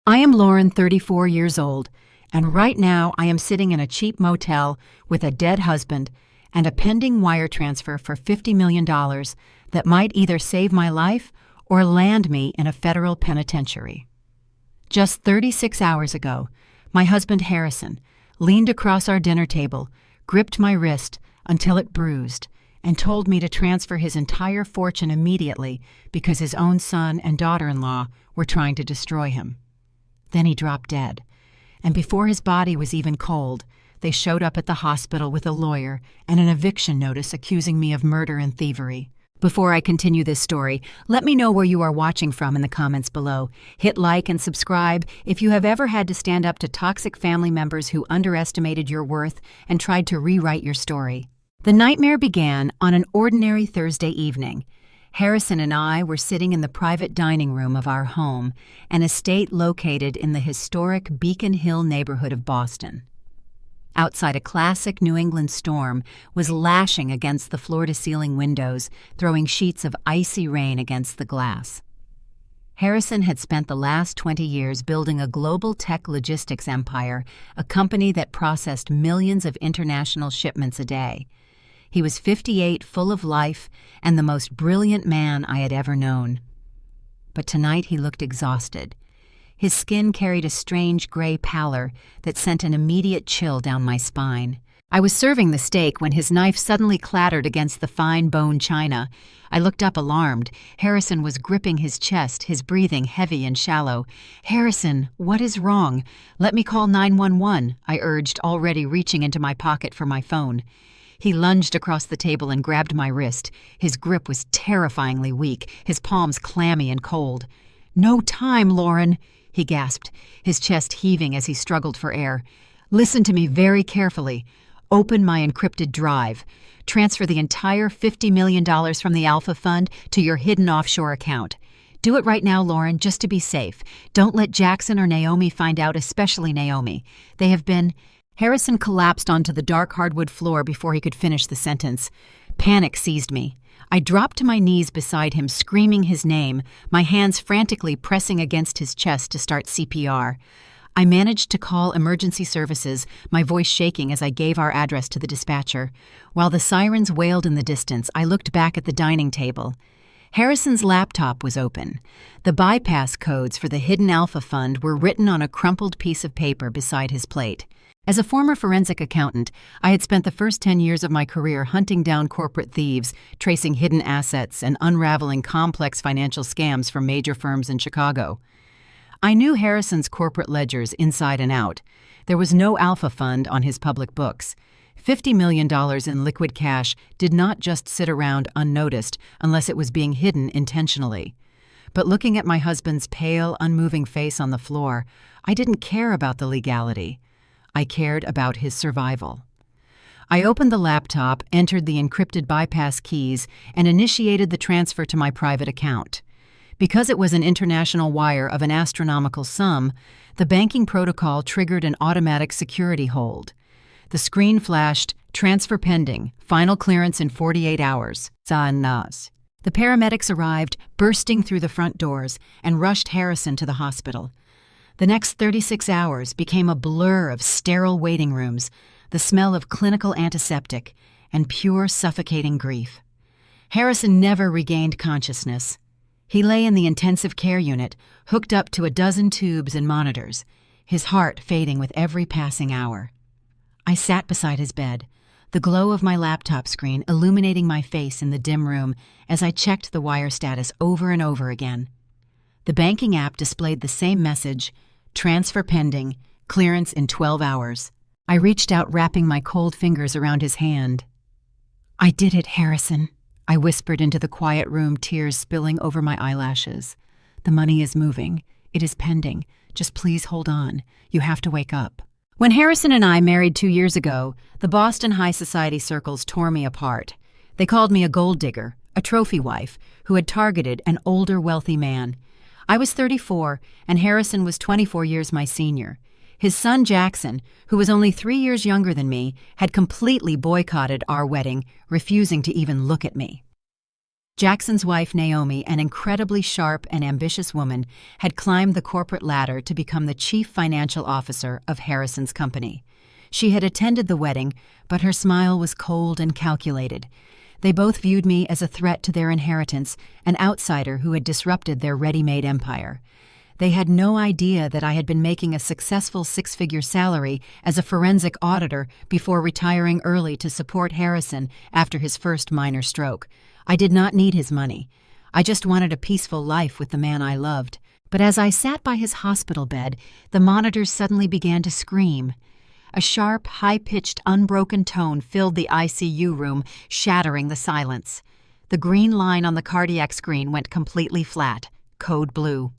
I am Lauren, 34 years old, and right now I am sitting in a cheap motel with a dead husband and a pending wire transfer for $50 million that might either save my life or land me in a federal penitentiary. Just 36 hours ago, my husband Harrison leaned across our dinner table, gripped my wrist until it bruised, and told me to transfer his entire fortune immediately because his own son and daughter-in-law were trying to destroy him. Then he dropped dead, and before his body was even cold, they showed up at the hospital with a lawyer and an eviction notice accusing me of murder and thievery. Before I continue this story, let me know where you are watching from in the comments below. Hit like and subscribe if you have ever had to stand up to toxic family members who underestimated your worth and tried to rewrite your story. The nightmare began on an ordinary Thursday evening. Harrison and I were sitting in the private dining room of our home, an estate located in the historic Beacon Hill neighborhood of Boston. Outside, a classic New England storm was lashing against the floor-to-ceiling windows, throwing sheets of icy rain against the glass. Harrison had spent the last 20 years building a global tech logistics empire, a company that processed millions of international shipments a day. He was 58, full of life, and the most brilliant man I had ever known. But tonight he looked exhausted. His skin carried a strange gray pallor that sent an immediate chill down my spine. I was serving the steak when his knife suddenly clattered against the fine bone china. I looked up alarmed. Harrison was gripping his chest, his breathing heavy and shallow. "Harrison, what is wrong? Let me call 911, I urged, already reaching into my pocket for my phone. He lunged across the table and grabbed my wrist. His grip was terrifyingly weak, his palms clammy and cold. "No time, Lauren," he gasped, his chest heaving as he struggled for air. "Listen to me very carefully. Open my encrypted drive. Transfer the entire $50 million from the Alpha Fund to your hidden offshore account. Do it right now, Lauren, just to be safe. Don't let Jackson or Naomi find out, especially Naomi. They have been—" Harrison collapsed onto the dark hardwood floor before he could finish the sentence. Panic seized me. I dropped to my knees beside him, screaming his name, my hands frantically pressing against his chest to start CPR. I managed to call emergency services, my voice shaking as I gave our address to the dispatcher. While the sirens wailed in the distance, I looked back at the dining table. Harrison's laptop was open. The bypass codes for the hidden Alpha Fund were written on a crumpled piece of paper beside his plate. As a former forensic accountant, I had spent the first 10 years of my career hunting down corporate thieves, tracing hidden assets, and unraveling complex financial scams from major firms in Chicago. I knew Harrison's corporate ledgers inside and out. There was no Alpha Fund on his public books. $50 million in liquid cash did not just sit around unnoticed unless it was being hidden intentionally. But looking at my husband's pale, unmoving face on the floor, I didn't care about the legality. I cared about his survival. I opened the laptop, entered the encrypted bypass keys, and initiated the transfer to my private account. Because it was an international wire of an astronomical sum, the banking protocol triggered an automatic security hold. The screen flashed, "Transfer pending, final clearance in 48 hours. Nas." The paramedics arrived, bursting through the front doors, and rushed Harrison to the hospital. The next 36 hours became a blur of sterile waiting rooms, the smell of clinical antiseptic, and pure suffocating grief. Harrison never regained consciousness. He lay in the intensive care unit, hooked up to a dozen tubes and monitors, his heart fading with every passing hour. I sat beside his bed, the glow of my laptop screen illuminating my face in the dim room as I checked the wire status over and over again. The banking app displayed the same message, "Transfer pending, clearance in 12 hours. I reached out, wrapping my cold fingers around his hand. "I did it, Harrison," I whispered into the quiet room, tears spilling over my eyelashes. "The money is moving. It is pending. Just please hold on. You have to wake up." When Harrison and I married 2 years ago, the Boston high society circles tore me apart. They called me a gold digger, a trophy wife, who had targeted an older, wealthy man. I was 34, and Harrison was 24 years my senior. His son Jackson, who was only 3 years younger than me, had completely boycotted our wedding, refusing to even look at me. Jackson's wife, Naomi, an incredibly sharp and ambitious woman, had climbed the corporate ladder to become the chief financial officer of Harrison's company. She had attended the wedding, but her smile was cold and calculated. They both viewed me as a threat to their inheritance, an outsider who had disrupted their ready-made empire. They had no idea that I had been making a successful six-figure salary as a forensic auditor before retiring early to support Harrison after his first minor stroke. I did not need his money. I just wanted a peaceful life with the man I loved. But as I sat by his hospital bed, the monitors suddenly began to scream. A sharp, high-pitched, unbroken tone filled the ICU room, shattering the silence. The green line on the cardiac screen went completely flat. Code blue.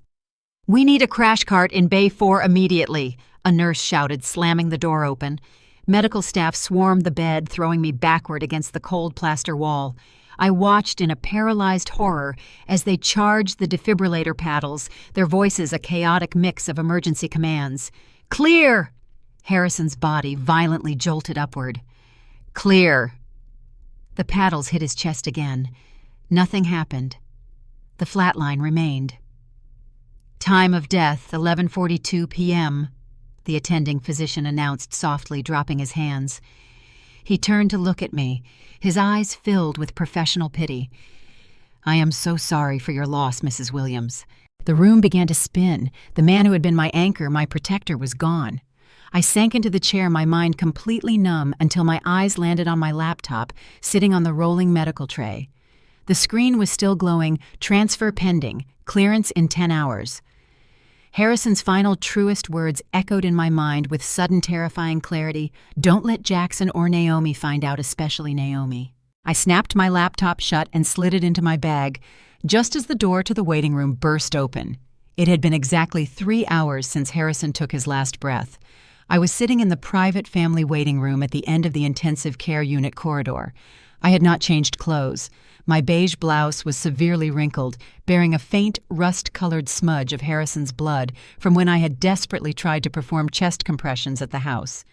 "We need a crash cart in Bay 4 immediately," a nurse shouted, slamming the door open. Medical staff swarmed the bed, throwing me backward against the cold plaster wall. I watched in a paralyzed horror as they charged the defibrillator paddles, their voices a chaotic mix of emergency commands. "Clear!" Harrison's body violently jolted upward. "Clear!" The paddles hit his chest again. Nothing happened. The flatline remained. "Time of death, 11:42 p.m., the attending physician announced softly, dropping his hands. He turned to look at me, his eyes filled with professional pity. "I am so sorry for your loss, Mrs. Williams." The room began to spin. The man who had been my anchor, my protector, was gone. I sank into the chair, my mind completely numb, until my eyes landed on my laptop, sitting on the rolling medical tray. The screen was still glowing, "Transfer pending, clearance in 10 hours." Harrison's final truest words echoed in my mind with sudden terrifying clarity. "Don't let Jackson or Naomi find out, especially Naomi." I snapped my laptop shut and slid it into my bag, just as the door to the waiting room burst open. It had been exactly 3 hours since Harrison took his last breath. I was sitting in the private family waiting room at the end of the intensive care unit corridor. I had not changed clothes. My beige blouse was severely wrinkled, bearing a faint, rust-colored smudge of Harrison's blood from when I had desperately tried to perform chest compressions at the house.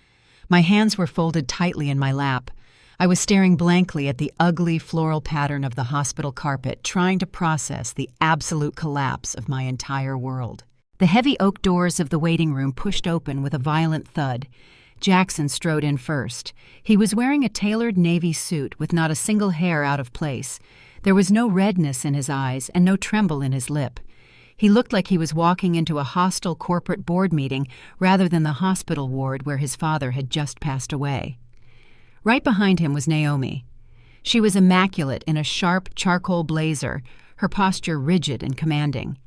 My hands were folded tightly in my lap. I was staring blankly at the ugly floral pattern of the hospital carpet, trying to process the absolute collapse of my entire world. The heavy oak doors of the waiting room pushed open with a violent thud. Jackson strode in first. He was wearing a tailored navy suit with not a single hair out of place. There was no redness in his eyes and no tremble in his lip. He looked like he was walking into a hostile corporate board meeting rather than the hospital ward where his father had just passed away. Right behind him was Naomi. She was immaculate in a sharp charcoal blazer, her posture rigid and commanding.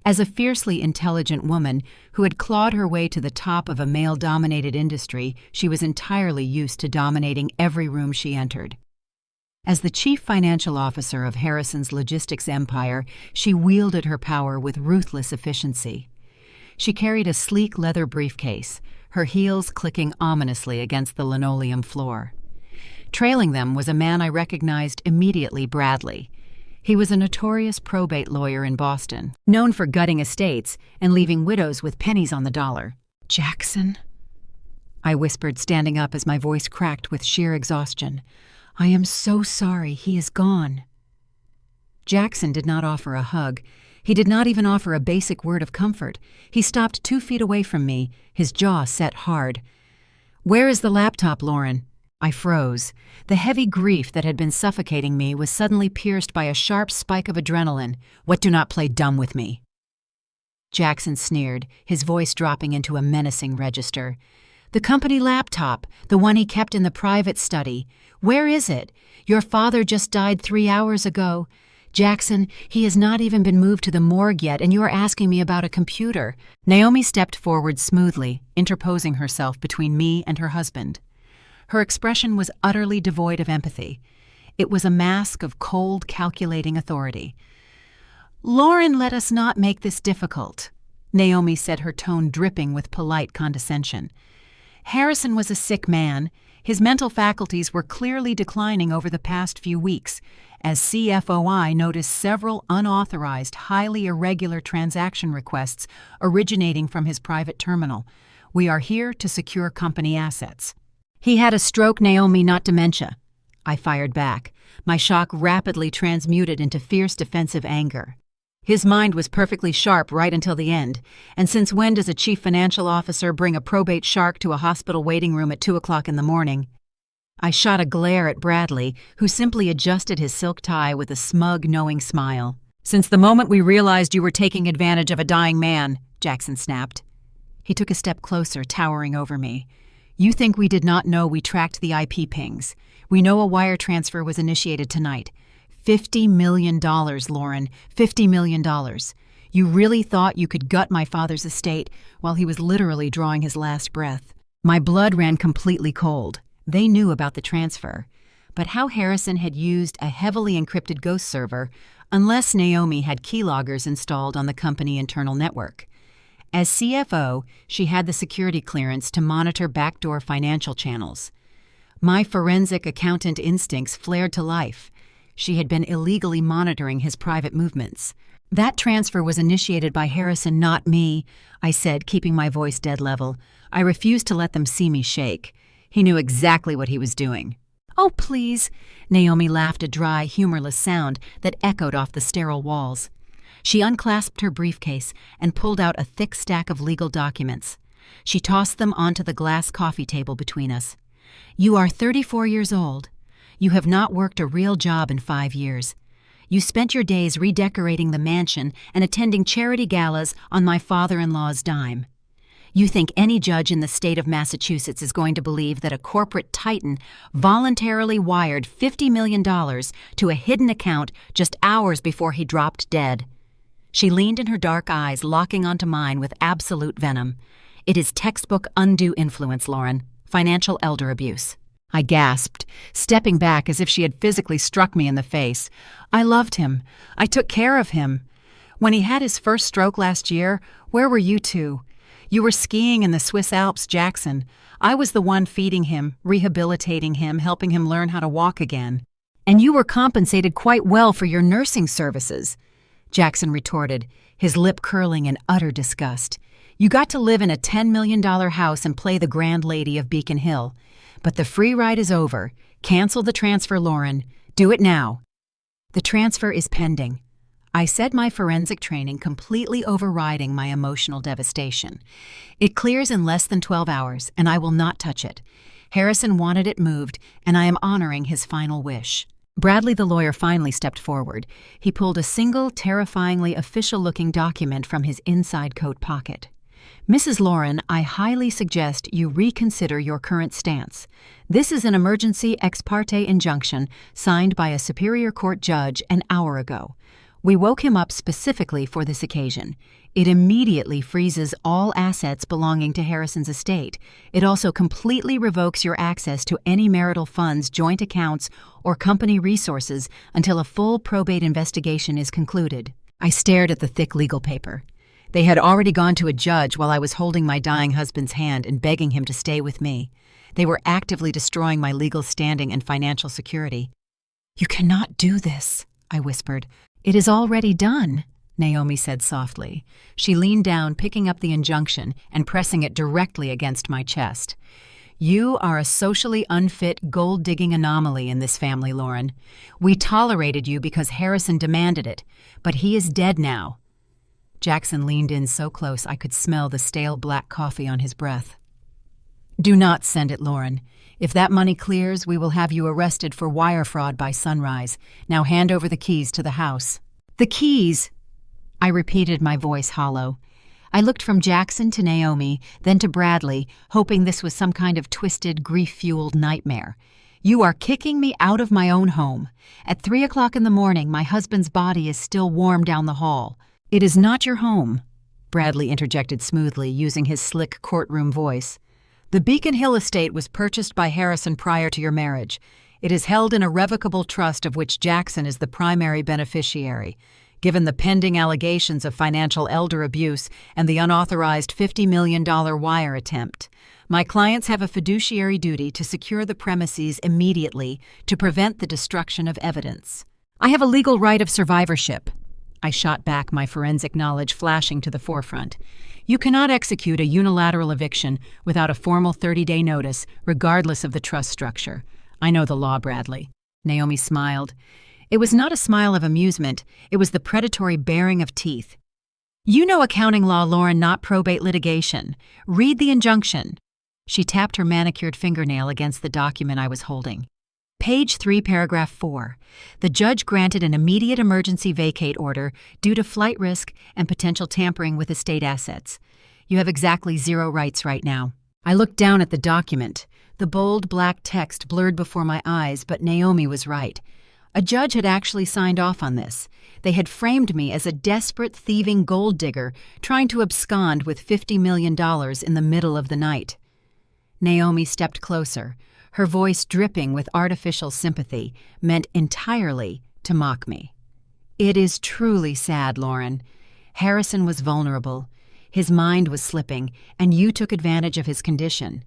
As a fiercely intelligent woman who had clawed her way to the top of a male-dominated industry, she was entirely used to dominating every room she entered. As the chief financial officer of Harrison's logistics empire, she wielded her power with ruthless efficiency. She carried a sleek leather briefcase, her heels clicking ominously against the linoleum floor. Trailing them was a man I recognized immediately, Bradley. He was a notorious probate lawyer in Boston, known for gutting estates and leaving widows with pennies on the dollar. "Jackson?" I whispered, standing up as my voice cracked with sheer exhaustion. "I am so sorry he is gone." Jackson did not offer a hug. He did not even offer a basic word of comfort. He stopped 2 feet away from me, his jaw set hard. "Where is the laptop, Lauren?" I froze. The heavy grief that had been suffocating me was suddenly pierced by a sharp spike of adrenaline. "What, do not play dumb with me?" Jackson sneered, his voice dropping into a menacing register. "The company laptop, the one he kept in the private study. Where is it? Your father just died 3 hours ago. Jackson, he has not even been moved to the morgue yet, and you are asking me about a computer." Naomi stepped forward smoothly, interposing herself between me and her husband. Her expression was utterly devoid of empathy. It was a mask of cold, calculating authority. "Lauren, let us not make this difficult," Naomi said, her tone dripping with polite condescension. "Harrison was a sick man. His mental faculties were clearly declining over the past few weeks, as CFOI noticed several unauthorized, highly irregular transaction requests originating from his private terminal. We are here to secure company assets." "He had a stroke, Naomi, not dementia," I fired back, my shock rapidly transmuted into fierce defensive anger. His mind was perfectly sharp right until the end, and since when does a chief financial officer bring a probate shark to a hospital waiting room at 2 o'clock in the morning? I shot a glare at Bradley, who simply adjusted his silk tie with a smug, knowing smile. "Since the moment we realized you were taking advantage of a dying man," Jackson snapped. He took a step closer, towering over me. "You think we did not know we tracked the IP pings. We know a wire transfer was initiated tonight. $50 million, Lauren. $50 million. You really thought you could gut my father's estate while he was literally drawing his last breath." My blood ran completely cold. They knew about the transfer. But how Harrison had used a heavily encrypted ghost server, unless Naomi had keyloggers installed on the company internal network. As CFO, she had the security clearance to monitor backdoor financial channels. My forensic accountant instincts flared to life. She had been illegally monitoring his private movements. "That transfer was initiated by Harrison, not me," I said, keeping my voice dead level. I refused to let them see me shake. He knew exactly what he was doing. "Oh, please," Naomi laughed, a dry, humorless sound that echoed off the sterile walls. She unclasped her briefcase and pulled out a thick stack of legal documents. She tossed them onto the glass coffee table between us. "You are 34 years old. You have not worked a real job in 5 years. You spent your days redecorating the mansion and attending charity galas on my father-in-law's dime. You think any judge in the state of Massachusetts is going to believe that a corporate titan voluntarily wired $50 million to a hidden account just hours before he dropped dead?" She leaned in her dark eyes, locking onto mine with absolute venom. "It is textbook undue influence, Lauren. Financial elder abuse." I gasped, stepping back as if she had physically struck me in the face. "I loved him. I took care of him. When he had his first stroke last year, where were you two? You were skiing in the Swiss Alps, Jackson. I was the one feeding him, rehabilitating him, helping him learn how to walk again. And you were compensated quite well for your nursing services," Jackson retorted, his lip curling in utter disgust. "You got to live in a $10 million house and play the grand lady of Beacon Hill. But the free ride is over. Cancel the transfer, Lauren. Do it now." "The transfer is pending." I said, my forensic training completely overriding my emotional devastation. "It clears in less than 12 hours, and I will not touch it. Harrison wanted it moved, and I am honoring his final wish." Bradley, the lawyer, finally stepped forward. He pulled a single, terrifyingly official-looking document from his inside coat pocket. "Mrs. Lauren, I highly suggest you reconsider your current stance. This is an emergency ex parte injunction signed by a Superior Court judge an hour ago. We woke him up specifically for this occasion. It immediately freezes all assets belonging to Harrison's estate. It also completely revokes your access to any marital funds, joint accounts, or company resources until a full probate investigation is concluded." I stared at the thick legal paper. They had already gone to a judge while I was holding my dying husband's hand and begging him to stay with me. They were actively destroying my legal standing and financial security. "You cannot do this," I whispered. "It is already done," Naomi said softly. She leaned down, picking up the injunction and pressing it directly against my chest. "You are a socially unfit, gold-digging anomaly in this family, Lauren. We tolerated you because Harrison demanded it, but he is dead now." Jackson leaned in so close I could smell the stale black coffee on his breath. "Do not send it, Lauren. If that money clears, we will have you arrested for wire fraud by sunrise. Now hand over the keys to the house." "The keys!" I repeated, my voice hollow. I looked from Jackson to Naomi, then to Bradley, hoping this was some kind of twisted, grief-fueled nightmare. "You are kicking me out of my own home. At 3 o'clock in the morning, my husband's body is still warm down the hall." "It is not your home," Bradley interjected smoothly, using his slick courtroom voice. "The Beacon Hill estate was purchased by Harrison prior to your marriage. It is held in a revocable trust of which Jackson is the primary beneficiary. Given the pending allegations of financial elder abuse and the unauthorized $50 million wire attempt, my clients have a fiduciary duty to secure the premises immediately to prevent the destruction of evidence. I have a legal right of survivorship." I shot back, my forensic knowledge flashing to the forefront. "You cannot execute a unilateral eviction without a formal 30-day notice, regardless of the trust structure. I know the law, Bradley." Naomi smiled. It was not a smile of amusement, it was the predatory baring of teeth. "You know accounting law, Lauren, not probate litigation. Read the injunction." She tapped her manicured fingernail against the document I was holding. Page 3, paragraph 4. The judge granted an immediate emergency vacate order due to flight risk and potential tampering with estate assets. You have exactly 0 rights right now. I looked down at the document. The bold black text blurred before my eyes, but Naomi was right. A judge had actually signed off on this. They had framed me as a desperate, thieving gold digger trying to abscond with $50 million in the middle of the night. Naomi stepped closer, her voice dripping with artificial sympathy, meant entirely to mock me. "It is truly sad, Lauren. Harrison was vulnerable. His mind was slipping, and you took advantage of his condition.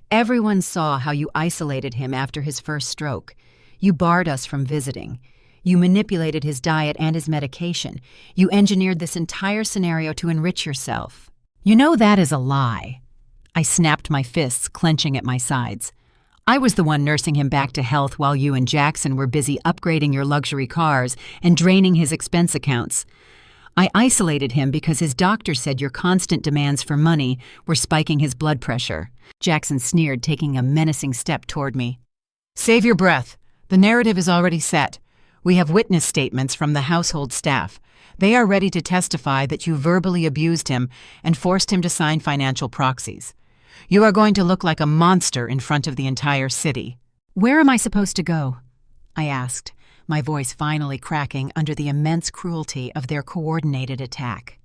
Everyone saw how you isolated him after his first stroke. You barred us from visiting. You manipulated his diet and his medication. You engineered this entire scenario to enrich yourself. You know that is a lie." I snapped my fists, clenching at my sides. "I was the one nursing him back to health while you and Jackson were busy upgrading your luxury cars and draining his expense accounts. I isolated him because his doctor said your constant demands for money were spiking his blood pressure." Jackson sneered, taking a menacing step toward me. "Save your breath. The narrative is already set. We have witness statements from the household staff. They are ready to testify that you verbally abused him and forced him to sign financial proxies. You are going to look like a monster in front of the entire city." "Where am I supposed to go?" I asked, my voice finally cracking under the immense cruelty of their coordinated attack.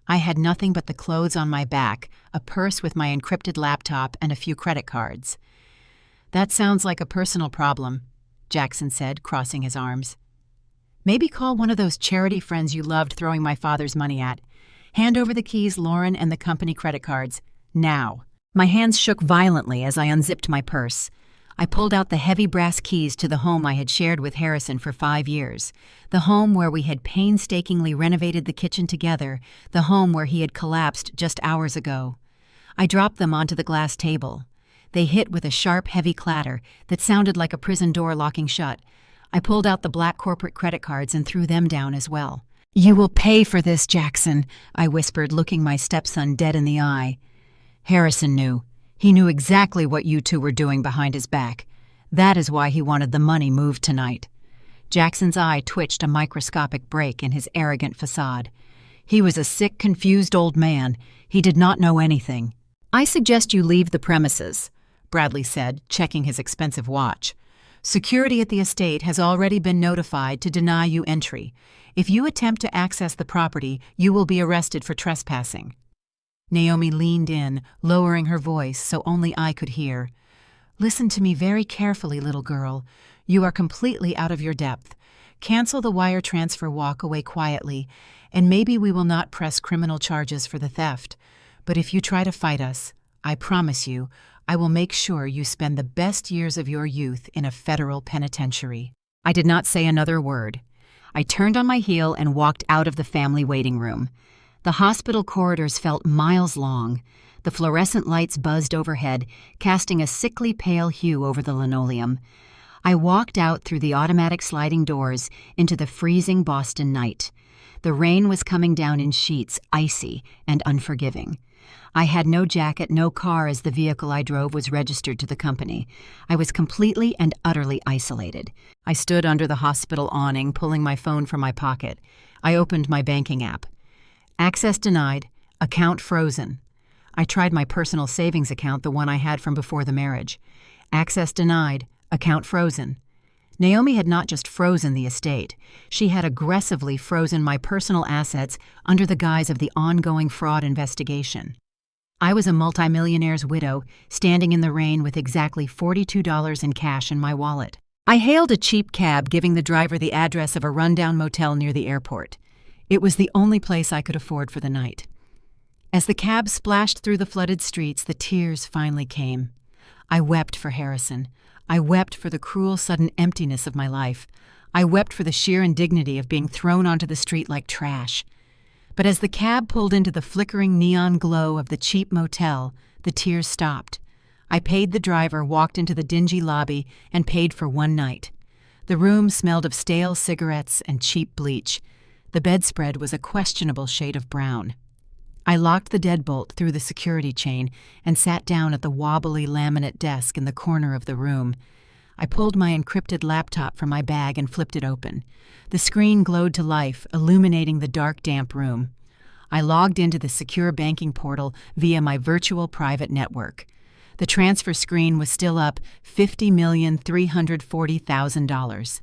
I had nothing but the clothes on my back, a purse with my encrypted laptop, and a few credit cards. "That sounds like a personal problem," Jackson said, crossing his arms. "Maybe call one of those charity friends you loved throwing my father's money at. Hand over the keys, Lauren, and the company credit cards. Now." My hands shook violently as I unzipped my purse. I pulled out the heavy brass keys to the home I had shared with Harrison for 5 years, the home where we had painstakingly renovated the kitchen together, the home where he had collapsed just hours ago. I dropped them onto the glass table. They hit with a sharp, heavy clatter that sounded like a prison door locking shut. I pulled out the black corporate credit cards and threw them down as well. "You will pay for this, Jackson," I whispered, looking my stepson dead in the eye. Harrison knew. He knew exactly what you two were doing behind his back. That is why he wanted the money moved tonight. Jackson's eye twitched a microscopic break in his arrogant facade. He was a sick, confused old man. He did not know anything. "I suggest you leave the premises," Bradley said, checking his expensive watch. "Security at the estate has already been notified to deny you entry. If you attempt to access the property, you will be arrested for trespassing." Naomi leaned in, lowering her voice so only I could hear. "Listen to me very carefully, little girl. You are completely out of your depth. Cancel the wire transfer, walk away quietly, and maybe we will not press criminal charges for the theft. But if you try to fight us, I promise you, I will make sure you spend the best years of your youth in a federal penitentiary." I did not say another word. I turned on my heel and walked out of the family waiting room. The hospital corridors felt miles long. The fluorescent lights buzzed overhead, casting a sickly pale hue over the linoleum. I walked out through the automatic sliding doors into the freezing Boston night. The rain was coming down in sheets, icy and unforgiving. I had no jacket, no car, as the vehicle I drove was registered to the company. I was completely and utterly isolated. I stood under the hospital awning, pulling my phone from my pocket. I opened my banking app. Access denied. Account frozen. I tried my personal savings account, the one I had from before the marriage. Access denied. Account frozen. Naomi had not just frozen the estate. She had aggressively frozen my personal assets under the guise of the ongoing fraud investigation. I was a multimillionaire's widow, standing in the rain with exactly $42 in cash in my wallet. I hailed a cheap cab, giving the driver the address of a rundown motel near the airport. It was the only place I could afford for the night. As the cab splashed through the flooded streets, the tears finally came. I wept for Harrison. I wept for the cruel, sudden emptiness of my life. I wept for the sheer indignity of being thrown onto the street like trash. But as the cab pulled into the flickering neon glow of the cheap motel, the tears stopped. I paid the driver, walked into the dingy lobby, and paid for one night. The room smelled of stale cigarettes and cheap bleach. The bedspread was a questionable shade of brown. I locked the deadbolt through the security chain and sat down at the wobbly laminate desk in the corner of the room. I pulled my encrypted laptop from my bag and flipped it open. The screen glowed to life, illuminating the dark, damp room. I logged into the secure banking portal via my virtual private network. The transfer screen was still up, $50,340,000.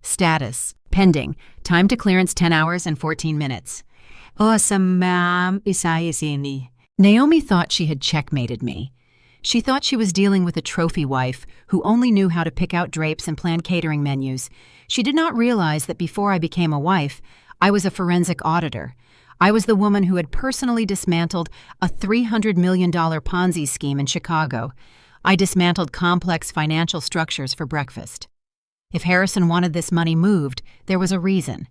Status: pending. Time to clearance 10 hours and 14 minutes. Naomi thought she had checkmated me. She thought she was dealing with a trophy wife who only knew how to pick out drapes and plan catering menus. She did not realize that before I became a wife, I was a forensic auditor. I was the woman who had personally dismantled a $300 million Ponzi scheme in Chicago. I dismantled complex financial structures for breakfast. If Harrison wanted this money moved, there was a reason.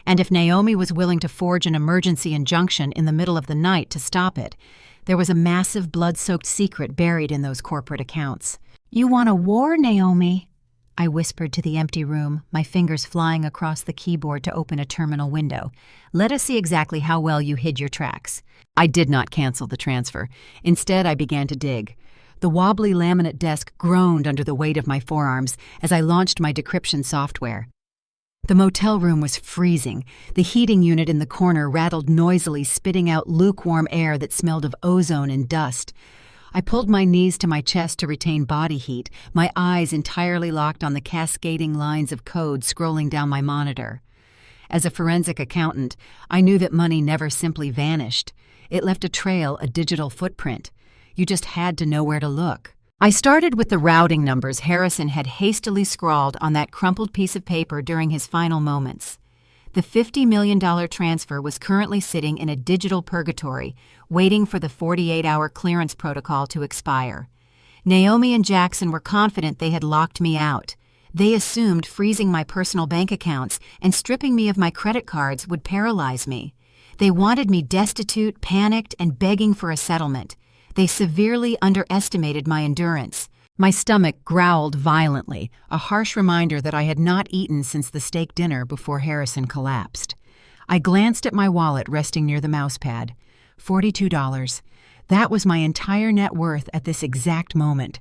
And if Naomi was willing to forge an emergency injunction in the middle of the night to stop it, there was a massive blood-soaked secret buried in those corporate accounts. "You want a war, Naomi?" I whispered to the empty room, my fingers flying across the keyboard to open a terminal window. "Let us see exactly how well you hid your tracks." I did not cancel the transfer. Instead, I began to dig. The wobbly laminate desk groaned under the weight of my forearms as I launched my decryption software. The motel room was freezing. The heating unit in the corner rattled noisily, spitting out lukewarm air that smelled of ozone and dust. I pulled my knees to my chest to retain body heat, my eyes entirely locked on the cascading lines of code scrolling down my monitor. As a forensic accountant, I knew that money never simply vanished. It left a trail, a digital footprint. You just had to know where to look. I started with the routing numbers Harrison had hastily scrawled on that crumpled piece of paper during his final moments. The $50 million transfer was currently sitting in a digital purgatory, waiting for the 48-hour clearance protocol to expire. Naomi and Jackson were confident they had locked me out. They assumed freezing my personal bank accounts and stripping me of my credit cards would paralyze me. They wanted me destitute, panicked, and begging for a settlement. They severely underestimated my endurance. My stomach growled violently, a harsh reminder that I had not eaten since the steak dinner before Harrison collapsed. I glanced at my wallet resting near the mousepad. $42. That was my entire net worth at this exact moment.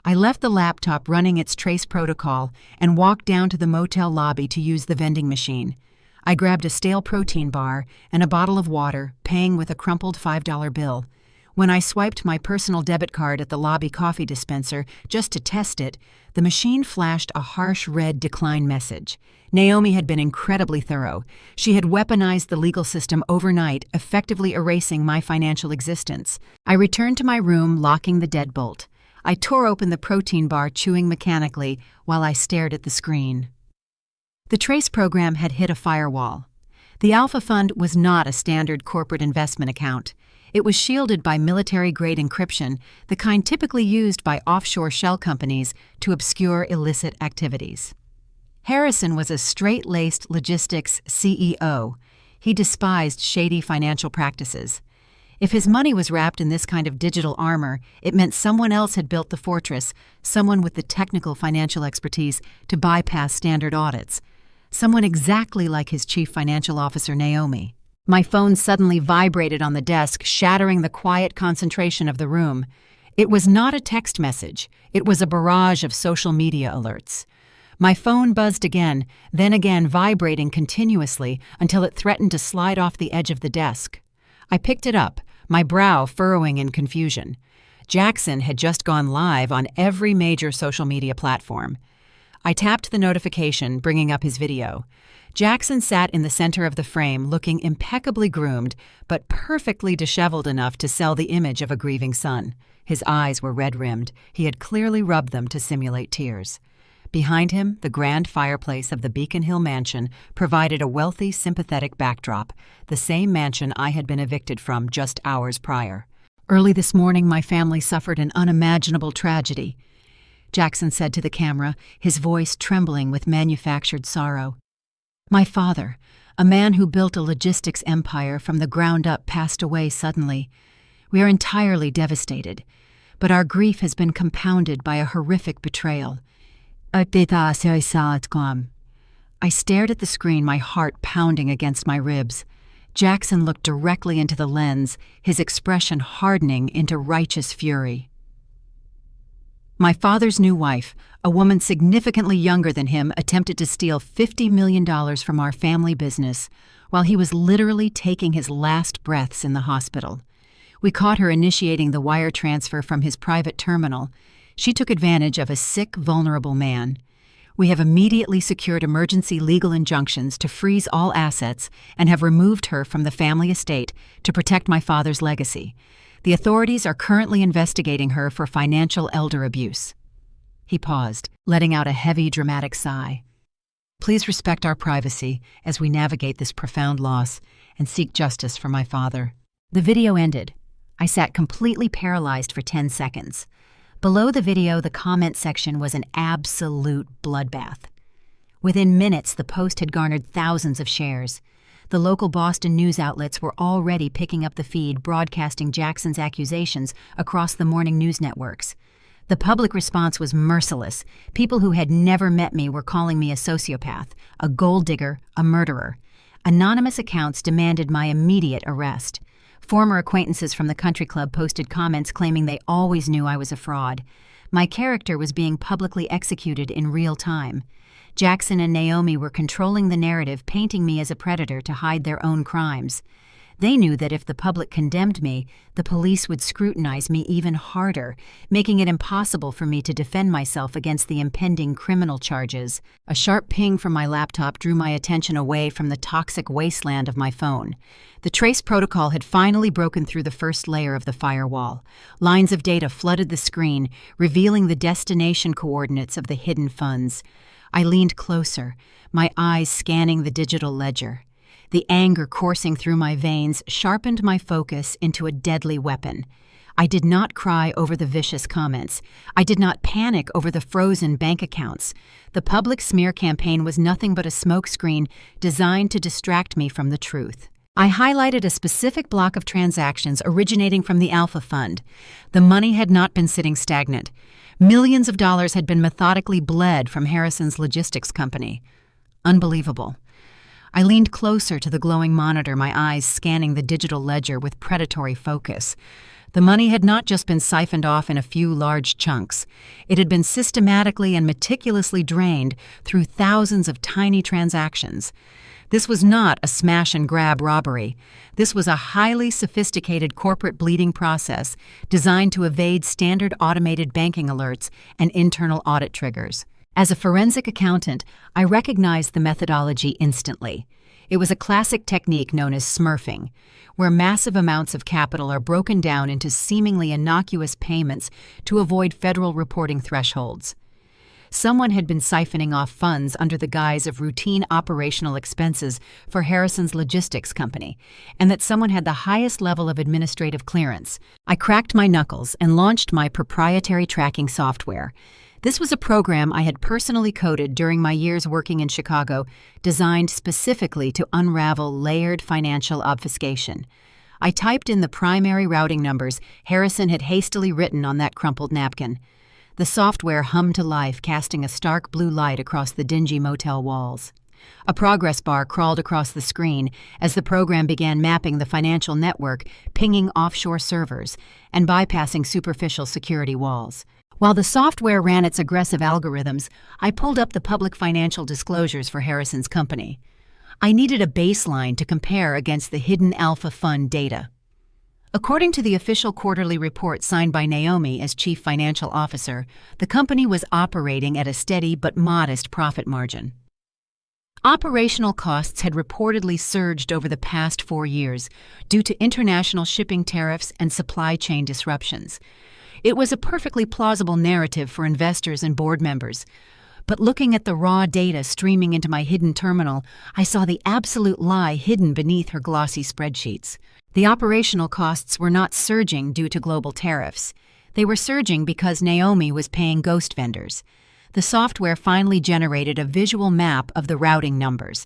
I left the laptop running its trace protocol and walked down to the motel lobby to use the vending machine. I grabbed a stale protein bar and a bottle of water, paying with a crumpled $5 bill. When I swiped my personal debit card at the lobby coffee dispenser just to test it, the machine flashed a harsh red decline message. Naomi had been incredibly thorough. She had weaponized the legal system overnight, effectively erasing my financial existence. I returned to my room, locking the deadbolt. I tore open the protein bar, chewing mechanically, while I stared at the screen. The Trace program had hit a firewall. The Alpha Fund was not a standard corporate investment account. It was shielded by military-grade encryption, the kind typically used by offshore shell companies to obscure illicit activities. Harrison was a straight-laced logistics CEO. He despised shady financial practices. If his money was wrapped in this kind of digital armor, it meant someone else had built the fortress, someone with the technical financial expertise to bypass standard audits, someone exactly like his chief financial officer, Naomi. My phone suddenly vibrated on the desk, shattering the quiet concentration of the room. It was not a text message. It was a barrage of social media alerts. My phone buzzed again, then again, vibrating continuously until it threatened to slide off the edge of the desk. I picked it up, my brow furrowing in confusion. Jackson had just gone live on every major social media platform. I tapped the notification, bringing up his video. Jackson sat in the center of the frame, looking impeccably groomed, but perfectly disheveled enough to sell the image of a grieving son. His eyes were red-rimmed. He had clearly rubbed them to simulate tears. Behind him, the grand fireplace of the Beacon Hill mansion provided a wealthy, sympathetic backdrop, the same mansion I had been evicted from just hours prior. "Early this morning, my family suffered an unimaginable tragedy," Jackson said to the camera, his voice trembling with manufactured sorrow. "My father, a man who built a logistics empire from the ground up, passed away suddenly. We are entirely devastated, but our grief has been compounded by a horrific betrayal. I stared at the screen, my heart pounding against my ribs. Jackson looked directly into the lens, his expression hardening into righteous fury. My father's new wife, a woman significantly younger than him, attempted to steal $50 million from our family business while he was literally taking his last breaths in the hospital. We caught her initiating the wire transfer from his private terminal. She took advantage of a sick, vulnerable man. We have immediately secured emergency legal injunctions to freeze all assets and have removed her from the family estate to protect my father's legacy. The authorities are currently investigating her for financial elder abuse. He paused, letting out a heavy, dramatic sigh. Please respect our privacy as we navigate this profound loss and seek justice for my father. The video ended. I sat completely paralyzed for 10 seconds. Below the video, the comment section was an absolute bloodbath. Within minutes, the post had garnered thousands of shares. The local Boston news outlets were already picking up the feed, broadcasting Jackson's accusations across the morning news networks. The public response was merciless. People who had never met me were calling me a sociopath, a gold digger, a murderer. Anonymous accounts demanded my immediate arrest. Former acquaintances from the country club posted comments claiming they always knew I was a fraud. My character was being publicly executed in real time. Jackson and Naomi were controlling the narrative, painting me as a predator to hide their own crimes. They knew that if the public condemned me, the police would scrutinize me even harder, making it impossible for me to defend myself against the impending criminal charges. A sharp ping from my laptop drew my attention away from the toxic wasteland of my phone. The trace protocol had finally broken through the first layer of the firewall. Lines of data flooded the screen, revealing the destination coordinates of the hidden funds. I leaned closer, my eyes scanning the digital ledger. The anger coursing through my veins sharpened my focus into a deadly weapon. I did not cry over the vicious comments. I did not panic over the frozen bank accounts. The public smear campaign was nothing but a smokescreen designed to distract me from the truth. I highlighted a specific block of transactions originating from the Alpha Fund. The money had not been sitting stagnant. Millions of dollars had been methodically bled from Harrison's logistics company. Unbelievable. I leaned closer to the glowing monitor, my eyes scanning the digital ledger with predatory focus. The money had not just been siphoned off in a few large chunks. It had been systematically and meticulously drained through thousands of tiny transactions. This was not a smash-and-grab robbery. This was a highly sophisticated corporate bleeding process designed to evade standard automated banking alerts and internal audit triggers. As a forensic accountant, I recognized the methodology instantly. It was a classic technique known as smurfing, where massive amounts of capital are broken down into seemingly innocuous payments to avoid federal reporting thresholds. Someone had been siphoning off funds under the guise of routine operational expenses for Harrison's logistics company, and that someone had the highest level of administrative clearance. I cracked my knuckles and launched my proprietary tracking software. This was a program I had personally coded during my years working in Chicago, designed specifically to unravel layered financial obfuscation. I typed in the primary routing numbers Harrison had hastily written on that crumpled napkin. The software hummed to life, casting a stark blue light across the dingy motel walls. A progress bar crawled across the screen as the program began mapping the financial network, pinging offshore servers, and bypassing superficial security walls. While the software ran its aggressive algorithms, I pulled up the public financial disclosures for Harrison's company. I needed a baseline to compare against the hidden Alpha Fund data. According to the official quarterly report signed by Naomi as chief financial officer, the company was operating at a steady but modest profit margin. Operational costs had reportedly surged over the past 4 years due to international shipping tariffs and supply chain disruptions. It was a perfectly plausible narrative for investors and board members. But looking at the raw data streaming into my hidden terminal, I saw the absolute lie hidden beneath her glossy spreadsheets. The operational costs were not surging due to global tariffs. They were surging because Naomi was paying ghost vendors. The software finally generated a visual map of the routing numbers.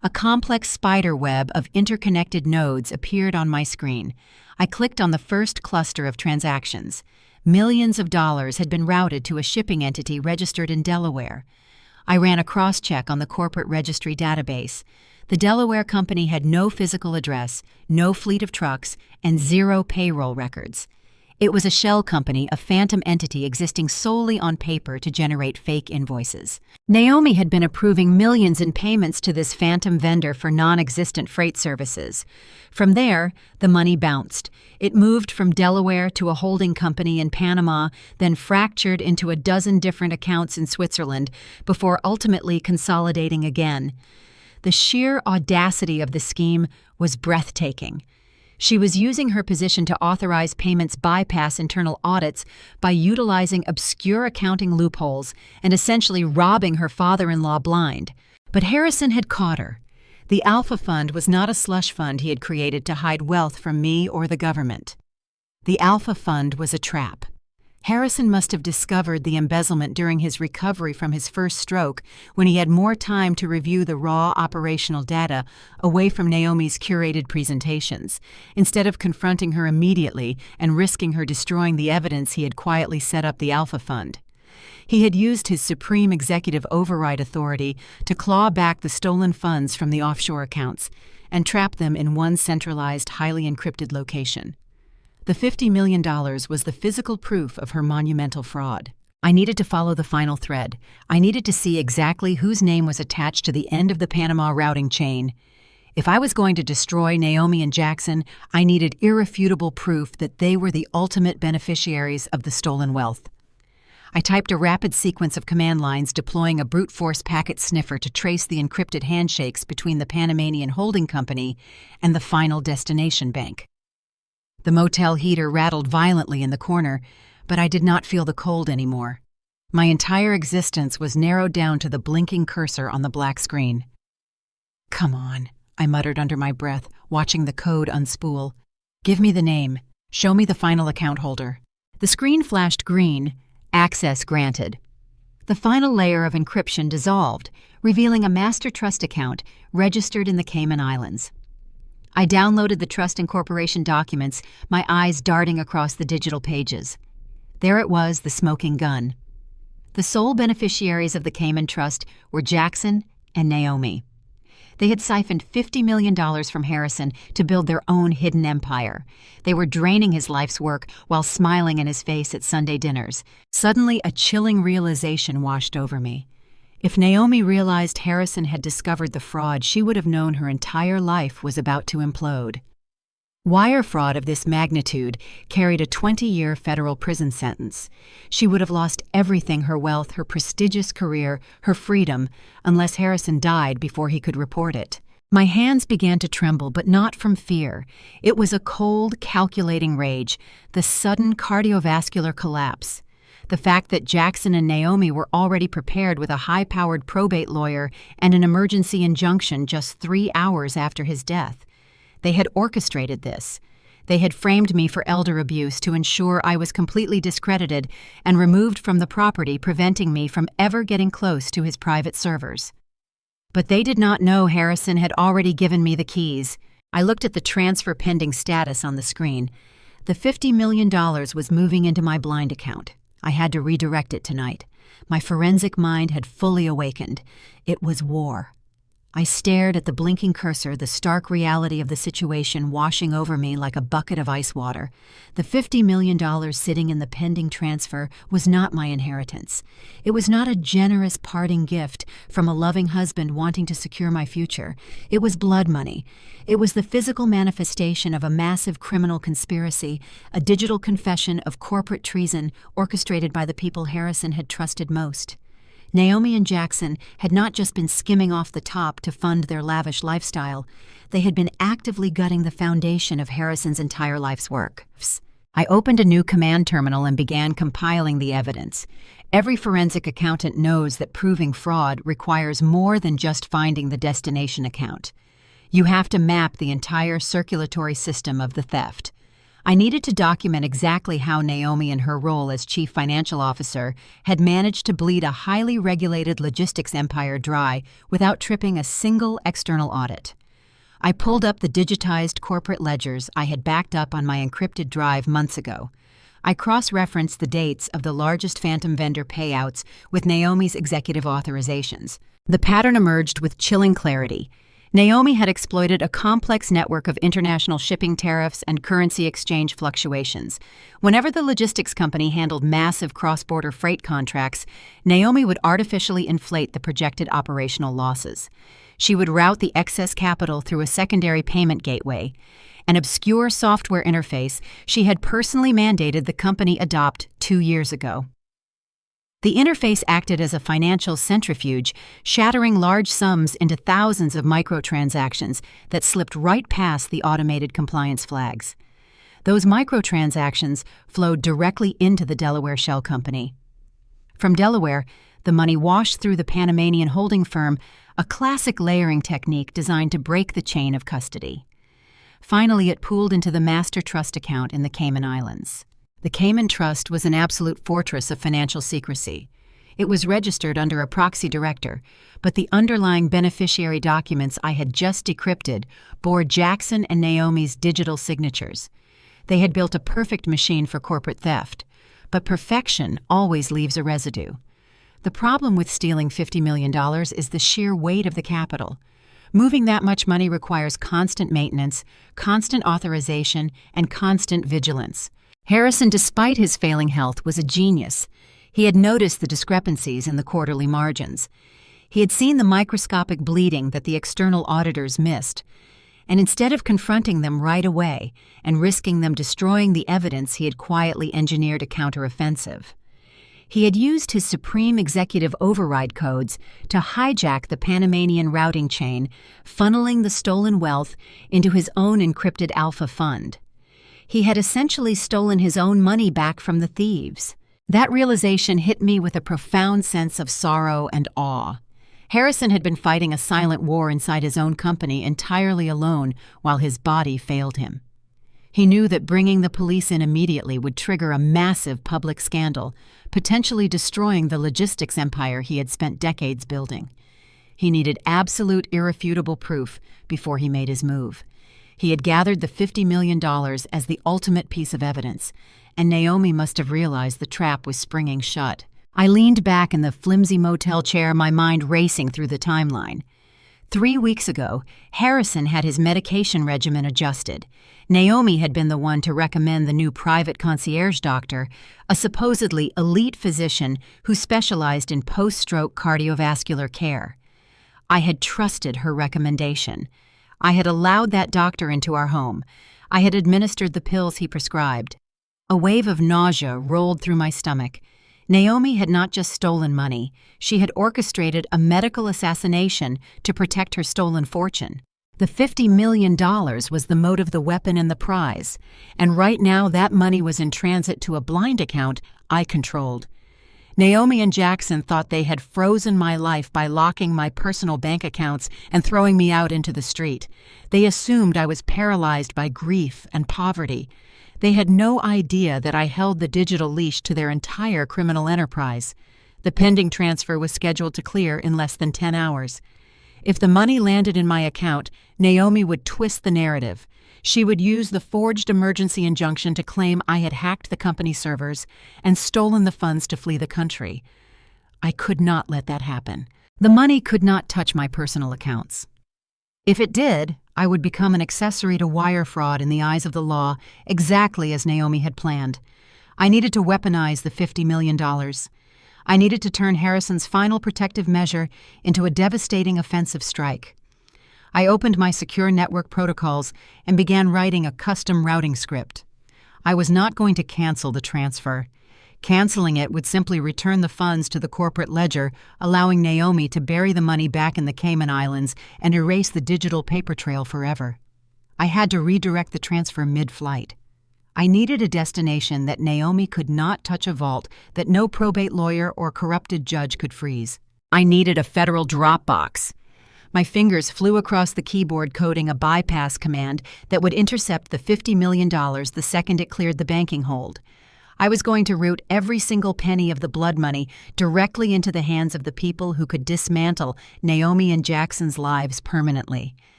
A complex spider web of interconnected nodes appeared on my screen. I clicked on the first cluster of transactions. Millions of dollars had been routed to a shipping entity registered in Delaware. I ran a cross-check on the corporate registry database. The Delaware company had no physical address, no fleet of trucks, and zero payroll records. It was a shell company, a phantom entity existing solely on paper to generate fake invoices. Naomi had been approving millions in payments to this phantom vendor for non-existent freight services. From there, the money bounced. It moved from Delaware to a holding company in Panama, then fractured into a dozen different accounts in Switzerland, before ultimately consolidating again. The sheer audacity of the scheme was breathtaking. She was using her position to authorize payments bypass internal audits by utilizing obscure accounting loopholes and essentially robbing her father-in-law blind. But Harrison had caught her. The Alpha Fund was not a slush fund he had created to hide wealth from me or the government. The Alpha Fund was a trap. Harrison must have discovered the embezzlement during his recovery from his first stroke, when he had more time to review the raw operational data away from Naomi's curated presentations, instead of confronting her immediately and risking her destroying the evidence he had quietly set up the Alpha Fund. He had used his supreme executive override authority to claw back the stolen funds from the offshore accounts and trap them in one centralized, highly encrypted location. The $50 million was the physical proof of her monumental fraud. I needed to follow the final thread. I needed to see exactly whose name was attached to the end of the Panama routing chain. If I was going to destroy Naomi and Jackson, I needed irrefutable proof that they were the ultimate beneficiaries of the stolen wealth. I typed a rapid sequence of command lines, deploying a brute force packet sniffer to trace the encrypted handshakes between the Panamanian holding company and the final destination bank. The motel heater rattled violently in the corner, but I did not feel the cold anymore. My entire existence was narrowed down to the blinking cursor on the black screen. "Come on," I muttered under my breath, watching the code unspool. "Give me the name. Show me the final account holder." The screen flashed green, access granted. The final layer of encryption dissolved, revealing a master trust account registered in the Cayman Islands. I downloaded the trust incorporation documents, my eyes darting across the digital pages. There it was, the smoking gun. The sole beneficiaries of the Cayman Trust were Jackson and Naomi. They had siphoned $50 million from Harrison to build their own hidden empire. They were draining his life's work while smiling in his face at Sunday dinners. Suddenly, a chilling realization washed over me. If Naomi realized Harrison had discovered the fraud, she would have known her entire life was about to implode. Wire fraud of this magnitude carried a 20-year federal prison sentence. She would have lost everything: her wealth, her prestigious career, her freedom, unless Harrison died before he could report it. My hands began to tremble, but not from fear. It was a cold, calculating rage, the sudden cardiovascular collapse. The fact that Jackson and Naomi were already prepared with a high-powered probate lawyer and an emergency injunction just 3 hours after his death. They had orchestrated this. They had framed me for elder abuse to ensure I was completely discredited and removed from the property, preventing me from ever getting close to his private servers. But they did not know Harrison had already given me the keys. I looked at the transfer pending status on the screen. The $50 million was moving into my blind account. I had to redirect it tonight. My forensic mind had fully awakened. It was war. I stared at the blinking cursor, the stark reality of the situation washing over me like a bucket of ice water. The $50 million sitting in the pending transfer was not my inheritance. It was not a generous parting gift from a loving husband wanting to secure my future. It was blood money. It was the physical manifestation of a massive criminal conspiracy, a digital confession of corporate treason orchestrated by the people Harrison had trusted most. Naomi and Jackson had not just been skimming off the top to fund their lavish lifestyle, they had been actively gutting the foundation of Harrison's entire life's work. I opened a new command terminal and began compiling the evidence. Every forensic accountant knows that proving fraud requires more than just finding the destination account. You have to map the entire circulatory system of the theft. I needed to document exactly how Naomi, in her role as chief financial officer, had managed to bleed a highly regulated logistics empire dry without tripping a single external audit. I pulled up the digitized corporate ledgers I had backed up on my encrypted drive months ago. I cross-referenced the dates of the largest phantom vendor payouts with Naomi's executive authorizations. The pattern emerged with chilling clarity. Naomi had exploited a complex network of international shipping tariffs and currency exchange fluctuations. Whenever the logistics company handled massive cross-border freight contracts, Naomi would artificially inflate the projected operational losses. She would route the excess capital through a secondary payment gateway, an obscure software interface she had personally mandated the company adopt 2 years ago. The interface acted as a financial centrifuge, shattering large sums into thousands of microtransactions that slipped right past the automated compliance flags. Those microtransactions flowed directly into the Delaware shell company. From Delaware, the money washed through the Panamanian holding firm, a classic layering technique designed to break the chain of custody. Finally, it pooled into the master trust account in the Cayman Islands. The Cayman Trust was an absolute fortress of financial secrecy. It was registered under a proxy director, but the underlying beneficiary documents I had just decrypted bore Jackson and Naomi's digital signatures. They had built a perfect machine for corporate theft, but perfection always leaves a residue. The problem with stealing $50 million is the sheer weight of the capital. Moving that much money requires constant maintenance, constant authorization, and constant vigilance. Harrison, despite his failing health, was a genius. He had noticed the discrepancies in the quarterly margins. He had seen the microscopic bleeding that the external auditors missed, and instead of confronting them right away and risking them destroying the evidence he had quietly engineered a counteroffensive, he had used his supreme executive override codes to hijack the Panamanian routing chain, funneling the stolen wealth into his own encrypted alpha fund. He had essentially stolen his own money back from the thieves. That realization hit me with a profound sense of sorrow and awe. Harrison had been fighting a silent war inside his own company entirely alone while his body failed him. He knew that bringing the police in immediately would trigger a massive public scandal, potentially destroying the logistics empire he had spent decades building. He needed absolute, irrefutable proof before he made his move. He had gathered the $50 million as the ultimate piece of evidence, and Naomi must have realized the trap was springing shut. I leaned back in the flimsy motel chair, my mind racing through the timeline. 3 weeks ago, Harrison had his medication regimen adjusted. Naomi had been the one to recommend the new private concierge doctor, a supposedly elite physician who specialized in post-stroke cardiovascular care. I had trusted her recommendation. I had allowed that doctor into our home. I had administered the pills he prescribed. A wave of nausea rolled through my stomach. Naomi had not just stolen money, she had orchestrated a medical assassination to protect her stolen fortune. The $50 million was the motive, the weapon, and the prize, and right now that money was in transit to a blind account I controlled. Naomi and Jackson thought they had frozen my life by locking my personal bank accounts and throwing me out into the street. They assumed I was paralyzed by grief and poverty. They had no idea that I held the digital leash to their entire criminal enterprise. The pending transfer was scheduled to clear in less than 10 hours. If the money landed in my account, Naomi would twist the narrative. She would use the forged emergency injunction to claim I had hacked the company servers and stolen the funds to flee the country. I could not let that happen. The money could not touch my personal accounts. If it did, I would become an accessory to wire fraud in the eyes of the law, exactly as Naomi had planned. I needed to weaponize the $50 million. I needed to turn Harrison's final protective measure into a devastating offensive strike. I opened my secure network protocols and began writing a custom routing script. I was not going to cancel the transfer. Canceling it would simply return the funds to the corporate ledger, allowing Naomi to bury the money back in the Cayman Islands and erase the digital paper trail forever. I had to redirect the transfer mid-flight. I needed a destination that Naomi could not touch, a vault that no probate lawyer or corrupted judge could freeze. I needed a federal Dropbox. My fingers flew across the keyboard, coding a bypass command that would intercept the $50 million the second it cleared the banking hold. I was going to route every single penny of the blood money directly into the hands of the people who could dismantle Naomi and Jackson's lives permanently.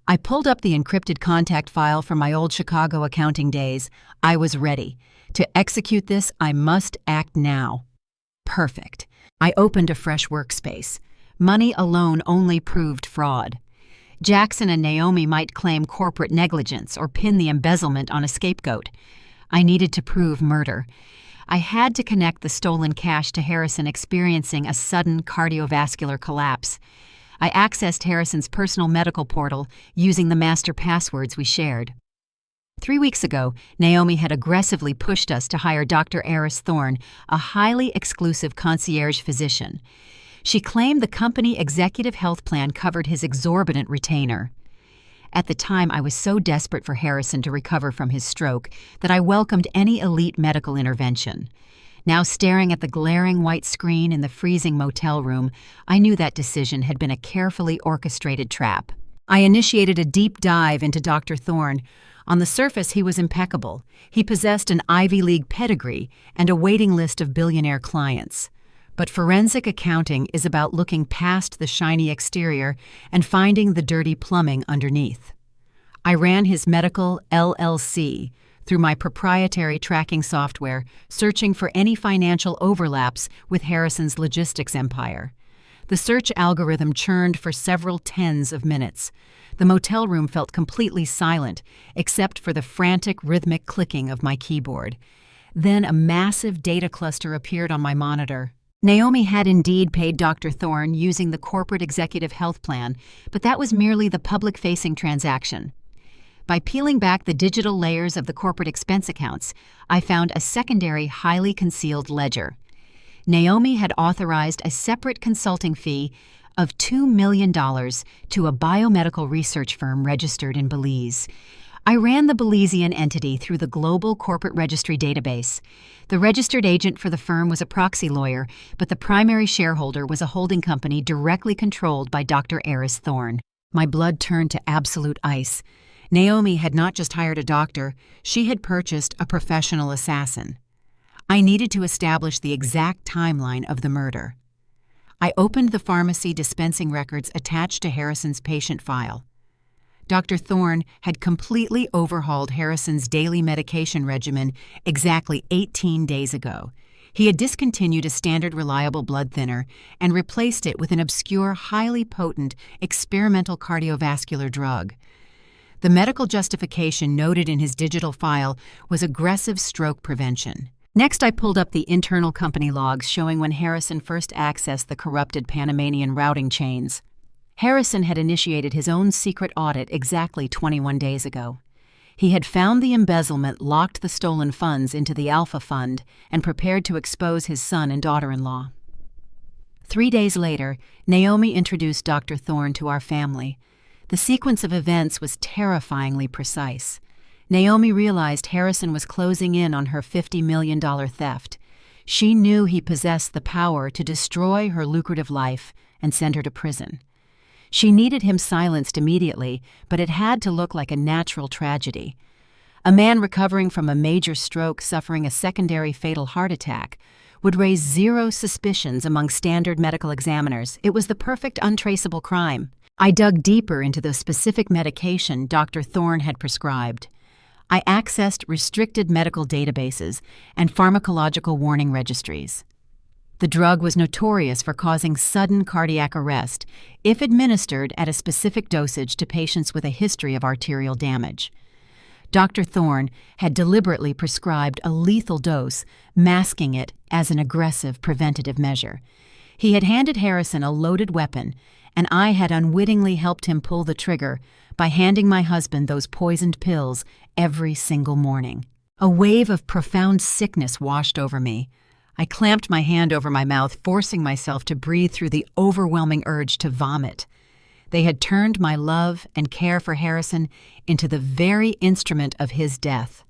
I pulled up the encrypted contact file from my old Chicago accounting days. I was ready. To execute this, I must act now. Perfect. I opened a fresh workspace. Money alone only proved fraud. Jackson and Naomi might claim corporate negligence or pin the embezzlement on a scapegoat. I needed to prove murder. I had to connect the stolen cash to Harrison experiencing a sudden cardiovascular collapse. I accessed Harrison's personal medical portal using the master passwords we shared. 3 weeks ago, Naomi had aggressively pushed us to hire Dr. Eris Thorne, a highly exclusive concierge physician. She claimed the company executive health plan covered his exorbitant retainer. At the time, I was so desperate for Harrison to recover from his stroke that I welcomed any elite medical intervention. Now staring at the glaring white screen in the freezing motel room, I knew that decision had been a carefully orchestrated trap. I initiated a deep dive into Dr. Thorne. On the surface, he was impeccable. He possessed an Ivy League pedigree and a waiting list of billionaire clients. But forensic accounting is about looking past the shiny exterior and finding the dirty plumbing underneath. I ran his medical LLC through my proprietary tracking software, searching for any financial overlaps with Harrison's logistics empire. The search algorithm churned for several tens of minutes. The motel room felt completely silent, except for the frantic rhythmic clicking of my keyboard. Then a massive data cluster appeared on my monitor. Naomi had indeed paid Dr. Thorne using the corporate executive health plan, but that was merely the public-facing transaction. By peeling back the digital layers of the corporate expense accounts, I found a secondary, highly concealed ledger. Naomi had authorized a separate consulting fee of $2 million to a biomedical research firm registered in Belize. I ran the Belizean entity through the global corporate registry database. The registered agent for the firm was a proxy lawyer, but the primary shareholder was a holding company directly controlled by Dr. Eris Thorne. My blood turned to absolute ice. Naomi had not just hired a doctor, she had purchased a professional assassin. I needed to establish the exact timeline of the murder. I opened the pharmacy dispensing records attached to Harrison's patient file. Dr. Thorne had completely overhauled Harrison's daily medication regimen exactly 18 days ago. He had discontinued a standard reliable blood thinner and replaced it with an obscure, highly potent experimental cardiovascular drug. The medical justification noted in his digital file was aggressive stroke prevention. Next, I pulled up the internal company logs showing when Harrison first accessed the corrupted Panamanian routing chains. Harrison had initiated his own secret audit exactly 21 days ago. He had found the embezzlement, locked the stolen funds into the Alpha Fund, and prepared to expose his son and daughter-in-law. 3 days later, Naomi introduced Dr. Thorne to our family. The sequence of events was terrifyingly precise. Naomi realized Harrison was closing in on her $50 million theft. She knew he possessed the power to destroy her lucrative life and send her to prison. She needed him silenced immediately, but it had to look like a natural tragedy. A man recovering from a major stroke suffering a secondary fatal heart attack would raise zero suspicions among standard medical examiners. It was the perfect untraceable crime. I dug deeper into the specific medication Dr. Thorne had prescribed. I accessed restricted medical databases and pharmacological warning registries. The drug was notorious for causing sudden cardiac arrest if administered at a specific dosage to patients with a history of arterial damage. Dr. Thorne had deliberately prescribed a lethal dose, masking it as an aggressive preventative measure. He had handed Harrison a loaded weapon, and I had unwittingly helped him pull the trigger by handing my husband those poisoned pills every single morning. A wave of profound sickness washed over me. I clamped my hand over my mouth, forcing myself to breathe through the overwhelming urge to vomit. They had turned my love and care for Harrison into the very instrument of his death.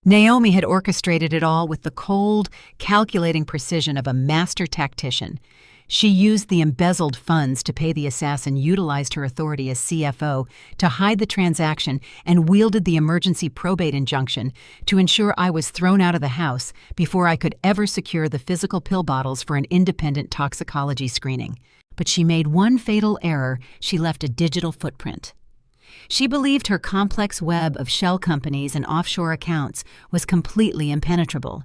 Naomi had orchestrated it all with the cold, calculating precision of a master tactician. She used the embezzled funds to pay the assassin, utilized her authority as CFO to hide the transaction, and wielded the emergency probate injunction to ensure I was thrown out of the house before I could ever secure the physical pill bottles for an independent toxicology screening. But she made one fatal error: she left a digital footprint. She believed her complex web of shell companies and offshore accounts was completely impenetrable.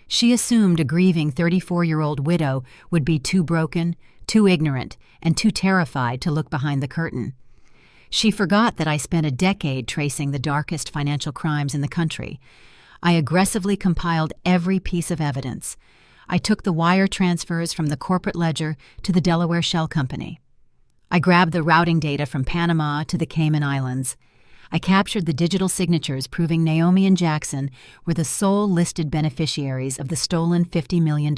She assumed a grieving 34-year-old widow would be too broken, too ignorant, and too terrified to look behind the curtain. She forgot that I spent a decade tracing the darkest financial crimes in the country. I aggressively compiled every piece of evidence. I took the wire transfers from the corporate ledger to the Delaware Shell Company. I grabbed the routing data from Panama to the Cayman Islands. I captured the digital signatures proving Naomi and Jackson were the sole listed beneficiaries of the stolen $50 million.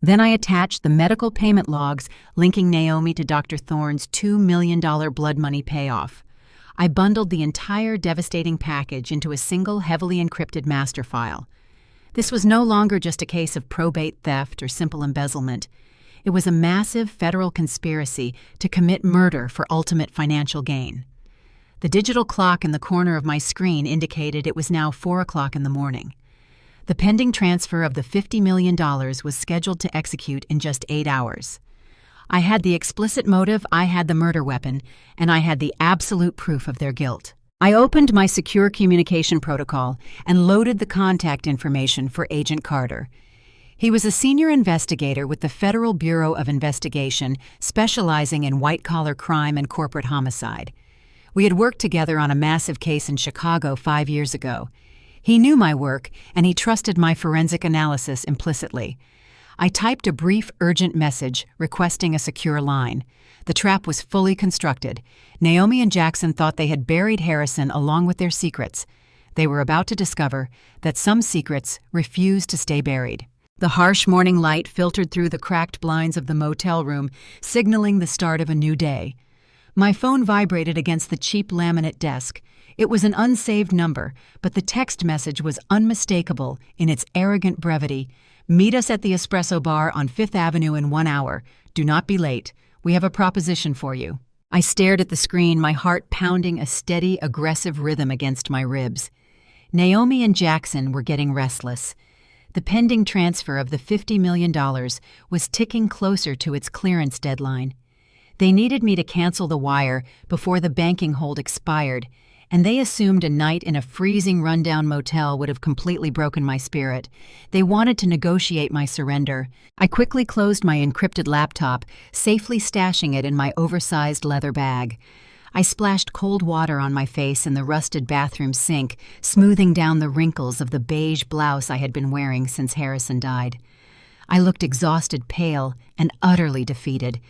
Then I attached the medical payment logs linking Naomi to Dr. Thorne's $2 million blood money payoff. I bundled the entire devastating package into a single heavily encrypted master file. This was no longer just a case of probate theft or simple embezzlement. It was a massive federal conspiracy to commit murder for ultimate financial gain. The digital clock in the corner of my screen indicated it was now 4 o'clock in the morning. The pending transfer of the $50 million was scheduled to execute in just 8 hours. I had the explicit motive, I had the murder weapon, and I had the absolute proof of their guilt. I opened my secure communication protocol and loaded the contact information for Agent Carter. He was a senior investigator with the Federal Bureau of Investigation, specializing in white-collar crime and corporate homicide. We had worked together on a massive case in Chicago 5 years ago. He knew my work, and he trusted my forensic analysis implicitly. I typed a brief, urgent message requesting a secure line. The trap was fully constructed. Naomi and Jackson thought they had buried Harrison along with their secrets. They were about to discover that some secrets refused to stay buried. The harsh morning light filtered through the cracked blinds of the motel room, signaling the start of a new day. My phone vibrated against the cheap laminate desk. It was an unsaved number, but the text message was unmistakable in its arrogant brevity. "Meet us at the espresso bar on 5th Avenue in 1 hour. Do not be late. We have a proposition for you." I stared at the screen, my heart pounding a steady, aggressive rhythm against my ribs. Naomi and Jackson were getting restless. The pending transfer of the $50 million was ticking closer to its clearance deadline. They needed me to cancel the wire before the banking hold expired, and they assumed a night in a freezing rundown motel would have completely broken my spirit. They wanted to negotiate my surrender. I quickly closed my encrypted laptop, safely stashing it in my oversized leather bag. I splashed cold water on my face in the rusted bathroom sink, smoothing down the wrinkles of the beige blouse I had been wearing since Harrison died. I looked exhausted, pale, and utterly defeated.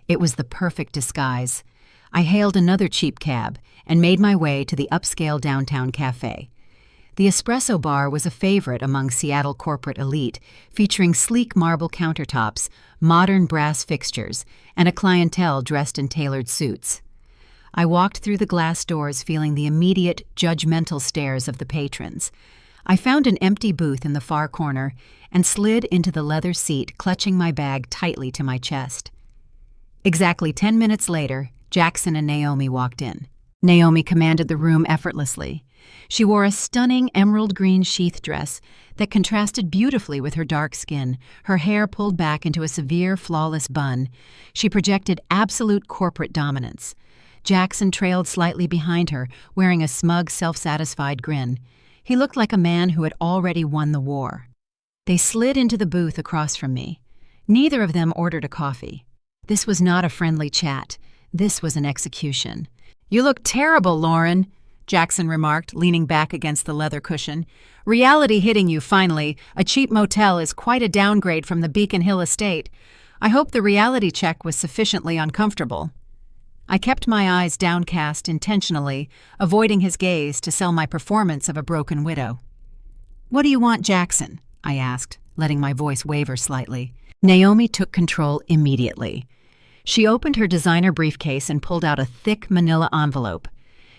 It was the perfect disguise. I hailed another cheap cab and made my way to the upscale downtown cafe. The espresso bar was a favorite among Seattle corporate elite, featuring sleek marble countertops, modern brass fixtures, and a clientele dressed in tailored suits. I walked through the glass doors feeling the immediate, judgmental stares of the patrons. I found an empty booth in the far corner and slid into the leather seat, clutching my bag tightly to my chest. Exactly 10 minutes later, Jackson and Naomi walked in. Naomi commanded the room effortlessly. She wore a stunning emerald green sheath dress that contrasted beautifully with her dark skin, her hair pulled back into a severe, flawless bun. She projected absolute corporate dominance. Jackson trailed slightly behind her, wearing a smug, self-satisfied grin. He looked like a man who had already won the war. They slid into the booth across from me. Neither of them ordered a coffee. This was not a friendly chat. This was an execution. "You look terrible, Lauren," Jackson remarked, leaning back against the leather cushion. "Reality hitting you finally. A cheap motel is quite a downgrade from the Beacon Hill estate. I hope the reality check was sufficiently uncomfortable." I kept my eyes downcast intentionally, avoiding his gaze to sell my performance of a broken widow. "What do you want, Jackson?" I asked, letting my voice waver slightly. Naomi took control immediately. She opened her designer briefcase and pulled out a thick manila envelope.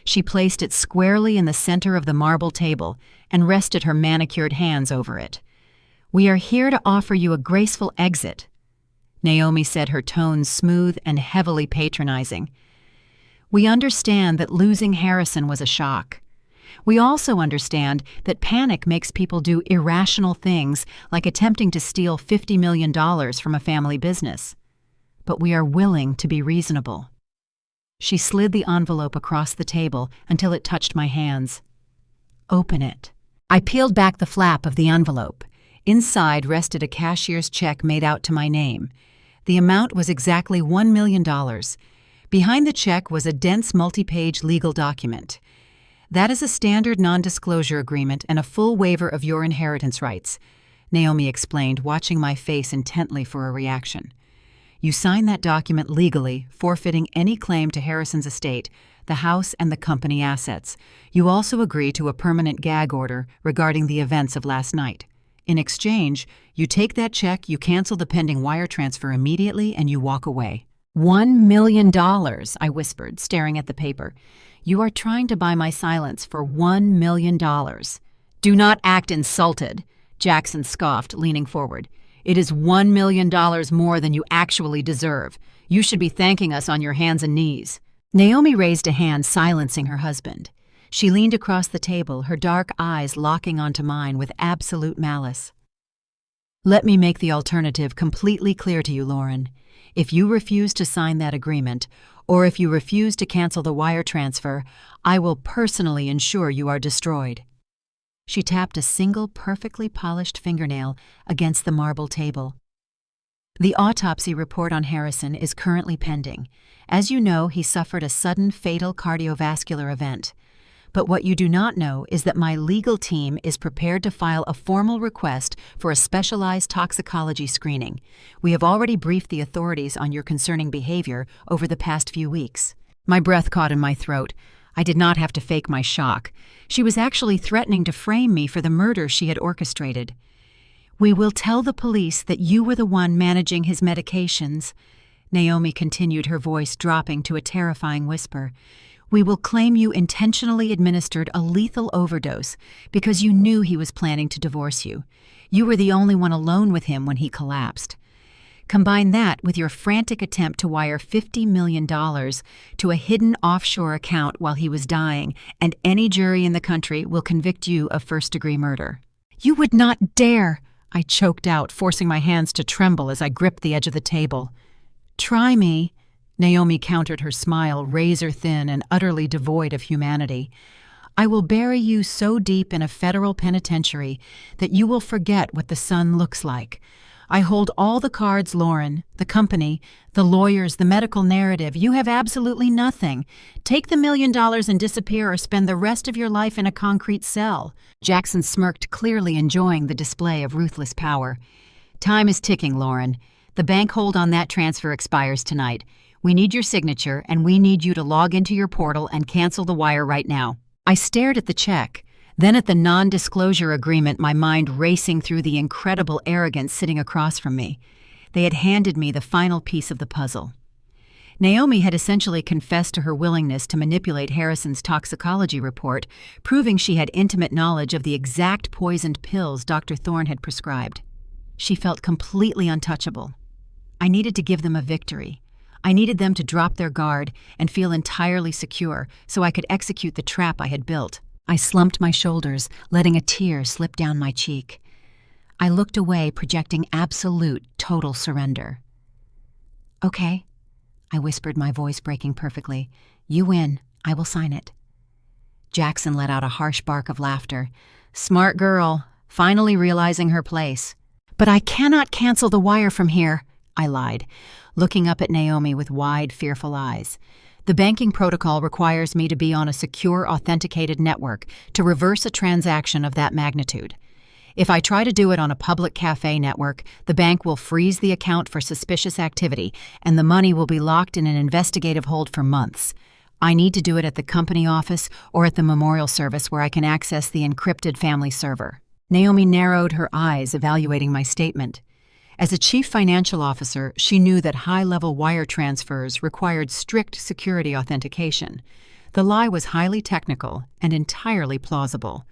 She placed it squarely in the center of the marble table and rested her manicured hands over it. "We are here to offer you a graceful exit," Naomi said, her tone smooth and heavily patronizing. "We understand that losing Harrison was a shock. We also understand that panic makes people do irrational things like attempting to steal $50 million from a family business. But we are willing to be reasonable." She slid the envelope across the table until it touched my hands. "Open it." I peeled back the flap of the envelope. Inside rested a cashier's check made out to my name. The amount was exactly $1 million. Behind the check was a dense multi-page legal document. "That is a standard non-disclosure agreement and a full waiver of your inheritance rights," Naomi explained, watching my face intently for a reaction. "You sign that document legally, forfeiting any claim to Harrison's estate, the house, and the company assets. You also agree to a permanent gag order regarding the events of last night. In exchange, you take that check, you cancel the pending wire transfer immediately, and you walk away." $1 million, I whispered, staring at the paper. "You are trying to buy my silence for $1 million. "Do not act insulted," Jackson scoffed, leaning forward. "It is $1 million more than you actually deserve. You should be thanking us on your hands and knees." Naomi raised a hand, silencing her husband. She leaned across the table, her dark eyes locking onto mine with absolute malice. "Let me make the alternative completely clear to you, Lauren. If you refuse to sign that agreement, or if you refuse to cancel the wire transfer, I will personally ensure you are destroyed." She tapped a single perfectly polished fingernail against the marble table. "The autopsy report on Harrison is currently pending. As you know, he suffered a sudden fatal cardiovascular event. But what you do not know is that my legal team is prepared to file a formal request for a specialized toxicology screening. We have already briefed the authorities on your concerning behavior over the past few weeks." My breath caught in my throat. I did not have to fake my shock. She was actually threatening to frame me for the murder she had orchestrated. "We will tell the police that you were the one managing his medications," Naomi continued, her voice dropping to a terrifying whisper. "We will claim you intentionally administered a lethal overdose because you knew he was planning to divorce you. You were the only one alone with him when he collapsed. Combine that with your frantic attempt to wire $50 million to a hidden offshore account while he was dying, and any jury in the country will convict you of first-degree murder." "You would not dare!" I choked out, forcing my hands to tremble as I gripped the edge of the table. "Try me," Naomi countered, her smile razor-thin and utterly devoid of humanity. "I will bury you so deep in a federal penitentiary that you will forget what the sun looks like. I hold all the cards, Lauren, the company, the lawyers, the medical narrative. You have absolutely nothing. Take the $1 million and disappear, or spend the rest of your life in a concrete cell." Jackson smirked, clearly enjoying the display of ruthless power. "Time is ticking, Lauren. The bank hold on that transfer expires tonight. We need your signature, and we need you to log into your portal and cancel the wire right now." I stared at the check, then at the non-disclosure agreement, my mind racing through the incredible arrogance sitting across from me. They had handed me the final piece of the puzzle. Naomi had essentially confessed to her willingness to manipulate Harrison's toxicology report, proving she had intimate knowledge of the exact poisoned pills Dr. Thorne had prescribed. She felt completely untouchable. I needed to give them a victory. I needed them to drop their guard and feel entirely secure so I could execute the trap I had built. I slumped my shoulders, letting a tear slip down my cheek. I looked away, projecting absolute, total surrender. "Okay," I whispered, my voice breaking perfectly. "You win. I will sign it." Jackson let out a harsh bark of laughter. "Smart girl, finally realizing her place." "But I cannot cancel the wire from here," I lied, looking up at Naomi with wide, fearful eyes. "The banking protocol requires me to be on a secure, authenticated network to reverse a transaction of that magnitude. If I try to do it on a public cafe network, the bank will freeze the account for suspicious activity, and the money will be locked in an investigative hold for months. I need to do it at the company office or at the memorial service where I can access the encrypted family server." Naomi narrowed her eyes, evaluating my statement. As a chief financial officer, she knew that high-level wire transfers required strict security authentication. The lie was highly technical and entirely plausible.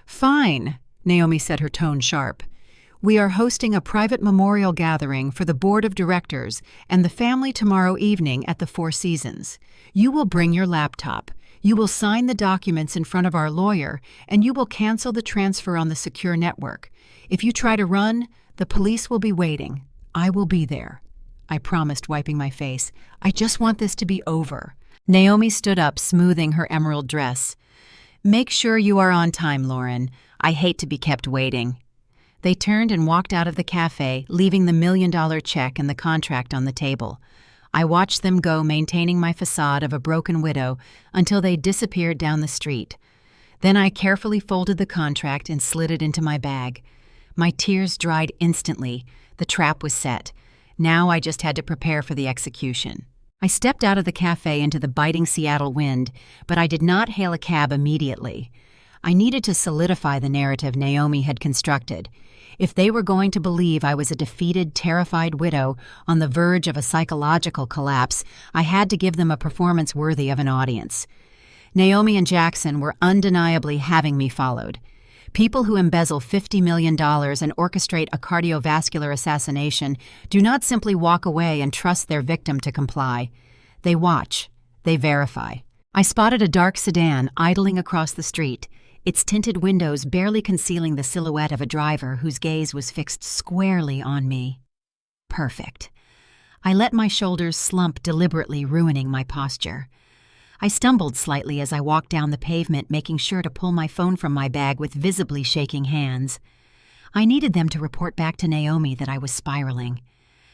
"Fine," Naomi said, her tone sharp. "We are hosting a private memorial gathering for the board of directors and the family tomorrow evening at the Four Seasons. You will bring your laptop. You will sign the documents in front of our lawyer, and you will cancel the transfer on the secure network. If you try to run, the police will be waiting. I will be there." I promised, wiping my face. "I just want this to be over. Naomi stood up, smoothing her emerald dress. "Make sure you are on time, Lauren. I hate to be kept waiting." They turned and walked out of the cafe, leaving the $1 million check and the contract on the table. I watched them go, maintaining my facade of a broken widow until they disappeared down the street. Then I carefully folded the contract and slid it into my bag. My tears dried instantly. The trap was set. Now I just had to prepare for the execution. I stepped out of the cafe into the biting Seattle wind, but I did not hail a cab immediately. I needed to solidify the narrative Naomi had constructed. If they were going to believe I was a defeated, terrified widow on the verge of a psychological collapse, I had to give them a performance worthy of an audience. Naomi and Jackson were undeniably having me followed. People who embezzle $50 million and orchestrate a cardiovascular assassination do not simply walk away and trust their victim to comply. They watch. They verify. I spotted a dark sedan idling across the street, its tinted windows barely concealing the silhouette of a driver whose gaze was fixed squarely on me. Perfect. I let my shoulders slump, deliberately ruining my posture. I stumbled slightly as I walked down the pavement, making sure to pull my phone from my bag with visibly shaking hands. I needed them to report back to Naomi that I was spiraling.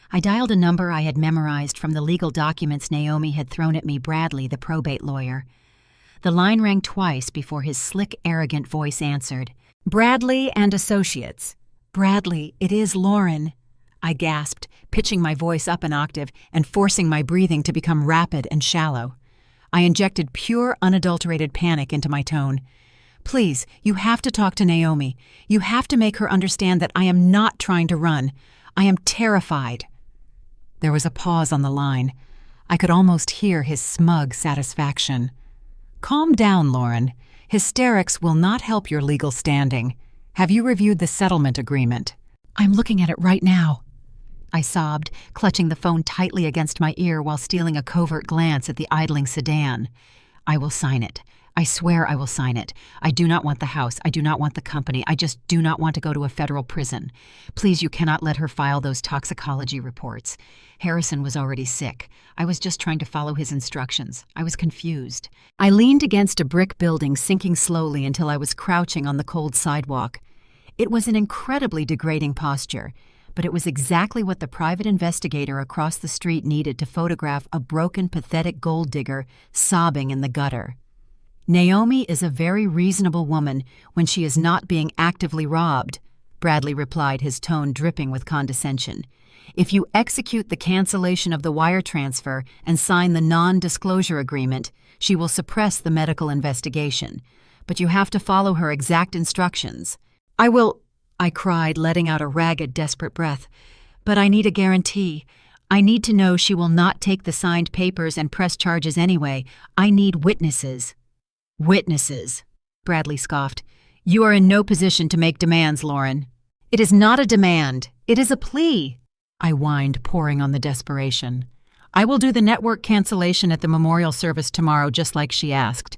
I dialed a number I had memorized from the legal documents Naomi had thrown at me, Bradley, the probate lawyer. The line rang twice before his slick, arrogant voice answered. "Bradley and Associates." "Bradley, it is Lauren," I gasped, pitching my voice up an octave and forcing my breathing to become rapid and shallow. I injected pure, unadulterated panic into my tone. "Please, you have to talk to Naomi. You have to make her understand that I am not trying to run. I am terrified." There was a pause on the line. I could almost hear his smug satisfaction. "Calm down, Lauren. Hysterics will not help your legal standing. Have you reviewed the settlement agreement?" "I'm looking at it right now," I sobbed, clutching the phone tightly against my ear while stealing a covert glance at the idling sedan. "I will sign it. I swear I will sign it. I do not want the house. I do not want the company. I just do not want to go to a federal prison. Please, you cannot let her file those toxicology reports. Harrison was already sick. I was just trying to follow his instructions. I was confused." I leaned against a brick building, sinking slowly until I was crouching on the cold sidewalk. It was an incredibly degrading posture, but it was exactly what the private investigator across the street needed to photograph a broken, pathetic gold digger sobbing in the gutter. "Naomi is a very reasonable woman when she is not being actively robbed," Bradley replied, his tone dripping with condescension. "If you execute the cancellation of the wire transfer and sign the non-disclosure agreement, she will suppress the medical investigation. But you have to follow her exact instructions." "I will," I cried, letting out a ragged, desperate breath. "But I need a guarantee. I need to know she will not take the signed papers and press charges anyway. I need witnesses." "Witnesses," Bradley scoffed. "You are in no position to make demands, Lauren." "It is not a demand. It is a plea," I whined, pouring on the desperation. "I will do the network cancellation at the memorial service tomorrow, just like she asked.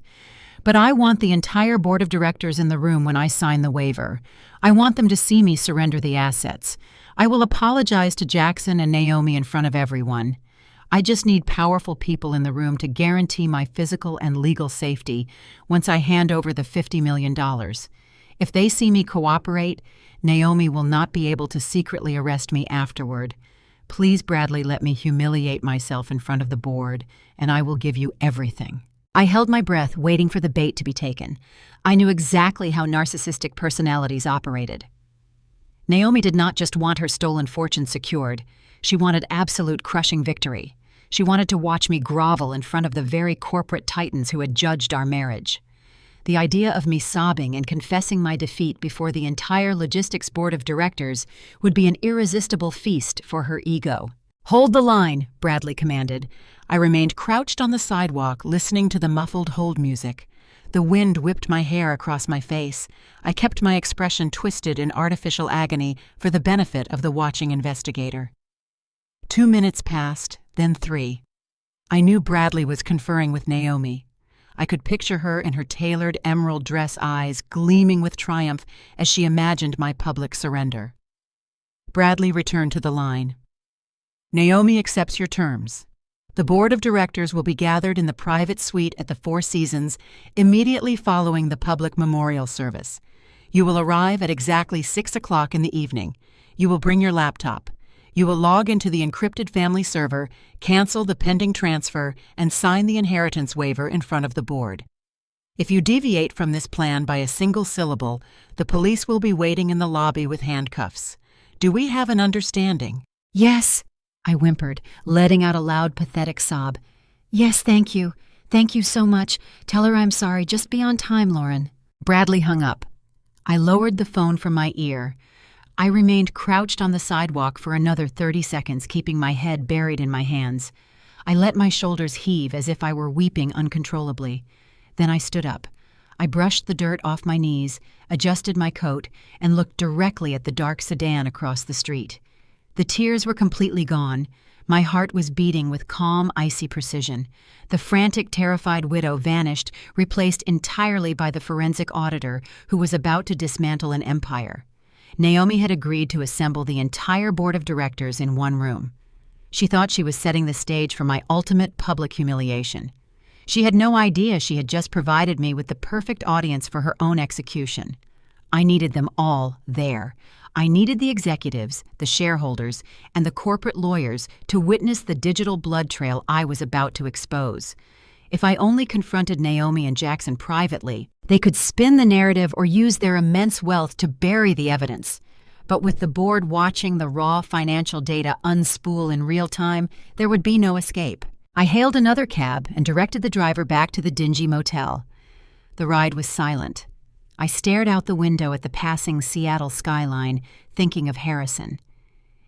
But I want the entire board of directors in the room when I sign the waiver. I want them to see me surrender the assets. I will apologize to Jackson and Naomi in front of everyone. I just need powerful people in the room to guarantee my physical and legal safety once I hand over the $50 million. If they see me cooperate, Naomi will not be able to secretly arrest me afterward. Please, Bradley, let me humiliate myself in front of the board, and I will give you everything." I held my breath, waiting for the bait to be taken. I knew exactly how narcissistic personalities operated. Naomi did not just want her stolen fortune secured. She wanted absolute crushing victory. She wanted to watch me grovel in front of the very corporate titans who had judged our marriage. The idea of me sobbing and confessing my defeat before the entire logistics board of directors would be an irresistible feast for her ego. "Hold the line," Bradley commanded. I remained crouched on the sidewalk, listening to the muffled hold music. The wind whipped my hair across my face. I kept my expression twisted in artificial agony for the benefit of the watching investigator. 2 minutes passed, then 3. I knew Bradley was conferring with Naomi. I could picture her in her tailored emerald dress eyes gleaming with triumph as she imagined my public surrender. Bradley returned to the line. "Naomi accepts your terms. The board of directors will be gathered in the private suite at the Four Seasons immediately following the public memorial service. You will arrive at exactly 6 o'clock in the evening. You will bring your laptop. You will log into the encrypted family server, cancel the pending transfer, and sign the inheritance waiver in front of the board. If you deviate from this plan by a single syllable, the police will be waiting in the lobby with handcuffs. Do we have an understanding? Yes, I whimpered, letting out a loud, pathetic sob. Yes, thank you. Thank you so much. Tell her I'm sorry. Just be on time, Lauren. Bradley hung up. I lowered the phone from my ear. I remained crouched on the sidewalk for another 30 seconds, keeping my head buried in my hands. I let my shoulders heave as if I were weeping uncontrollably. Then I stood up. I brushed the dirt off my knees, adjusted my coat, and looked directly at the dark sedan across the street. The tears were completely gone. My heart was beating with calm, icy precision. The frantic, terrified widow vanished, replaced entirely by the forensic auditor who was about to dismantle an empire. Naomi had agreed to assemble the entire board of directors in one room. She thought she was setting the stage for my ultimate public humiliation. She had no idea she had just provided me with the perfect audience for her own execution. I needed them all there. I needed the executives, the shareholders, and the corporate lawyers to witness the digital blood trail I was about to expose. If I only confronted Naomi and Jackson privately, they could spin the narrative or use their immense wealth to bury the evidence. But with the board watching the raw financial data unspool in real time, there would be no escape. I hailed another cab and directed the driver back to the dingy motel. The ride was silent. I stared out the window at the passing Seattle skyline, thinking of Harrison.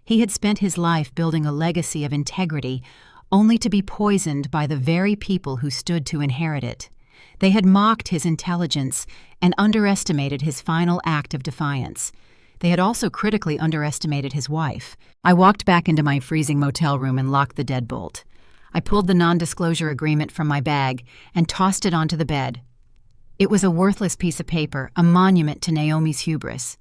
He had spent his life building a legacy of integrity, only to be poisoned by the very people who stood to inherit it. They had mocked his intelligence and underestimated his final act of defiance. They had also critically underestimated his wife. I walked back into my freezing motel room and locked the deadbolt. I pulled the non-disclosure agreement from my bag and tossed it onto the bed. It was a worthless piece of paper, a monument to Naomi's hubris.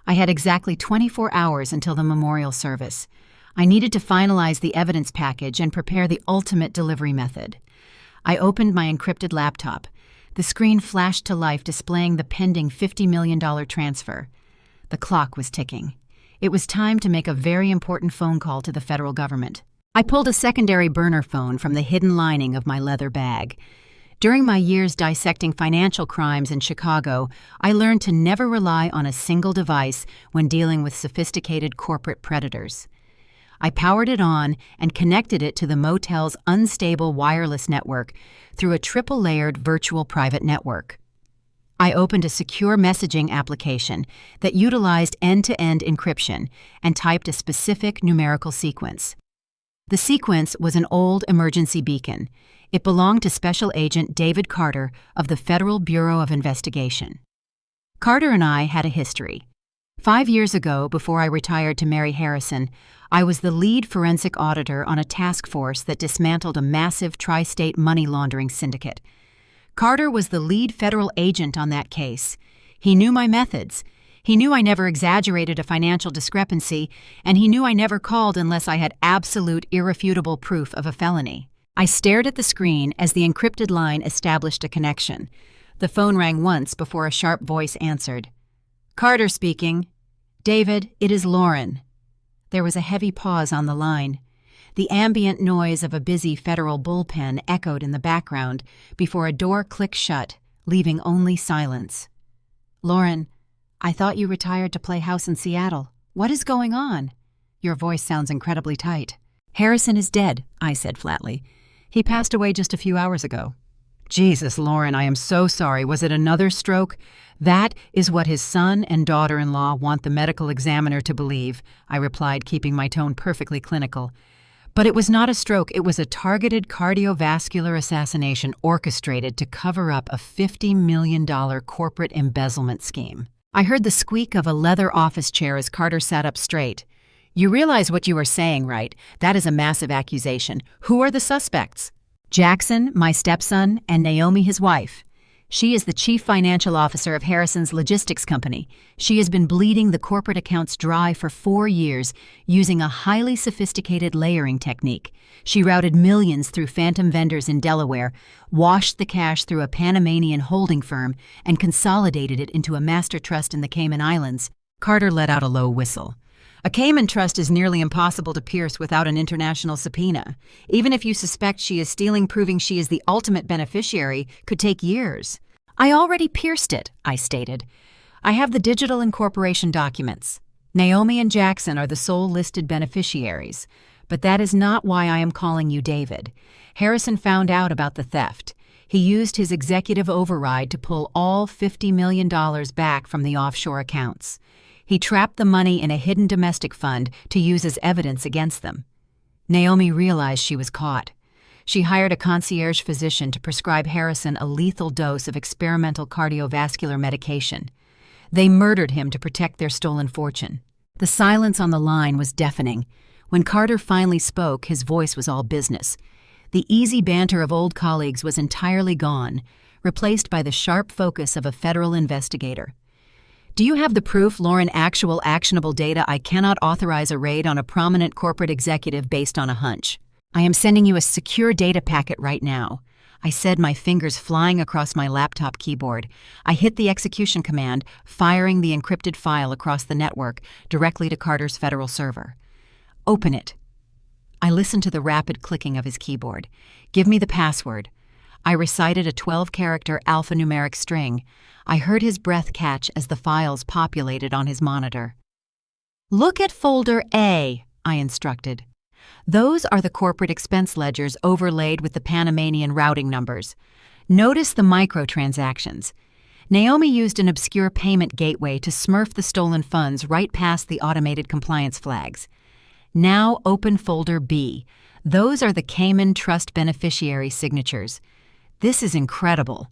I had exactly 24 hours until the memorial service. I needed to finalize the evidence package and prepare the ultimate delivery method. I opened my encrypted laptop. The screen flashed to life, displaying the pending $50 million transfer. The clock was ticking. It was time to make a very important phone call to the federal government. I pulled a secondary burner phone from the hidden lining of my leather bag. During my years dissecting financial crimes in Chicago, I learned to never rely on a single device when dealing with sophisticated corporate predators. I powered it on and connected it to the motel's unstable wireless network through a triple-layered virtual private network. I opened a secure messaging application that utilized end-to-end encryption and typed a specific numerical sequence. The sequence was an old emergency beacon. It belonged to Special Agent David Carter of the Federal Bureau of Investigation. Carter and I had a history. 5 years ago, before I retired to marry Harrison, I was the lead forensic auditor on a task force that dismantled a massive tri-state money laundering syndicate. Carter was the lead federal agent on that case. He knew my methods. He knew I never exaggerated a financial discrepancy, and he knew I never called unless I had absolute, irrefutable proof of a felony. I stared at the screen as the encrypted line established a connection. The phone rang once before a sharp voice answered. "Carter speaking. David, it is Lauren." There was a heavy pause on the line. The ambient noise of a busy federal bullpen echoed in the background before a door clicked shut, leaving only silence. "Lauren, I thought you retired to play house in Seattle. What is going on? Your voice sounds incredibly tight." "Harrison is dead," I said flatly. "He passed away just a few hours ago." "Jesus, Lauren, I am so sorry. Was it another stroke?" "That is what his son and daughter-in-law want the medical examiner to believe," I replied, keeping my tone perfectly clinical. "But it was not a stroke. It was a targeted cardiovascular assassination orchestrated to cover up a $50 million corporate embezzlement scheme." I heard the squeak of a leather office chair as Carter sat up straight. "You realize what you are saying, right? That is a massive accusation. Who are the suspects?" "Jackson, my stepson, and Naomi, his wife. She is the chief financial officer of Harrison's logistics company. She has been bleeding the corporate accounts dry for 4 years using a highly sophisticated layering technique. She routed millions through phantom vendors in Delaware, washed the cash through a Panamanian holding firm, and consolidated it into a master trust in the Cayman Islands. Carter let out a low whistle. A Cayman trust is nearly impossible to pierce without an international subpoena. Even if you suspect she is stealing, proving she is the ultimate beneficiary could take years. I already pierced it, I stated. I have the digital incorporation documents. Naomi and Jackson are the sole listed beneficiaries. But that is not why I am calling you David. Harrison found out about the theft. He used his executive override to pull all $50 million back from the offshore accounts. He trapped the money in a hidden domestic fund to use as evidence against them. Naomi realized she was caught. She hired a concierge physician to prescribe Harrison a lethal dose of experimental cardiovascular medication. They murdered him to protect their stolen fortune. The silence on the line was deafening. When Carter finally spoke, his voice was all business. The easy banter of old colleagues was entirely gone, replaced by the sharp focus of a federal investigator. Do you have the proof, Lauren, actual actionable data? I cannot authorize a raid on a prominent corporate executive based on a hunch. I am sending you a secure data packet right now, I said, my fingers flying across my laptop keyboard. I hit the execution command, firing the encrypted file across the network directly to Carter's federal server. Open it. I listened to the rapid clicking of his keyboard. Give me the password. I recited a 12-character alphanumeric string. I heard his breath catch as the files populated on his monitor. Look at folder A, I instructed. Those are the corporate expense ledgers overlaid with the Panamanian routing numbers. Notice the microtransactions. Naomi used an obscure payment gateway to smurf the stolen funds right past the automated compliance flags. Now open folder B. Those are the Cayman Trust beneficiary signatures. This is incredible.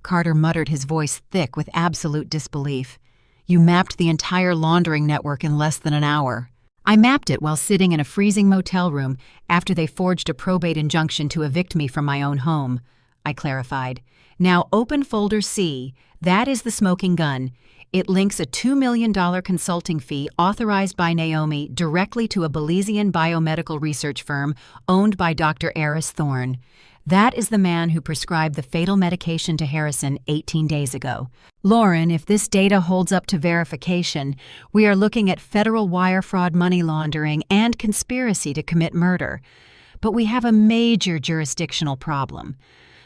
Carter muttered, his voice thick with absolute disbelief. You mapped the entire laundering network in less than an hour. I mapped it while sitting in a freezing motel room after they forged a probate injunction to evict me from my own home, I clarified. Now open folder C. That is the smoking gun. It links a $2 million consulting fee authorized by Naomi directly to a Belizean biomedical research firm owned by Dr. Eris Thorne. That is the man who prescribed the fatal medication to Harrison 18 days ago. Lauren, if this data holds up to verification, we are looking at federal wire fraud, money laundering, and conspiracy to commit murder. But we have a major jurisdictional problem.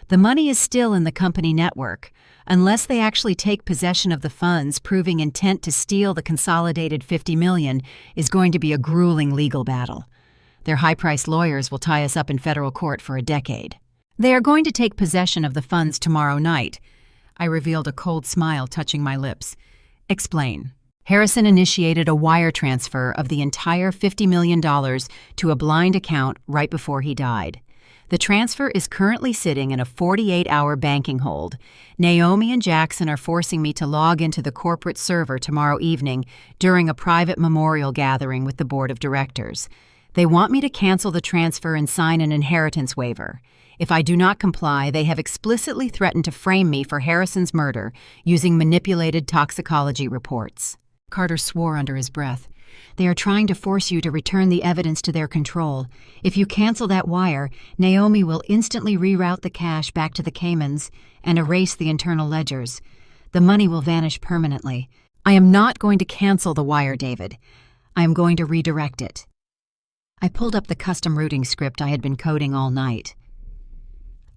The money is still in the company network. Unless they actually take possession of the funds, proving intent to steal the consolidated $50 million is going to be a grueling legal battle. Their high-priced lawyers will tie us up in federal court for a decade. They are going to take possession of the funds tomorrow night. I revealed, a cold smile touching my lips. Explain. Harrison initiated a wire transfer of the entire $50 million to a blind account right before he died. The transfer is currently sitting in a 48-hour banking hold. Naomi and Jackson are forcing me to log into the corporate server tomorrow evening during a private memorial gathering with the board of directors. They want me to cancel the transfer and sign an inheritance waiver. If I do not comply, they have explicitly threatened to frame me for Harrison's murder using manipulated toxicology reports. Carter swore under his breath. They are trying to force you to return the evidence to their control. If you cancel that wire, Naomi will instantly reroute the cash back to the Caymans and erase the internal ledgers. The money will vanish permanently. I am not going to cancel the wire, David. I am going to redirect it. I pulled up the custom routing script I had been coding all night.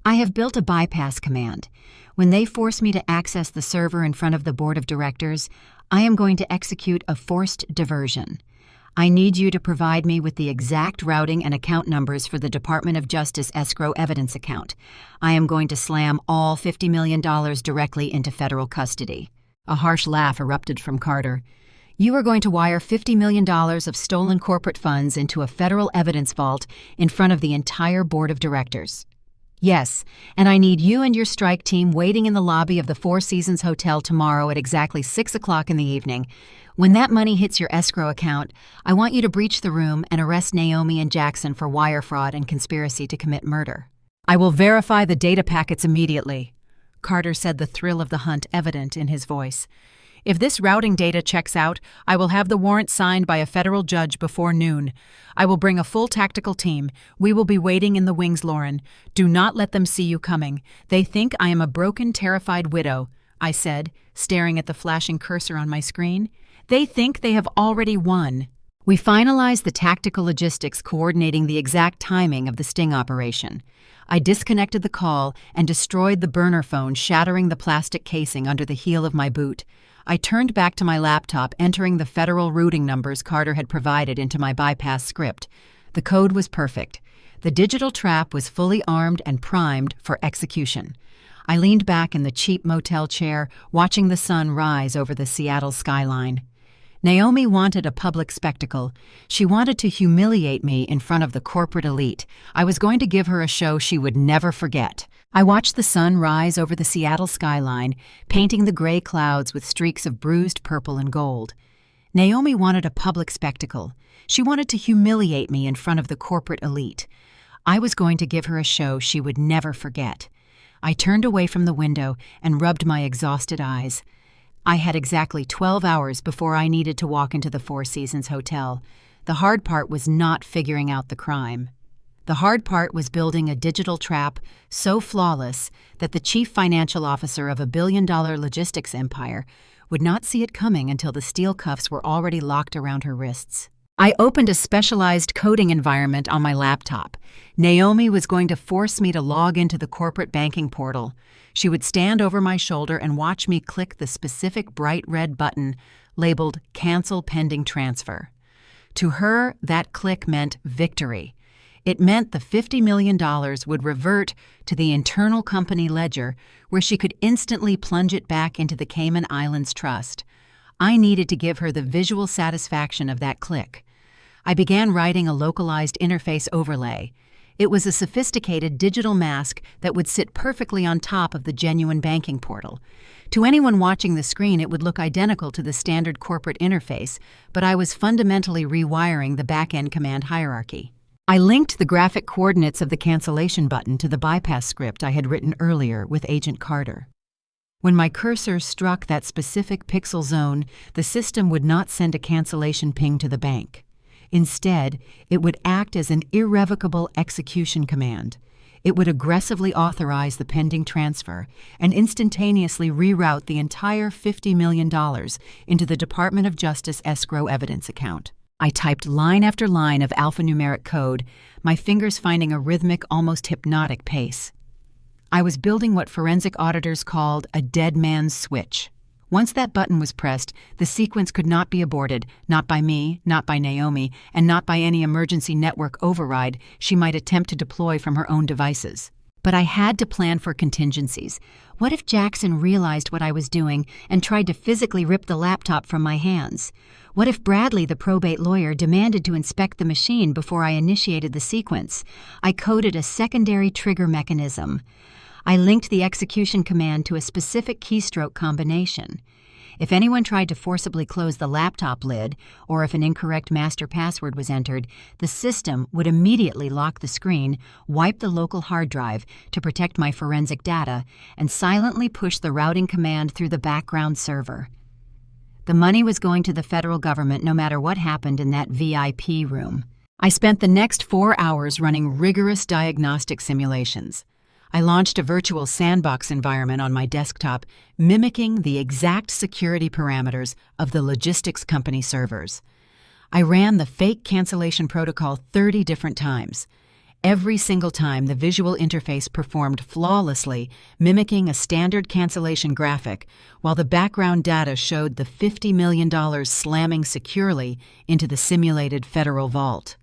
I have built a bypass command. When they force me to access the server in front of the board of directors, I am going to execute a forced diversion. I need you to provide me with the exact routing and account numbers for the Department of Justice escrow evidence account. I am going to slam all $50 million directly into federal custody. A harsh laugh erupted from Carter. You are going to wire $50 million of stolen corporate funds into a federal evidence vault in front of the entire board of directors. Yes, and I need you and your strike team waiting in the lobby of the Four Seasons Hotel tomorrow at exactly 6 o'clock in the evening. When that money hits your escrow account, I want you to breach the room and arrest Naomi and Jackson for wire fraud and conspiracy to commit murder. I will verify the data packets immediately. Carter said, the thrill of the hunt evident in his voice. "If this routing data checks out, I will have the warrant signed by a federal judge before noon. I will bring a full tactical team. We will be waiting in the wings, Lauren. Do not let them see you coming. They think I am a broken, terrified widow," I said, staring at the flashing cursor on my screen. "They think they have already won." We finalized the tactical logistics coordinating the exact timing of the sting operation. I disconnected the call and destroyed the burner phone, shattering the plastic casing under the heel of my boot. I turned back to my laptop, entering the federal routing numbers Carter had provided into my bypass script. The code was perfect. The digital trap was fully armed and primed for execution. I leaned back in the cheap motel chair, watching the sun rise over the Seattle skyline. Naomi wanted a public spectacle. She wanted to humiliate me in front of the corporate elite. I was going to give her a show she would never forget. I watched the sun rise over the Seattle skyline, painting the gray clouds with streaks of bruised purple and gold. Naomi wanted a public spectacle. She wanted to humiliate me in front of the corporate elite. I was going to give her a show she would never forget. I turned away from the window and rubbed my exhausted eyes. I had exactly 12 hours before I needed to walk into the Four Seasons Hotel. The hard part was not figuring out the crime. The hard part was building a digital trap so flawless that the chief financial officer of a billion-dollar logistics empire would not see it coming until the steel cuffs were already locked around her wrists. I opened a specialized coding environment on my laptop. Naomi was going to force me to log into the corporate banking portal. She would stand over my shoulder and watch me click the specific bright red button labeled Cancel Pending Transfer. To her, that click meant victory. It meant the $50 million would revert to the internal company ledger, where she could instantly plunge it back into the Cayman Islands Trust. I needed to give her the visual satisfaction of that click. I began writing a localized interface overlay. It was a sophisticated digital mask that would sit perfectly on top of the genuine banking portal. To anyone watching the screen, it would look identical to the standard corporate interface, but I was fundamentally rewiring the back-end command hierarchy. I linked the graphic coordinates of the cancellation button to the bypass script I had written earlier with Agent Carter. When my cursor struck that specific pixel zone, the system would not send a cancellation ping to the bank. Instead, it would act as an irrevocable execution command. It would aggressively authorize the pending transfer and instantaneously reroute the entire $50 million into the Department of Justice escrow evidence account. I typed line after line of alphanumeric code, my fingers finding a rhythmic, almost hypnotic pace. I was building what forensic auditors called a dead man's switch. Once that button was pressed, the sequence could not be aborted, not by me, not by Naomi, and not by any emergency network override she might attempt to deploy from her own devices. But I had to plan for contingencies. What if Jackson realized what I was doing and tried to physically rip the laptop from my hands? What if Bradley, the probate lawyer, demanded to inspect the machine before I initiated the sequence? I coded a secondary trigger mechanism. I linked the execution command to a specific keystroke combination. If anyone tried to forcibly close the laptop lid, or if an incorrect master password was entered, the system would immediately lock the screen, wipe the local hard drive to protect my forensic data, and silently push the routing command through the background server. The money was going to the federal government no matter what happened in that VIP room. I spent the next 4 hours running rigorous diagnostic simulations. I launched a virtual sandbox environment on my desktop, mimicking the exact security parameters of the logistics company servers. I ran the fake cancellation protocol 30 different times. Every single time, the visual interface performed flawlessly, mimicking a standard cancellation graphic, while the background data showed the $50 million slamming securely into the simulated federal vault.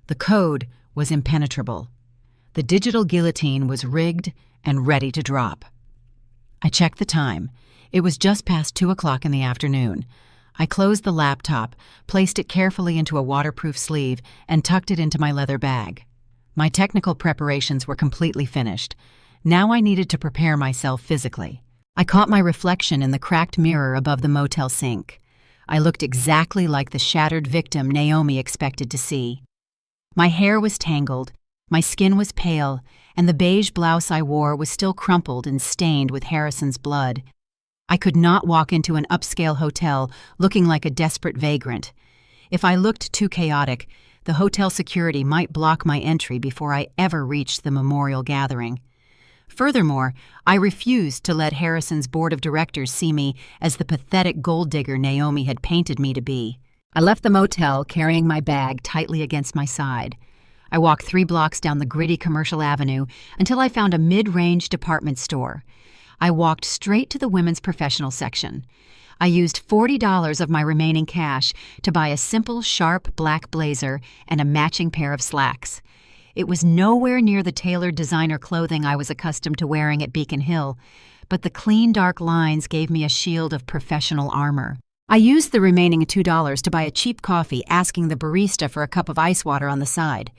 The code was impenetrable. The digital guillotine was rigged and ready to drop. I checked the time. It was just past 2 o'clock in the afternoon. I closed the laptop, placed it carefully into a waterproof sleeve, and tucked it into my leather bag. My technical preparations were completely finished. Now I needed to prepare myself physically. I caught my reflection in the cracked mirror above the motel sink. I looked exactly like the shattered victim Naomi expected to see. My hair was tangled, My skin was pale, and the beige blouse I wore was still crumpled and stained with Harrison's blood. I could not walk into an upscale hotel looking like a desperate vagrant. If I looked too chaotic, the hotel security might block my entry before I ever reached the memorial gathering. Furthermore, I refused to let Harrison's board of directors see me as the pathetic gold digger Naomi had painted me to be. I left the motel carrying my bag tightly against my side. I walked 3 blocks down the gritty commercial avenue until I found a mid-range department store. I walked straight to the women's professional section. I used $40 of my remaining cash to buy a simple, sharp black blazer and a matching pair of slacks. It was nowhere near the tailored designer clothing I was accustomed to wearing at Beacon Hill, but the clean, dark lines gave me a shield of professional armor. I used the remaining $2 to buy a cheap coffee, asking the barista for a cup of ice water on the side.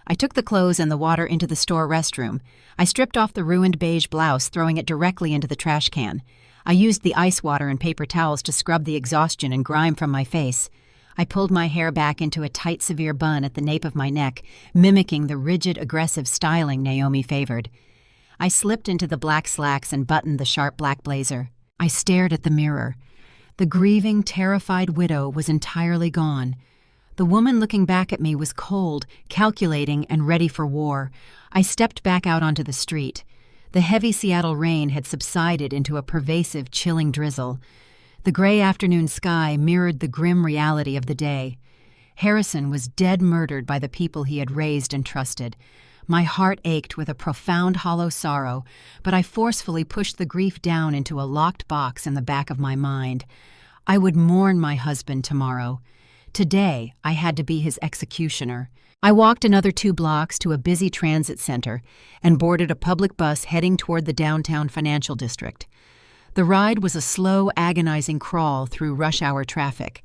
I took the clothes and the water into the store restroom. I stripped off the ruined beige blouse, throwing it directly into the trash can. I used the ice water and paper towels to scrub the exhaustion and grime from my face. I pulled my hair back into a tight, severe bun at the nape of my neck, mimicking the rigid, aggressive styling Naomi favored. I slipped into the black slacks and buttoned the sharp black blazer. I stared at the mirror. The grieving, terrified widow was entirely gone. The woman looking back at me was cold, calculating, and ready for war. I stepped back out onto the street. The heavy Seattle rain had subsided into a pervasive, chilling drizzle. The gray afternoon sky mirrored the grim reality of the day. Harrison was dead murdered by the people he had raised and trusted. My heart ached with a profound, hollow sorrow, but I forcefully pushed the grief down into a locked box in the back of my mind. I would mourn my husband tomorrow. Today, I had to be his executioner. I walked another 2 blocks to a busy transit center and boarded a public bus heading toward the downtown financial district. The ride was a slow, agonizing crawl through rush-hour traffic.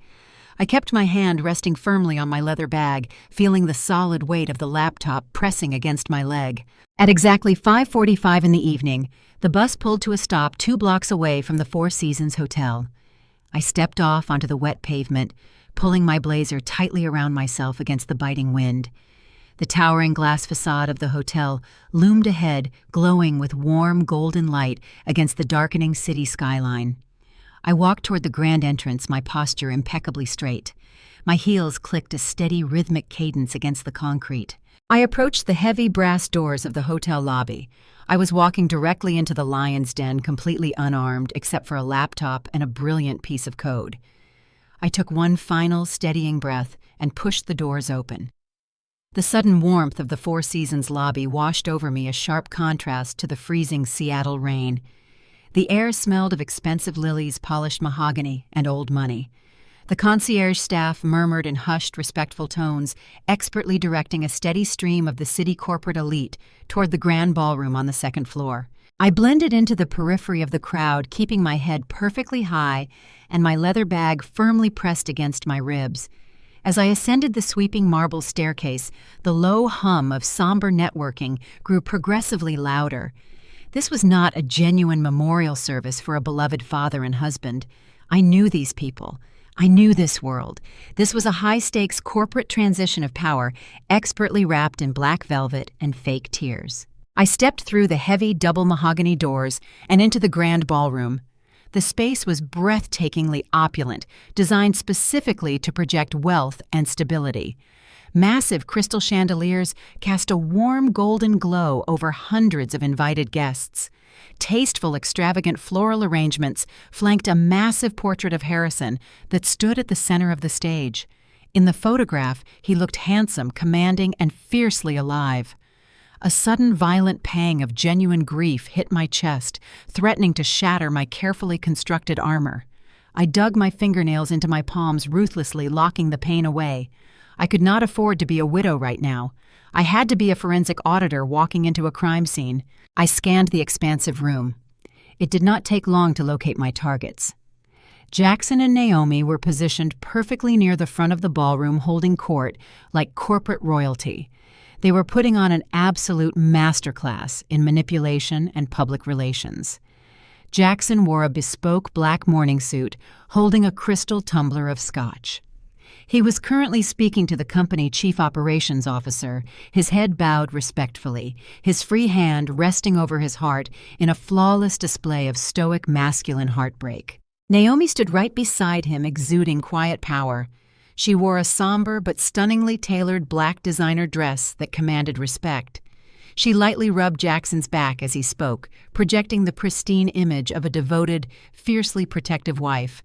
I kept my hand resting firmly on my leather bag, feeling the solid weight of the laptop pressing against my leg. At exactly 5:45 in the evening, the bus pulled to a stop 2 blocks away from the Four Seasons Hotel. I stepped off onto the wet pavement, pulling my blazer tightly around myself against the biting wind. The towering glass facade of the hotel loomed ahead, glowing with warm, golden light against the darkening city skyline. I walked toward the grand entrance, my posture impeccably straight. My heels clicked a steady, rhythmic cadence against the concrete. I approached the heavy brass doors of the hotel lobby. I was walking directly into the lion's den, completely unarmed except for a laptop and a brilliant piece of code. I took one final, steadying breath and pushed the doors open. The sudden warmth of the Four Seasons lobby washed over me, a sharp contrast to the freezing Seattle rain. The air smelled of expensive lilies, polished mahogany, and old money. The concierge staff murmured in hushed, respectful tones, expertly directing a steady stream of the city corporate elite toward the grand ballroom on the second floor. I blended into the periphery of the crowd, keeping my head perfectly high and my leather bag firmly pressed against my ribs. As I ascended the sweeping marble staircase, the low hum of somber networking grew progressively louder. This was not a genuine memorial service for a beloved father and husband. I knew these people. I knew this world. This was a high-stakes corporate transition of power, expertly wrapped in black velvet and fake tears. I stepped through the heavy double mahogany doors and into the grand ballroom. The space was breathtakingly opulent, designed specifically to project wealth and stability. Massive crystal chandeliers cast a warm golden glow over hundreds of invited guests. Tasteful, extravagant floral arrangements flanked a massive portrait of Harrison that stood at the center of the stage. In the photograph, he looked handsome, commanding, and fiercely alive. A sudden violent pang of genuine grief hit my chest, threatening to shatter my carefully constructed armor. I dug my fingernails into my palms ruthlessly, locking the pain away. I could not afford to be a widow right now. I had to be a forensic auditor walking into a crime scene. I scanned the expansive room. It did not take long to locate my targets. Jackson and Naomi were positioned perfectly near the front of the ballroom, holding court like corporate royalty. They were putting on an absolute masterclass in manipulation and public relations. Jackson wore a bespoke black morning suit, holding a crystal tumbler of scotch. He was currently speaking to the company chief operations officer, his head bowed respectfully, his free hand resting over his heart in a flawless display of stoic masculine heartbreak. Naomi stood right beside him, exuding quiet power. She wore a somber but stunningly tailored black designer dress that commanded respect. She lightly rubbed Jackson's back as he spoke, projecting the pristine image of a devoted, fiercely protective wife.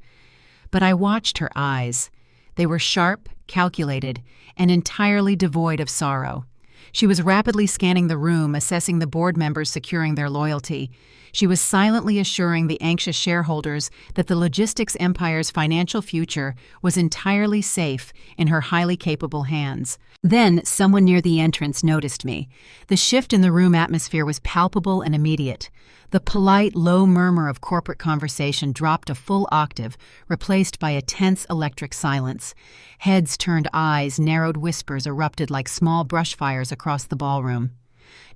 But I watched her eyes. They were sharp, calculated, and entirely devoid of sorrow. She was rapidly scanning the room, assessing the board members securing their loyalty. She was silently assuring the anxious shareholders that the logistics empire's financial future was entirely safe in her highly capable hands. Then, someone near the entrance noticed me. The shift in the room atmosphere was palpable and immediate. The polite, low murmur of corporate conversation dropped a full octave, replaced by a tense electric silence. Heads turned eyes, narrowed whispers erupted like small brush fires across the ballroom.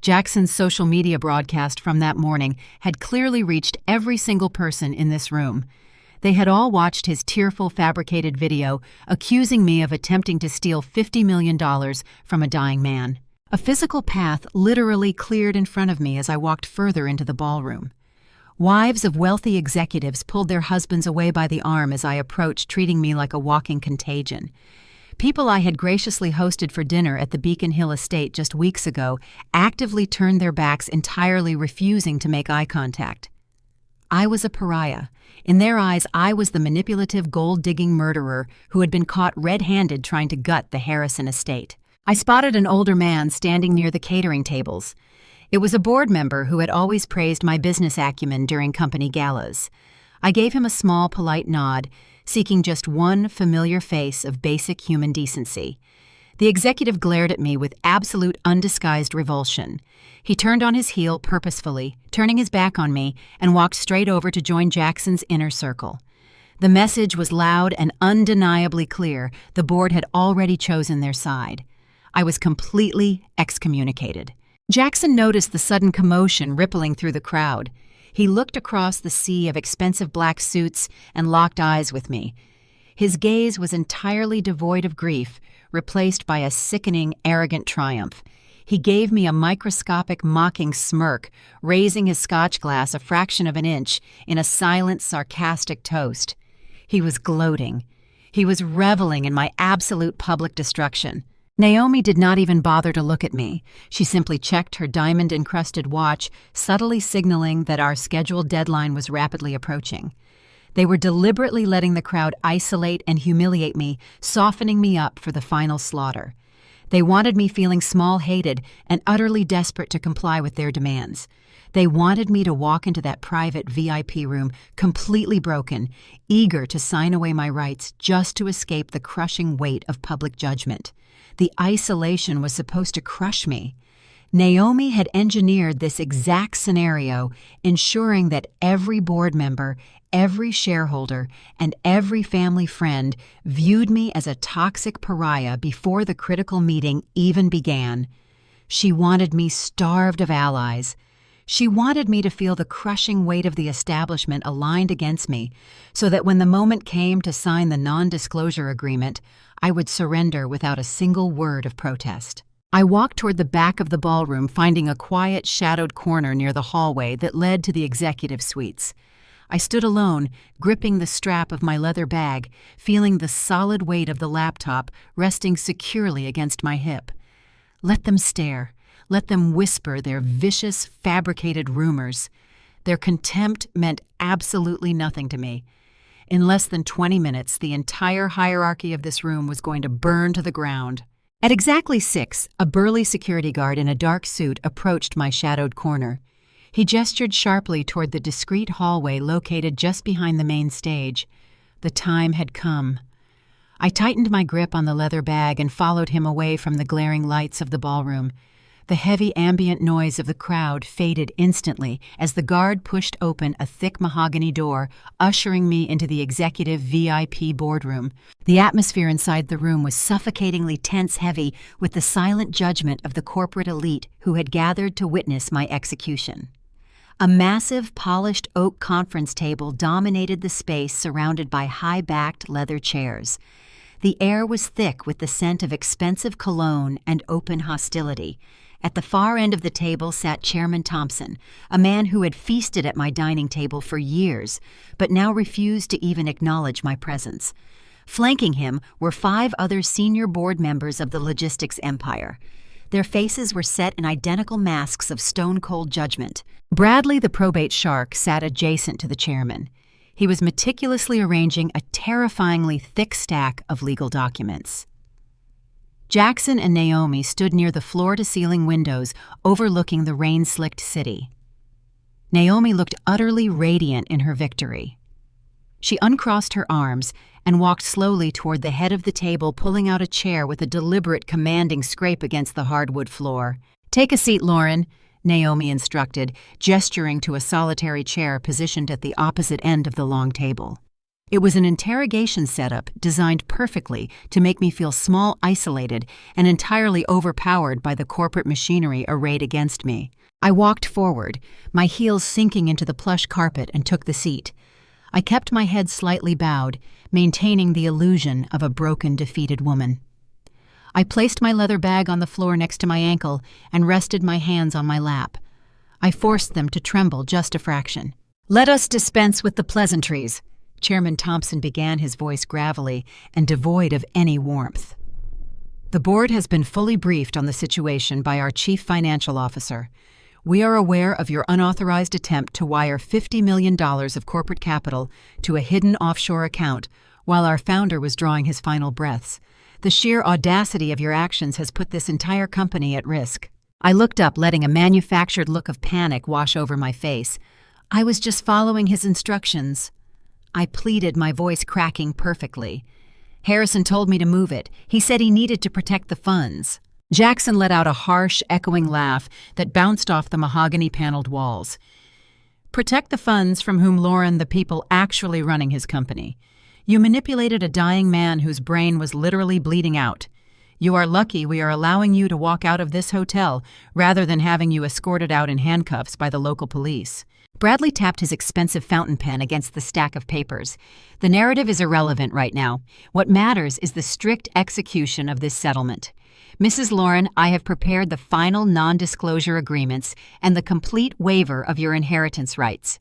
Jackson's social media broadcast from that morning had clearly reached every single person in this room. They had all watched his tearful, fabricated video accusing me of attempting to steal $50 million from a dying man. A physical path literally cleared in front of me as I walked further into the ballroom. Wives of wealthy executives pulled their husbands away by the arm as I approached, treating me like a walking contagion. People I had graciously hosted for dinner at the Beacon Hill estate just weeks ago actively turned their backs, entirely refusing to make eye contact. I was a pariah. In their eyes, I was the manipulative, gold-digging murderer who had been caught red-handed trying to gut the Harrison estate. I spotted an older man standing near the catering tables. It was a board member who had always praised my business acumen during company galas. I gave him a small, polite nod, seeking just one familiar face of basic human decency. The executive glared at me with absolute undisguised revulsion. He turned on his heel purposefully, turning his back on me, and walked straight over to join Jackson's inner circle. The message was loud and undeniably clear. The board had already chosen their side. I was completely excommunicated. Jackson noticed the sudden commotion rippling through the crowd. He looked across the sea of expensive black suits and locked eyes with me. His gaze was entirely devoid of grief, replaced by a sickening, arrogant triumph. He gave me a microscopic, mocking smirk, raising his scotch glass a fraction of an inch in a silent, sarcastic toast. He was gloating. He was reveling in my absolute public destruction. Naomi did not even bother to look at me. She simply checked her diamond-encrusted watch, subtly signaling that our scheduled deadline was rapidly approaching. They were deliberately letting the crowd isolate and humiliate me, softening me up for the final slaughter. They wanted me feeling small-hated and utterly desperate to comply with their demands. They wanted me to walk into that private VIP room completely broken, eager to sign away my rights just to escape the crushing weight of public judgment. The isolation was supposed to crush me. Naomi had engineered this exact scenario, ensuring that every board member, every shareholder, and every family friend viewed me as a toxic pariah before the critical meeting even began. She wanted me starved of allies. She wanted me to feel the crushing weight of the establishment aligned against me, so that when the moment came to sign the non-disclosure agreement, I would surrender without a single word of protest. I walked toward the back of the ballroom, finding a quiet, shadowed corner near the hallway that led to the executive suites. I stood alone, gripping the strap of my leather bag, feeling the solid weight of the laptop resting securely against my hip. Let them stare. Let them whisper their vicious, fabricated rumors. Their contempt meant absolutely nothing to me. In less than 20 minutes, the entire hierarchy of this room was going to burn to the ground. At exactly 6, a burly security guard in a dark suit approached my shadowed corner. He gestured sharply toward the discreet hallway located just behind the main stage. The time had come. I tightened my grip on the leather bag and followed him away from the glaring lights of the ballroom. The heavy ambient noise of the crowd faded instantly as the guard pushed open a thick mahogany door, ushering me into the executive VIP boardroom. The atmosphere inside the room was suffocatingly tense-heavy with the silent judgment of the corporate elite who had gathered to witness my execution. A massive, polished oak conference table dominated the space, surrounded by high-backed leather chairs. The air was thick with the scent of expensive cologne and open hostility. At the far end of the table sat Chairman Thompson, a man who had feasted at my dining table for years, but now refused to even acknowledge my presence. Flanking him were 5 other senior board members of the logistics empire. Their faces were set in identical masks of stone-cold judgment. Bradley, the probate shark, sat adjacent to the chairman. He was meticulously arranging a terrifyingly thick stack of legal documents. Jackson and Naomi stood near the floor-to-ceiling windows overlooking the rain-slicked city. Naomi looked utterly radiant in her victory. She uncrossed her arms and walked slowly toward the head of the table, pulling out a chair with a deliberate, commanding scrape against the hardwood floor. "Take a seat, Lauren," Naomi instructed, gesturing to a solitary chair positioned at the opposite end of the long table. It was an interrogation setup designed perfectly to make me feel small, isolated, and entirely overpowered by the corporate machinery arrayed against me. I walked forward, my heels sinking into the plush carpet, and took the seat. I kept my head slightly bowed, maintaining the illusion of a broken, defeated woman. I placed my leather bag on the floor next to my ankle and rested my hands on my lap. I forced them to tremble just a fraction. "Let us dispense with the pleasantries," Chairman Thompson began, his voice gravelly and devoid of any warmth. "The board has been fully briefed on the situation by our chief financial officer. We are aware of your unauthorized attempt to wire $50 million of corporate capital to a hidden offshore account while our founder was drawing his final breaths. The sheer audacity of your actions has put this entire company at risk." I looked up, letting a manufactured look of panic wash over my face. "I was just following his instructions," I pleaded, my voice cracking perfectly. "Harrison told me to move it. He said he needed to protect the funds." Jackson let out a harsh, echoing laugh that bounced off the mahogany-paneled walls. "Protect the funds from whom, Lauren, the people actually running his company. You manipulated a dying man whose brain was literally bleeding out. You are lucky we are allowing you to walk out of this hotel rather than having you escorted out in handcuffs by the local police." Bradley tapped his expensive fountain pen against the stack of papers. "The narrative is irrelevant right now. What matters is the strict execution of this settlement. Mrs. Lauren, I have prepared the final non-disclosure agreements and the complete waiver of your inheritance rights.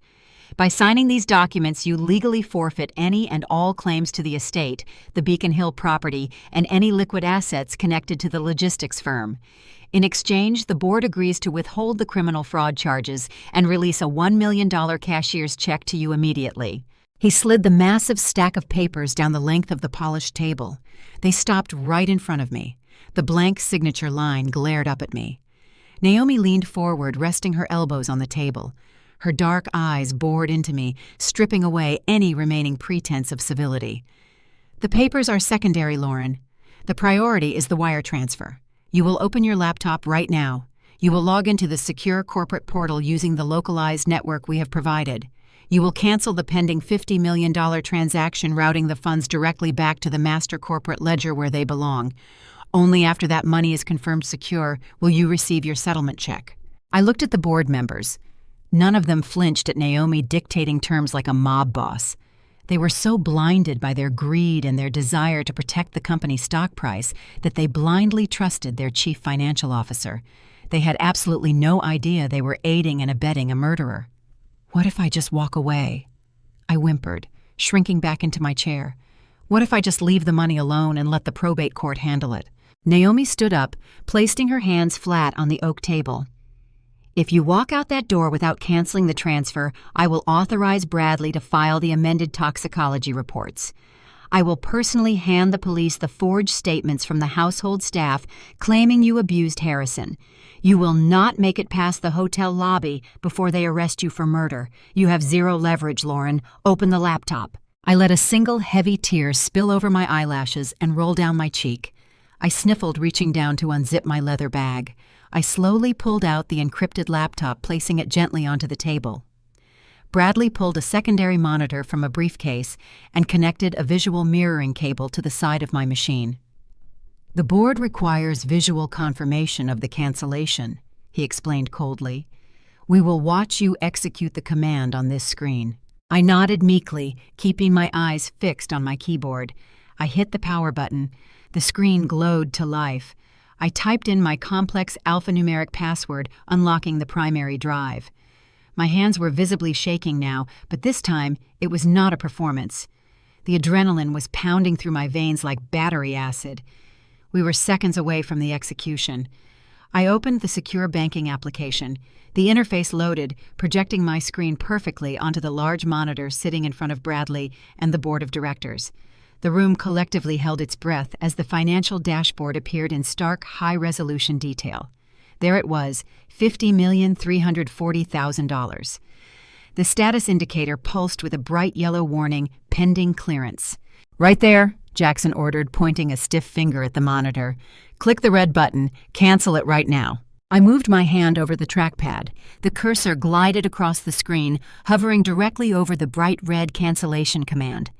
By signing these documents, you legally forfeit any and all claims to the estate, the Beacon Hill property, and any liquid assets connected to the logistics firm. In exchange, the board agrees to withhold the criminal fraud charges and release a $1 million cashier's check to you immediately." He slid the massive stack of papers down the length of the polished table. They stopped right in front of me. The blank signature line glared up at me. Naomi leaned forward, resting her elbows on the table. Her dark eyes bored into me, stripping away any remaining pretense of civility. "The papers are secondary, Lauren. The priority is the wire transfer. You will open your laptop right now. You will log into the secure corporate portal using the localized network we have provided. You will cancel the pending $50 million transaction, routing the funds directly back to the master corporate ledger where they belong. Only after that money is confirmed secure will you receive your settlement check." I looked at the board members. None of them flinched at Naomi dictating terms like a mob boss. They were so blinded by their greed and their desire to protect the company's stock price that they blindly trusted their chief financial officer. They had absolutely no idea they were aiding and abetting a murderer. "What if I just walk away?" I whimpered, shrinking back into my chair. "What if I just leave the money alone and let the probate court handle it?" Naomi stood up, placing her hands flat on the oak table. "If you walk out that door without canceling the transfer, I will authorize Bradley to file the amended toxicology reports. I will personally hand the police the forged statements from the household staff claiming you abused Harrison. You will not make it past the hotel lobby before they arrest you for murder. You have zero leverage, Lauren. Open the laptop." I let a single heavy tear spill over my eyelashes and roll down my cheek. I sniffled, reaching down to unzip my leather bag. I slowly pulled out the encrypted laptop, placing it gently onto the table. Bradley pulled a secondary monitor from a briefcase and connected a visual mirroring cable to the side of my machine. "The board requires visual confirmation of the cancellation," he explained coldly. "We will watch you execute the command on this screen." I nodded meekly, keeping my eyes fixed on my keyboard. I hit the power button. The screen glowed to life. I typed in my complex alphanumeric password, unlocking the primary drive. My hands were visibly shaking now, but this time it was not a performance. The adrenaline was pounding through my veins like battery acid. We were seconds away from the execution. I opened the secure banking application. The interface loaded, projecting my screen perfectly onto the large monitor sitting in front of Bradley and the board of directors. The room collectively held its breath as the financial dashboard appeared in stark, high-resolution detail. There it was, $50,340,000. The status indicator pulsed with a bright yellow warning, pending clearance. "Right there," Jackson ordered, pointing a stiff finger at the monitor. "Click the red button. Cancel it right now." I moved my hand over the trackpad. The cursor glided across the screen, hovering directly over the bright red cancellation command.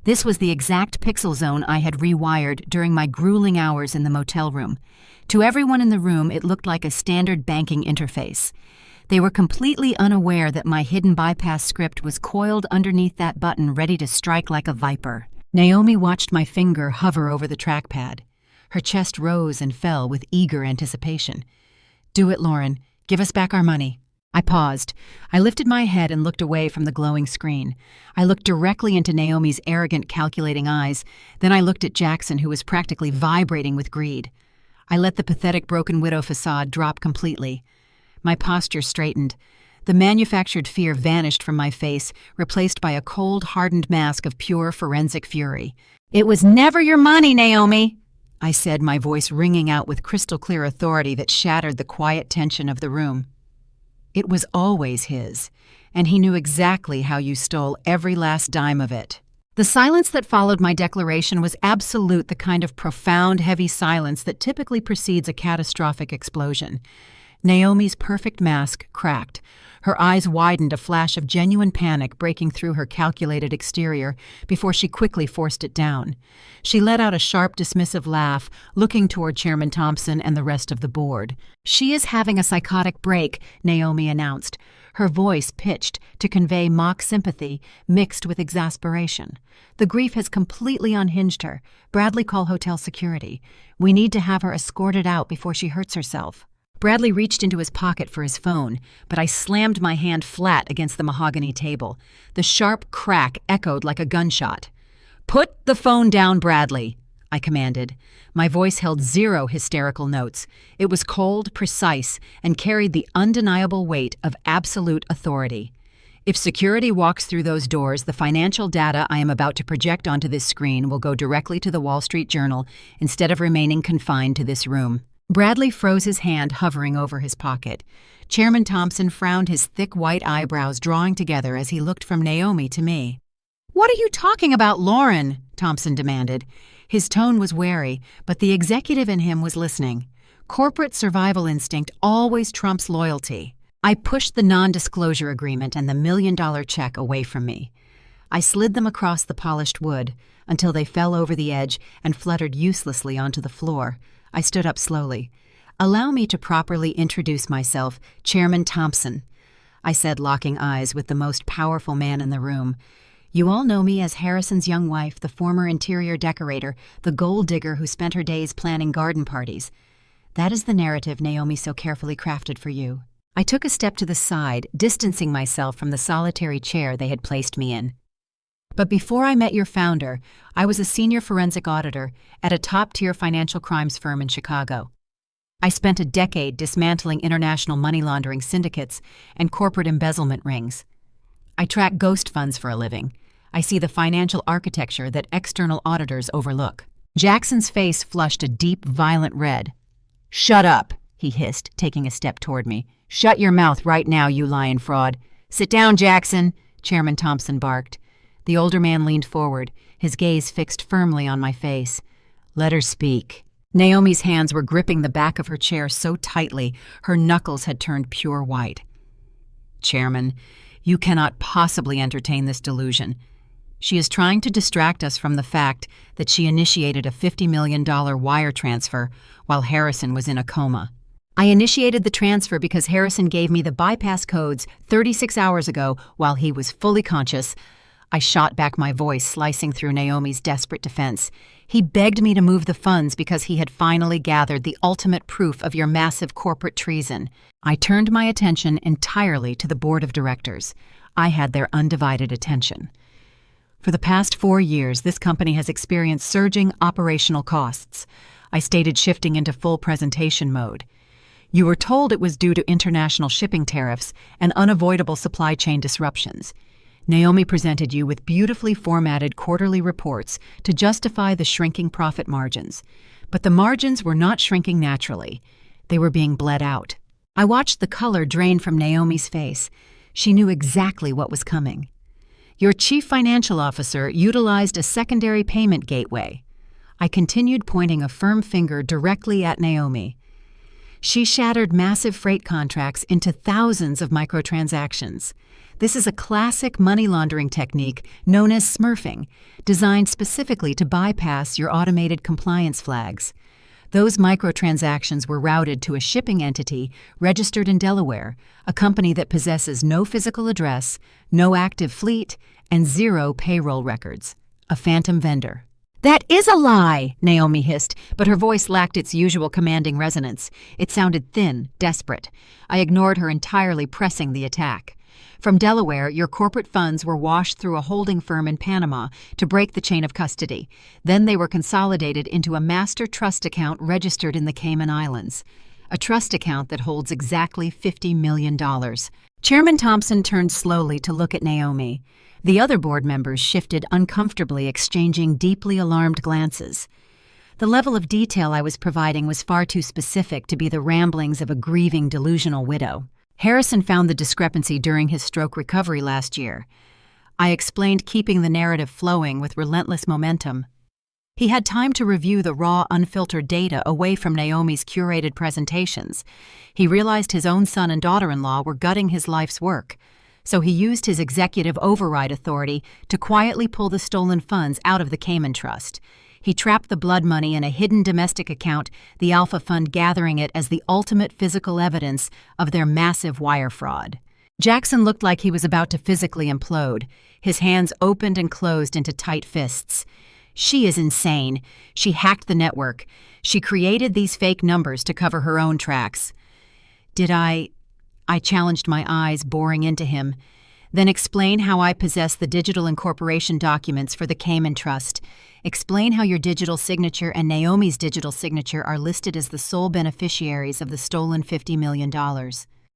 This was the exact pixel zone I had rewired during my grueling hours in the motel room. To everyone in the room, it looked like a standard banking interface. They were completely unaware that my hidden bypass script was coiled underneath that button, ready to strike like a viper. Naomi watched my finger hover over the trackpad. Her chest rose and fell with eager anticipation. "Do it, Lauren. Give us back our money." I paused. I lifted my head and looked away from the glowing screen. I looked directly into Naomi's arrogant, calculating eyes. Then I looked at Jackson, who was practically vibrating with greed. I let the pathetic broken widow facade drop completely. My posture straightened. The manufactured fear vanished from my face, replaced by a cold, hardened mask of pure forensic fury. "It was never your money, Naomi," I said, my voice ringing out with crystal-clear authority that shattered the quiet tension of the room. "It was always his, and he knew exactly how you stole every last dime of it." The silence that followed my declaration was absolute, the kind of profound, heavy silence that typically precedes a catastrophic explosion. Naomi's perfect mask cracked. Her eyes widened, a flash of genuine panic breaking through her calculated exterior before she quickly forced it down. She let out a sharp, dismissive laugh, looking toward Chairman Thompson and the rest of the board. "She is having a psychotic break," Naomi announced, her voice pitched to convey mock sympathy mixed with exasperation. "The grief has completely unhinged her. Bradley, call hotel security. We need to have her escorted out before she hurts herself." Bradley reached into his pocket for his phone, but I slammed my hand flat against the mahogany table. The sharp crack echoed like a gunshot. "Put the phone down, Bradley," I commanded. My voice held zero hysterical notes. It was cold, precise, and carried the undeniable weight of absolute authority. "If security walks through those doors, the financial data I am about to project onto this screen will go directly to the Wall Street Journal instead of remaining confined to this room." Bradley froze, his hand hovering over his pocket. Chairman Thompson frowned, his thick white eyebrows drawing together as he looked from Naomi to me. "What are you talking about, Lauren?" Thompson demanded. His tone was wary, but the executive in him was listening. Corporate survival instinct always trumps loyalty. I pushed the non-disclosure agreement and the $1 million check away from me. I slid them across the polished wood until they fell over the edge and fluttered uselessly onto the floor. I stood up slowly. "Allow me to properly introduce myself, Chairman Thompson," I said, locking eyes with the most powerful man in the room. "You all know me as Harrison's young wife, the former interior decorator, the gold digger who spent her days planning garden parties. That is the narrative Naomi so carefully crafted for you." I took a step to the side, distancing myself from the solitary chair they had placed me in. "But before I met your founder, I was a senior forensic auditor at a top-tier financial crimes firm in Chicago. I spent a decade dismantling international money laundering syndicates and corporate embezzlement rings. I track ghost funds for a living. I see the financial architecture that external auditors overlook." Jackson's face flushed a deep, violent red. "Shut up," he hissed, taking a step toward me. "Shut your mouth right now, you lying fraud." "Sit down, Jackson," Chairman Thompson barked. The older man leaned forward, his gaze fixed firmly on my face. "Let her speak." Naomi's hands were gripping the back of her chair so tightly, her knuckles had turned pure white. "Chairman, you cannot possibly entertain this delusion. She is trying to distract us from the fact that she initiated a $50 million wire transfer while Harrison was in a coma. I initiated the transfer because Harrison gave me the bypass codes 36 hours ago while he was fully conscious. I shot back my voice, slicing through Naomi's desperate defense. He begged me to move the funds because he had finally gathered the ultimate proof of your massive corporate treason. I turned my attention entirely to the board of directors. I had their undivided attention. For the past 4 years, this company has experienced surging operational costs. I stated shifting into full presentation mode. You were told it was due to international shipping tariffs and unavoidable supply chain disruptions. Naomi presented you with beautifully formatted quarterly reports to justify the shrinking profit margins. But the margins were not shrinking naturally. They were being bled out. I watched the color drain from Naomi's face. She knew exactly what was coming. Your chief financial officer utilized a secondary payment gateway. I continued, pointing a firm finger directly at Naomi. She shattered massive freight contracts into thousands of microtransactions. This is a classic money laundering technique known as smurfing, designed specifically to bypass your automated compliance flags. Those microtransactions were routed to a shipping entity registered in Delaware, a company that possesses no physical address, no active fleet, and 0 payroll records. A phantom vendor. "That is a lie," Naomi hissed, but her voice lacked its usual commanding resonance. It sounded thin, desperate. I ignored her entirely, pressing the attack. From Delaware, your corporate funds were washed through a holding firm in Panama to break the chain of custody. Then they were consolidated into a master trust account registered in the Cayman Islands. A trust account that holds exactly $50 million. Chairman Thompson turned slowly to look at Naomi. The other board members shifted uncomfortably, exchanging deeply alarmed glances. The level of detail I was providing was far too specific to be the ramblings of a grieving, delusional widow. Harrison found the discrepancy during his stroke recovery last year. I explained, keeping the narrative flowing with relentless momentum. He had time to review the raw, unfiltered data away from Naomi's curated presentations. He realized his own son and daughter-in-law were gutting his life's work, so he used his executive override authority to quietly pull the stolen funds out of the Cayman Trust. He trapped the blood money in a hidden domestic account, the Alpha Fund gathering it as the ultimate physical evidence of their massive wire fraud. Jackson looked like he was about to physically implode. His hands opened and closed into tight fists. "She is insane. She hacked the network. She created these fake numbers to cover her own tracks." "Did I challenged, my eyes boring into him. "Then explain how I possess the digital incorporation documents for the Cayman Trust. Explain how your digital signature and Naomi's digital signature are listed as the sole beneficiaries of the stolen $50 million.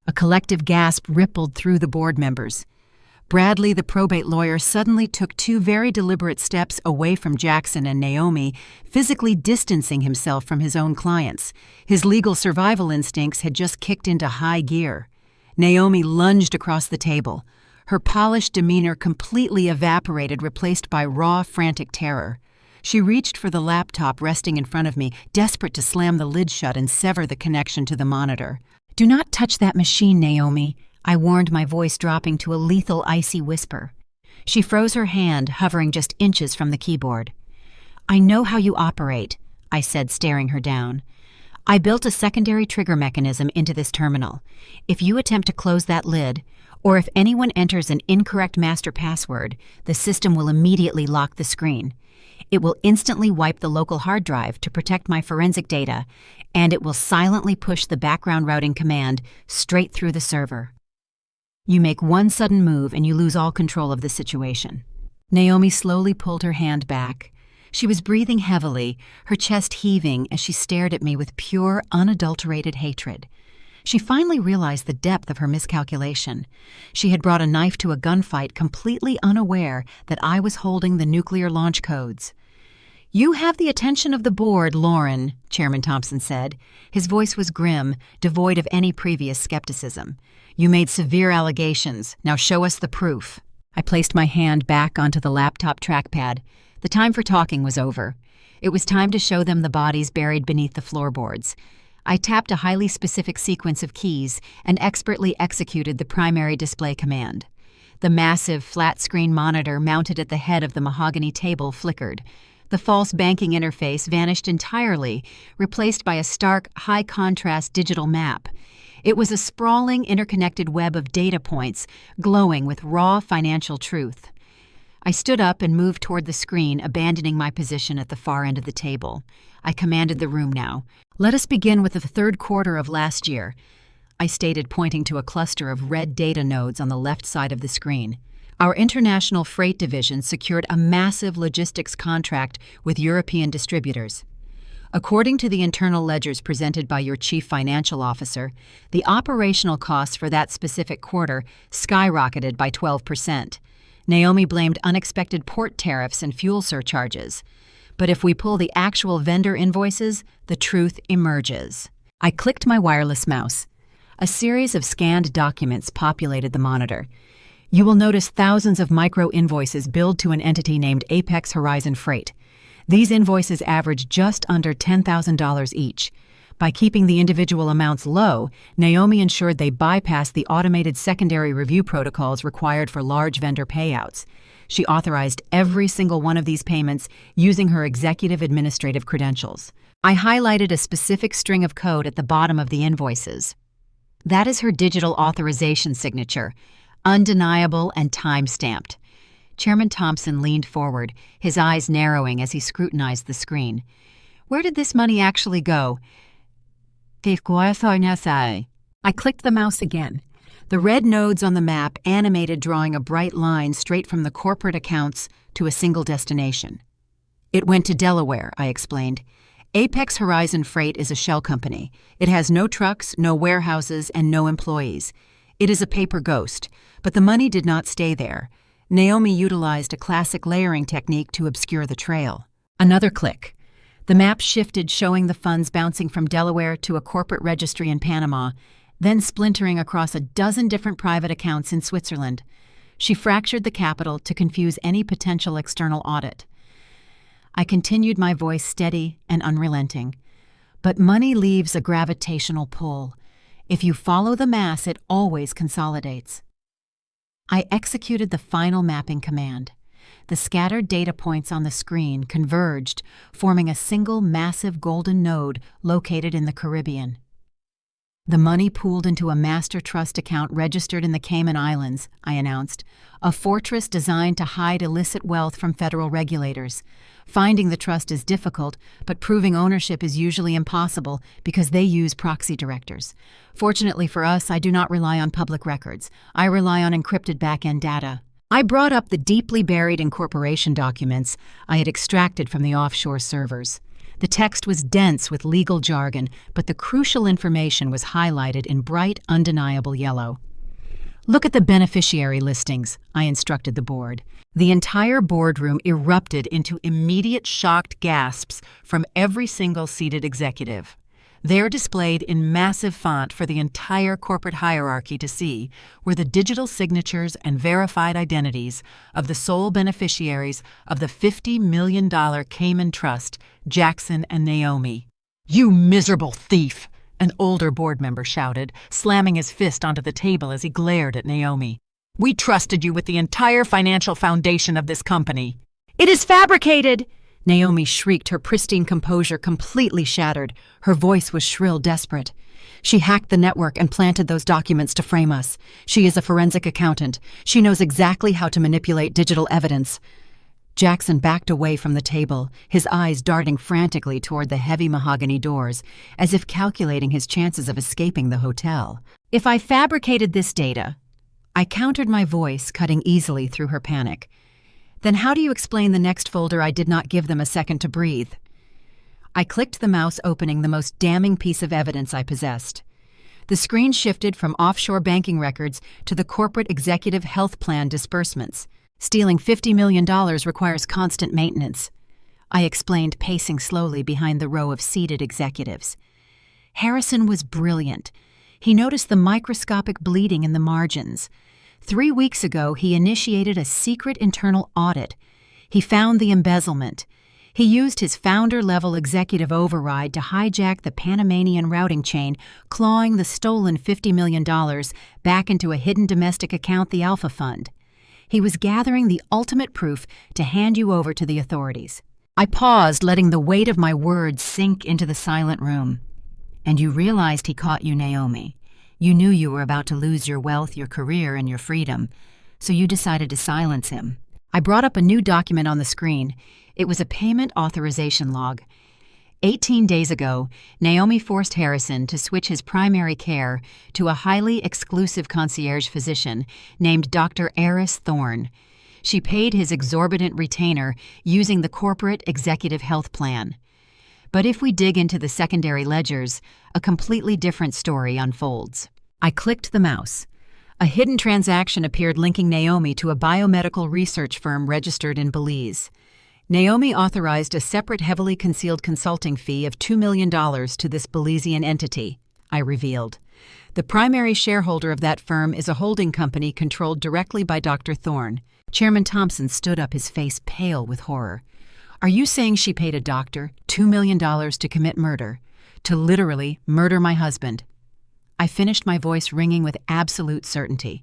A collective gasp rippled through the board members. Bradley, the probate lawyer, suddenly took 2 very deliberate steps away from Jackson and Naomi, physically distancing himself from his own clients. His legal survival instincts had just kicked into high gear. Naomi lunged across the table. Her polished demeanor completely evaporated, replaced by raw, frantic terror. She reached for the laptop resting in front of me, desperate to slam the lid shut and sever the connection to the monitor. "Do not touch that machine, Naomi," I warned, my voice dropping to a lethal, icy whisper. She froze her hand, hovering just inches from the keyboard. "I know how you operate," I said, staring her down. "I built a secondary trigger mechanism into this terminal. If you attempt to close that lid, or if anyone enters an incorrect master password, the system will immediately lock the screen. It will instantly wipe the local hard drive to protect my forensic data, and it will silently push the background routing command straight through the server. You make one sudden move and you lose all control of the situation." Naomi slowly pulled her hand back. She was breathing heavily, her chest heaving as she stared at me with pure, unadulterated hatred. She finally realized the depth of her miscalculation. She had brought a knife to a gunfight completely unaware that I was holding the nuclear launch codes. "You have the attention of the board, Lauren," Chairman Thompson said. His voice was grim, devoid of any previous skepticism. "You made severe allegations. Now show us the proof." I placed my hand back onto the laptop trackpad. The time for talking was over. It was time to show them the bodies buried beneath the floorboards. I tapped a highly specific sequence of keys and expertly executed the primary display command. The massive, flat-screen monitor mounted at the head of the mahogany table flickered. The false banking interface vanished entirely, replaced by a stark, high-contrast digital map. It was a sprawling, interconnected web of data points, glowing with raw financial truth. I stood up and moved toward the screen, abandoning my position at the far end of the table. I commanded the room now. "Let us begin with the third quarter of last year," I stated, pointing to a cluster of red data nodes on the left side of the screen. "Our international freight division secured a massive logistics contract with European distributors. According to the internal ledgers presented by your chief financial officer, the operational costs for that specific quarter skyrocketed by 12%. Naomi blamed unexpected port tariffs and fuel surcharges. But if we pull the actual vendor invoices, the truth emerges." I clicked my wireless mouse. A series of scanned documents populated the monitor. You will notice thousands of micro-invoices billed to an entity named Apex Horizon Freight. These invoices average just under $10,000 each. By keeping the individual amounts low, Naomi ensured they bypassed the automated secondary review protocols required for large vendor payouts. She authorized every single one of these payments using her executive administrative credentials. I highlighted a specific string of code at the bottom of the invoices. That is her digital authorization signature, undeniable and time-stamped. Chairman Thompson leaned forward, his eyes narrowing as he scrutinized the screen. "Where did this money actually go?" I clicked the mouse again. The red nodes on the map animated, drawing a bright line straight from the corporate accounts to a single destination. "It went to Delaware," I explained. "Apex Horizon Freight is a shell company. It has no trucks, no warehouses, and no employees. It is a paper ghost, but the money did not stay there. Naomi utilized a classic layering technique to obscure the trail." Another click. The map shifted, showing the funds bouncing from Delaware to a corporate registry in Panama, then splintering across a dozen different private accounts in Switzerland. She fractured the capital to confuse any potential external audit. I continued, my voice steady and unrelenting. "But money leaves a gravitational pull. If you follow the mass, it always consolidates." I executed the final mapping command. The scattered data points on the screen converged, forming a single massive golden node located in the Caribbean. "The money pooled into a master trust account registered in the Cayman Islands," I announced, "a fortress designed to hide illicit wealth from federal regulators. Finding the trust is difficult, but proving ownership is usually impossible because they use proxy directors. Fortunately for us, I do not rely on public records. I rely on encrypted back-end data." I brought up the deeply buried incorporation documents I had extracted from the offshore servers. The text was dense with legal jargon, but the crucial information was highlighted in bright, undeniable yellow. "Look at the beneficiary listings," I instructed the board. The entire boardroom erupted into immediate shocked gasps from every single seated executive. There, displayed in massive font for the entire corporate hierarchy to see, were the digital signatures and verified identities of the sole beneficiaries of the $50 million Cayman Trust, Jackson and Naomi. "You miserable thief!" an older board member shouted, slamming his fist onto the table as he glared at Naomi. "We trusted you with the entire financial foundation of this company." "It is fabricated!" Naomi shrieked, her pristine composure completely shattered. Her voice was shrill, desperate. "She hacked the network and planted those documents to frame us. She is a forensic accountant. She knows exactly how to manipulate digital evidence." Jackson backed away from the table, his eyes darting frantically toward the heavy mahogany doors, as if calculating his chances of escaping the hotel. "If I fabricated this data," I countered, my voice cutting easily through her panic, "then how do you explain the next folder I did not give them a second to breathe?" I clicked the mouse, opening the most damning piece of evidence I possessed. The screen shifted from offshore banking records to the corporate executive health plan disbursements. "Stealing $50 million requires constant maintenance," I explained, pacing slowly behind the row of seated executives. Harrison was brilliant. He noticed the microscopic bleeding in the margins. 3 weeks ago, he initiated a secret internal audit. He found the embezzlement. He used his founder-level executive override to hijack the Panamanian routing chain, clawing the stolen $50 million back into a hidden domestic account, the Alpha Fund. He was gathering the ultimate proof to hand you over to the authorities. I paused, letting the weight of my words sink into the silent room. "And you realized he caught you, Naomi. You knew you were about to lose your wealth, your career, and your freedom, so you decided to silence him." I brought up a new document on the screen. It was a payment authorization log. 18 days ago, Naomi forced Harrison to switch his primary care to a highly exclusive concierge physician named Dr. Eris Thorne. She paid his exorbitant retainer using the corporate executive health plan. But if we dig into the secondary ledgers, a completely different story unfolds. I clicked the mouse. A hidden transaction appeared linking Naomi to a biomedical research firm registered in Belize. Naomi authorized a separate heavily concealed consulting fee of $2 million to this Belizean entity, I revealed. The primary shareholder of that firm is a holding company controlled directly by Dr. Thorne. Chairman Thompson stood up, his face pale with horror. Are you saying she paid a doctor $2 million to commit murder? To literally murder my husband? I finished, my voice ringing with absolute certainty.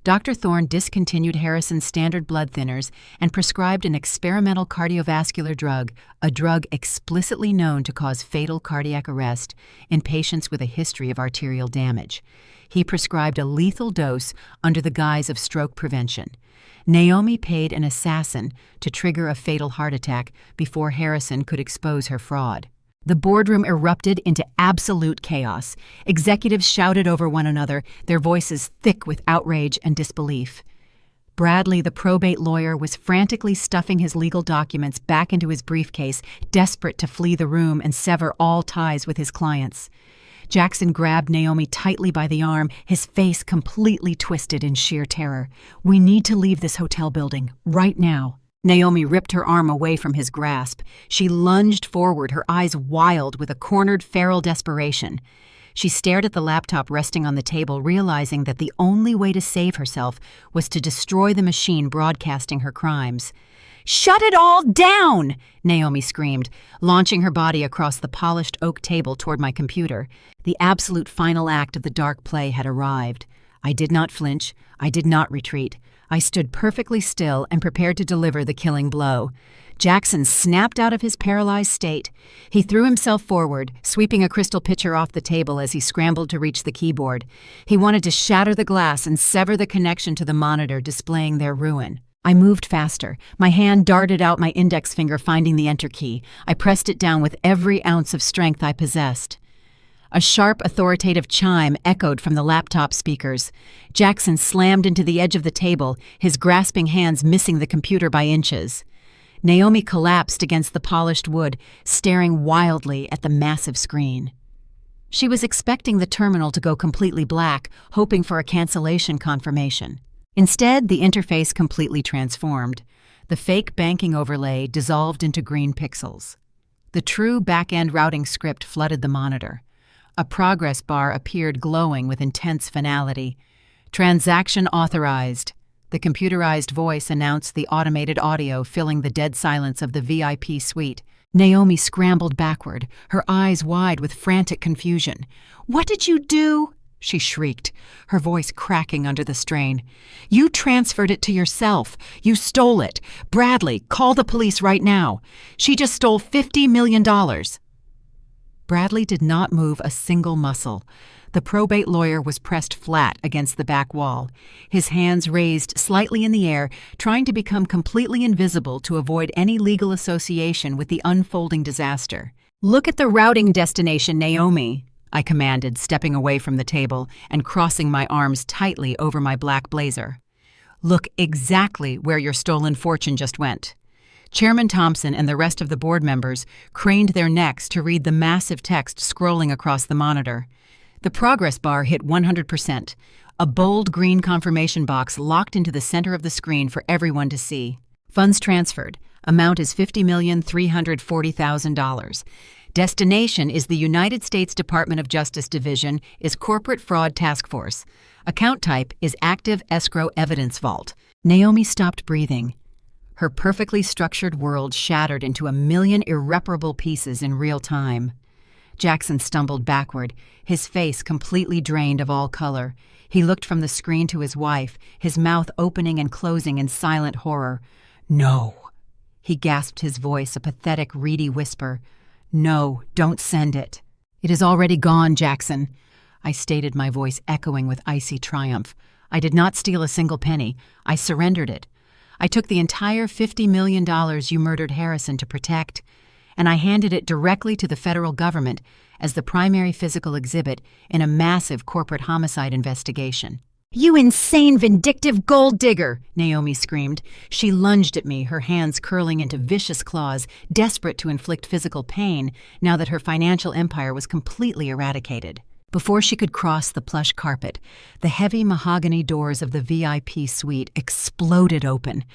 Dr. Thorne discontinued Harrison's standard blood thinners and prescribed an experimental cardiovascular drug, a drug explicitly known to cause fatal cardiac arrest in patients with a history of arterial damage. He prescribed a lethal dose under the guise of stroke prevention. Naomi paid an assassin to trigger a fatal heart attack before Harrison could expose her fraud. The boardroom erupted into absolute chaos. Executives shouted over one another, their voices thick with outrage and disbelief. Bradley, the probate lawyer, was frantically stuffing his legal documents back into his briefcase, desperate to flee the room and sever all ties with his clients. Jackson grabbed Naomi tightly by the arm, his face completely twisted in sheer terror. "We need to leave this hotel building, right now." Naomi ripped her arm away from his grasp. She lunged forward, her eyes wild with a cornered, feral desperation. She stared at the laptop resting on the table, realizing that the only way to save herself was to destroy the machine broadcasting her crimes. "Shut it all down!" Naomi screamed, launching her body across the polished oak table toward my computer. The absolute final act of the dark play had arrived. I did not flinch. I did not retreat. I stood perfectly still and prepared to deliver the killing blow. Jackson snapped out of his paralyzed state. He threw himself forward, sweeping a crystal pitcher off the table as he scrambled to reach the keyboard. He wanted to shatter the glass and sever the connection to the monitor displaying their ruin. I moved faster. My hand darted out, my index finger finding the enter key. I pressed it down with every ounce of strength I possessed. A sharp, authoritative chime echoed from the laptop speakers. Jackson slammed into the edge of the table, his grasping hands missing the computer by inches. Naomi collapsed against the polished wood, staring wildly at the massive screen. She was expecting the terminal to go completely black, hoping for a cancellation confirmation. Instead, the interface completely transformed. The fake banking overlay dissolved into green pixels. The true back-end routing script flooded the monitor. A progress bar appeared glowing with intense finality. "Transaction authorized." The computerized voice announced the automated audio filling the dead silence of the VIP suite. Naomi scrambled backward, her eyes wide with frantic confusion. "What did you do?" she shrieked, her voice cracking under the strain. "You transferred it to yourself. You stole it. Bradley, call the police right now. She just stole $50 million. Bradley did not move a single muscle. The probate lawyer was pressed flat against the back wall, his hands raised slightly in the air, trying to become completely invisible to avoid any legal association with the unfolding disaster. "Look at the routing destination, Naomi," I commanded, stepping away from the table and crossing my arms tightly over my black blazer. "Look exactly where your stolen fortune just went." Chairman Thompson and the rest of the board members craned their necks to read the massive text scrolling across the monitor. The progress bar hit 100%, a bold green confirmation box locked into the center of the screen for everyone to see. Funds transferred. Amount is $50,340,000. Destination is the United States Department of Justice Division, is Corporate Fraud Task Force. Account type is Active Escrow Evidence Vault. Naomi stopped breathing. Her perfectly structured world shattered into a million irreparable pieces in real time. Jackson stumbled backward, his face completely drained of all color. He looked from the screen to his wife, his mouth opening and closing in silent horror. "No." He gasped, his voice a pathetic, reedy whisper. "No, don't send it." "It is already gone, Jackson," I stated, my voice echoing with icy triumph. "I did not steal a single penny. I surrendered it. I took the entire $50 million you murdered Harrison to protect, and I handed it directly to the federal government as the primary physical exhibit in a massive corporate homicide investigation. "You insane, vindictive gold digger!" Naomi screamed. She lunged at me, her hands curling into vicious claws, desperate to inflict physical pain now that her financial empire was completely eradicated. Before she could cross the plush carpet, the heavy mahogany doors of the VIP suite exploded open.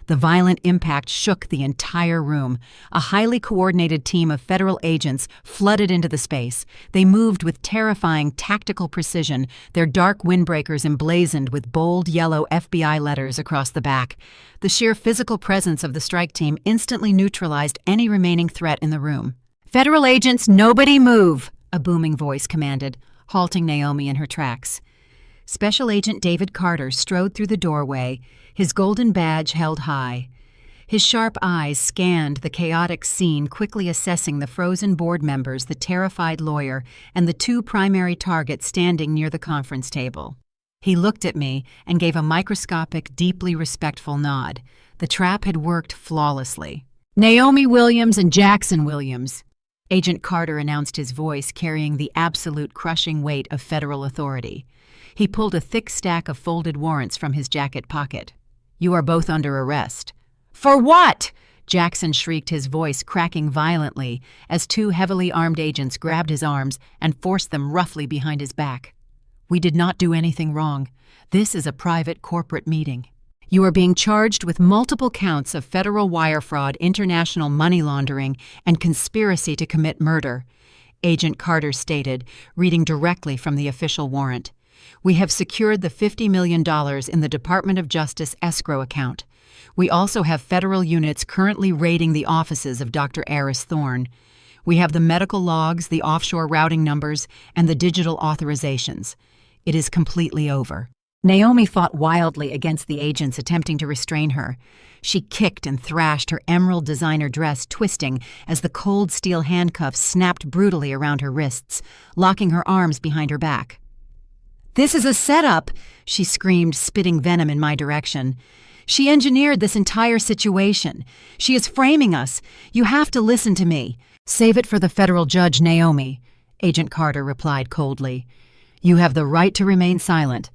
The violent impact shook the entire room. A highly coordinated team of federal agents flooded into the space. They moved with terrifying tactical precision, their dark windbreakers emblazoned with bold yellow FBI letters across the back. The sheer physical presence of the strike team instantly neutralized any remaining threat in the room. "Federal agents, nobody move!" a booming voice commanded, halting Naomi in her tracks. Special Agent David Carter strode through the doorway, his golden badge held high. His sharp eyes scanned the chaotic scene, quickly assessing the frozen board members, the terrified lawyer, and the two primary targets standing near the conference table. He looked at me and gave a microscopic, deeply respectful nod. The trap had worked flawlessly. "Naomi Williams and Jackson Williams," Agent Carter announced, his voice carrying the absolute crushing weight of federal authority. He pulled a thick stack of folded warrants from his jacket pocket. "You are both under arrest." "For what?" Jackson shrieked, his voice cracking violently as two heavily armed agents grabbed his arms and forced them roughly behind his back. "We did not do anything wrong. This is a private corporate meeting. You are being charged with multiple counts of federal wire fraud, international money laundering, and conspiracy to commit murder," Agent Carter stated, reading directly from the official warrant. "We have secured the $50 million in the Department of Justice escrow account. We also have federal units currently raiding the offices of Dr. Aris Thorne. We have the medical logs, the offshore routing numbers, and the digital authorizations. It is completely over." Naomi fought wildly against the agents attempting to restrain her. She kicked and thrashed, her emerald designer dress twisting as the cold steel handcuffs snapped brutally around her wrists, locking her arms behind her back. "This is a setup," she screamed, spitting venom in my direction. "She engineered this entire situation. She is framing us. You have to listen to me." "Save it for the federal judge, Naomi," Agent Carter replied coldly. "You have the right to remain silent.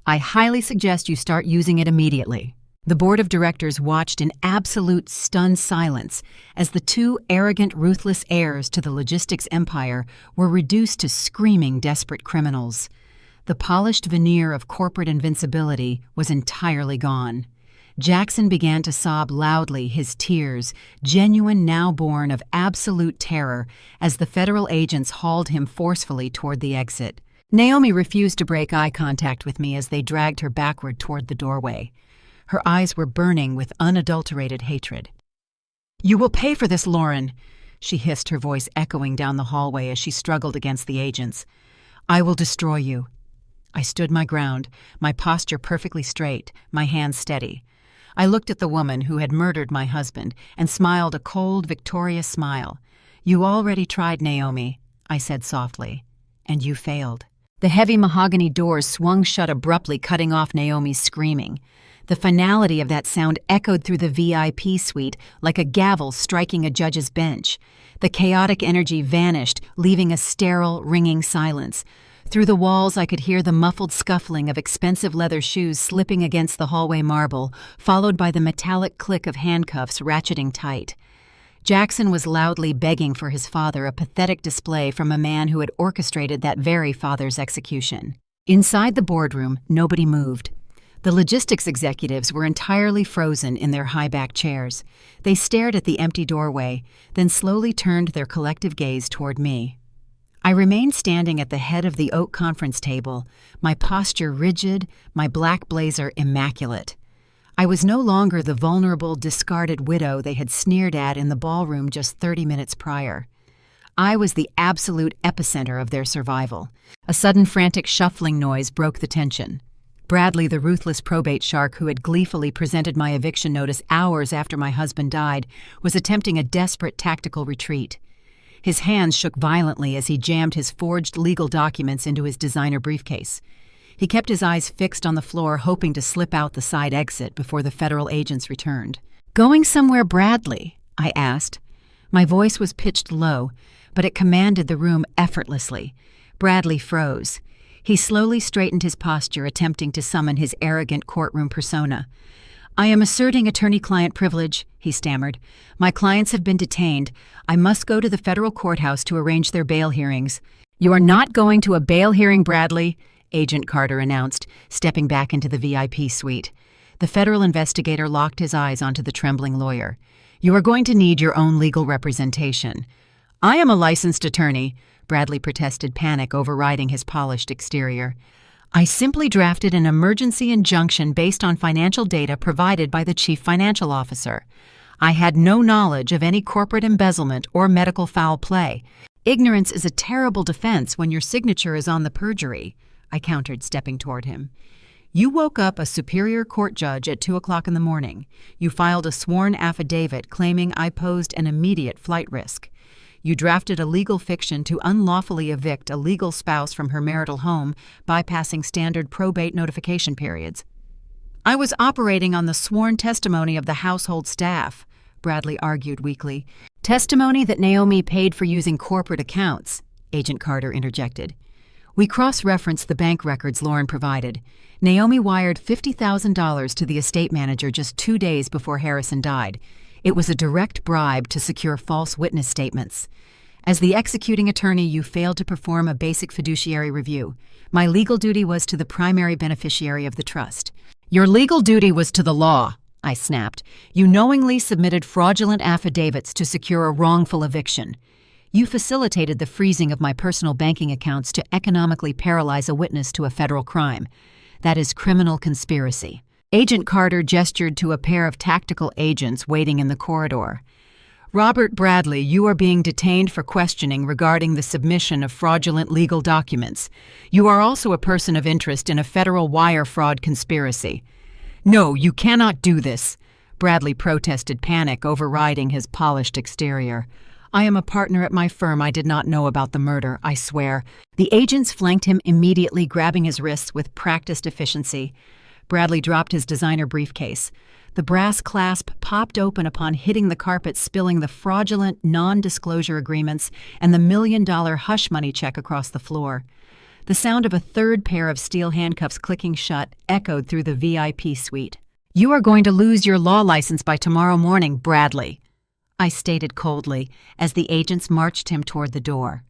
I highly suggest you start using it immediately." The board of directors watched in absolute stunned silence as the two arrogant, ruthless heirs to the logistics empire were reduced to screaming, desperate criminals. The polished veneer of corporate invincibility was entirely gone. Jackson began to sob loudly, his tears, genuine now born of absolute terror, as the federal agents hauled him forcefully toward the exit. Naomi refused to break eye contact with me as they dragged her backward toward the doorway. Her eyes were burning with unadulterated hatred. "You will pay for this, Lauren," she hissed, her voice echoing down the hallway as she struggled against the agents. "I will destroy you." I stood my ground, my posture perfectly straight, my hands steady. I looked at the woman who had murdered my husband and smiled a cold, victorious smile. "You already tried, Naomi," I said softly, "and you failed." The heavy mahogany doors swung shut abruptly, cutting off Naomi's screaming. The finality of that sound echoed through the VIP suite like a gavel striking a judge's bench. The chaotic energy vanished, leaving a sterile, ringing silence. Through the walls I could hear the muffled scuffling of expensive leather shoes slipping against the hallway marble, followed by the metallic click of handcuffs ratcheting tight. Jackson was loudly begging for his father, a pathetic display from a man who had orchestrated that very father's execution. Inside the boardroom, nobody moved. The logistics executives were entirely frozen in their high-backed chairs. They stared at the empty doorway, then slowly turned their collective gaze toward me. I remained standing at the head of the oak conference table, my posture rigid, my black blazer immaculate. I was no longer the vulnerable, discarded widow they had sneered at in the ballroom just 30 minutes prior. I was the absolute epicenter of their survival. A sudden frantic shuffling noise broke the tension. Bradley, the ruthless probate shark who had gleefully presented my eviction notice hours after my husband died, was attempting a desperate tactical retreat. His hands shook violently as he jammed his forged legal documents into his designer briefcase. He kept his eyes fixed on the floor, hoping to slip out the side exit before the federal agents returned. "Going somewhere, Bradley?" I asked. My voice was pitched low, but it commanded the room effortlessly. Bradley froze. He slowly straightened his posture, attempting to summon his arrogant courtroom persona. "I am asserting attorney-client privilege," he stammered. "My clients have been detained. I must go to the federal courthouse to arrange their bail hearings." "You are not going to a bail hearing, Bradley," Agent Carter announced, stepping back into the VIP suite. The federal investigator locked his eyes onto the trembling lawyer. "You are going to need your own legal representation." "I am a licensed attorney," Bradley protested, panic overriding his polished exterior. "I simply drafted an emergency injunction based on financial data provided by the chief financial officer. I had no knowledge of any corporate embezzlement or medical foul play. Ignorance is a terrible defense when your signature is on the perjury," I countered, stepping toward him. "You woke up a Superior Court judge at 2 o'clock in the morning. You filed a sworn affidavit claiming I posed an immediate flight risk. You drafted a legal fiction to unlawfully evict a legal spouse from her marital home, bypassing standard probate notification periods." "I was operating on the sworn testimony of the household staff," Bradley argued weakly. "Testimony that Naomi paid for using corporate accounts," Agent Carter interjected. We cross-referenced the bank records Lauren provided. Naomi wired $50,000 to the estate manager just 2 days before Harrison died. It was a direct bribe to secure false witness statements. As the executing attorney, you failed to perform a basic fiduciary review. My legal duty was to the primary beneficiary of the trust. "Your legal duty was to the law," I snapped. "You knowingly submitted fraudulent affidavits to secure a wrongful eviction. You facilitated the freezing of my personal banking accounts to economically paralyze a witness to a federal crime. That is criminal conspiracy." Agent Carter gestured to a pair of tactical agents waiting in the corridor. "Robert Bradley, you are being detained for questioning regarding the submission of fraudulent legal documents. You are also a person of interest in a federal wire fraud conspiracy." "No, you cannot do this," Bradley protested, panic overriding his polished exterior. "I am a partner at my firm. I did not know about the murder, I swear." The agents flanked him immediately, grabbing his wrists with practiced efficiency. Bradley dropped his designer briefcase. The brass clasp popped open upon hitting the carpet, spilling the fraudulent non-disclosure agreements and the $1 million hush money check across the floor. The sound of a third pair of steel handcuffs clicking shut echoed through the VIP suite. "You are going to lose your law license by tomorrow morning, Bradley," I stated coldly as the agents marched him toward the door.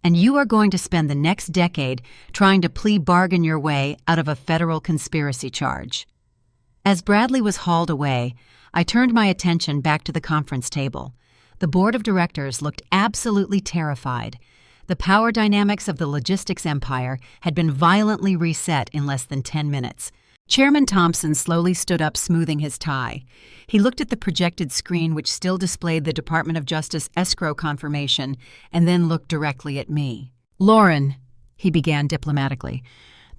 "And you are going to spend the next decade trying to plea bargain your way out of a federal conspiracy charge." As Bradley was hauled away, I turned my attention back to the conference table. The board of directors looked absolutely terrified. The power dynamics of the logistics empire had been violently reset in less than 10 minutes. Chairman Thompson slowly stood up, smoothing his tie. He looked at the projected screen, which still displayed the Department of Justice escrow confirmation, and then looked directly at me. "Lauren," he began diplomatically,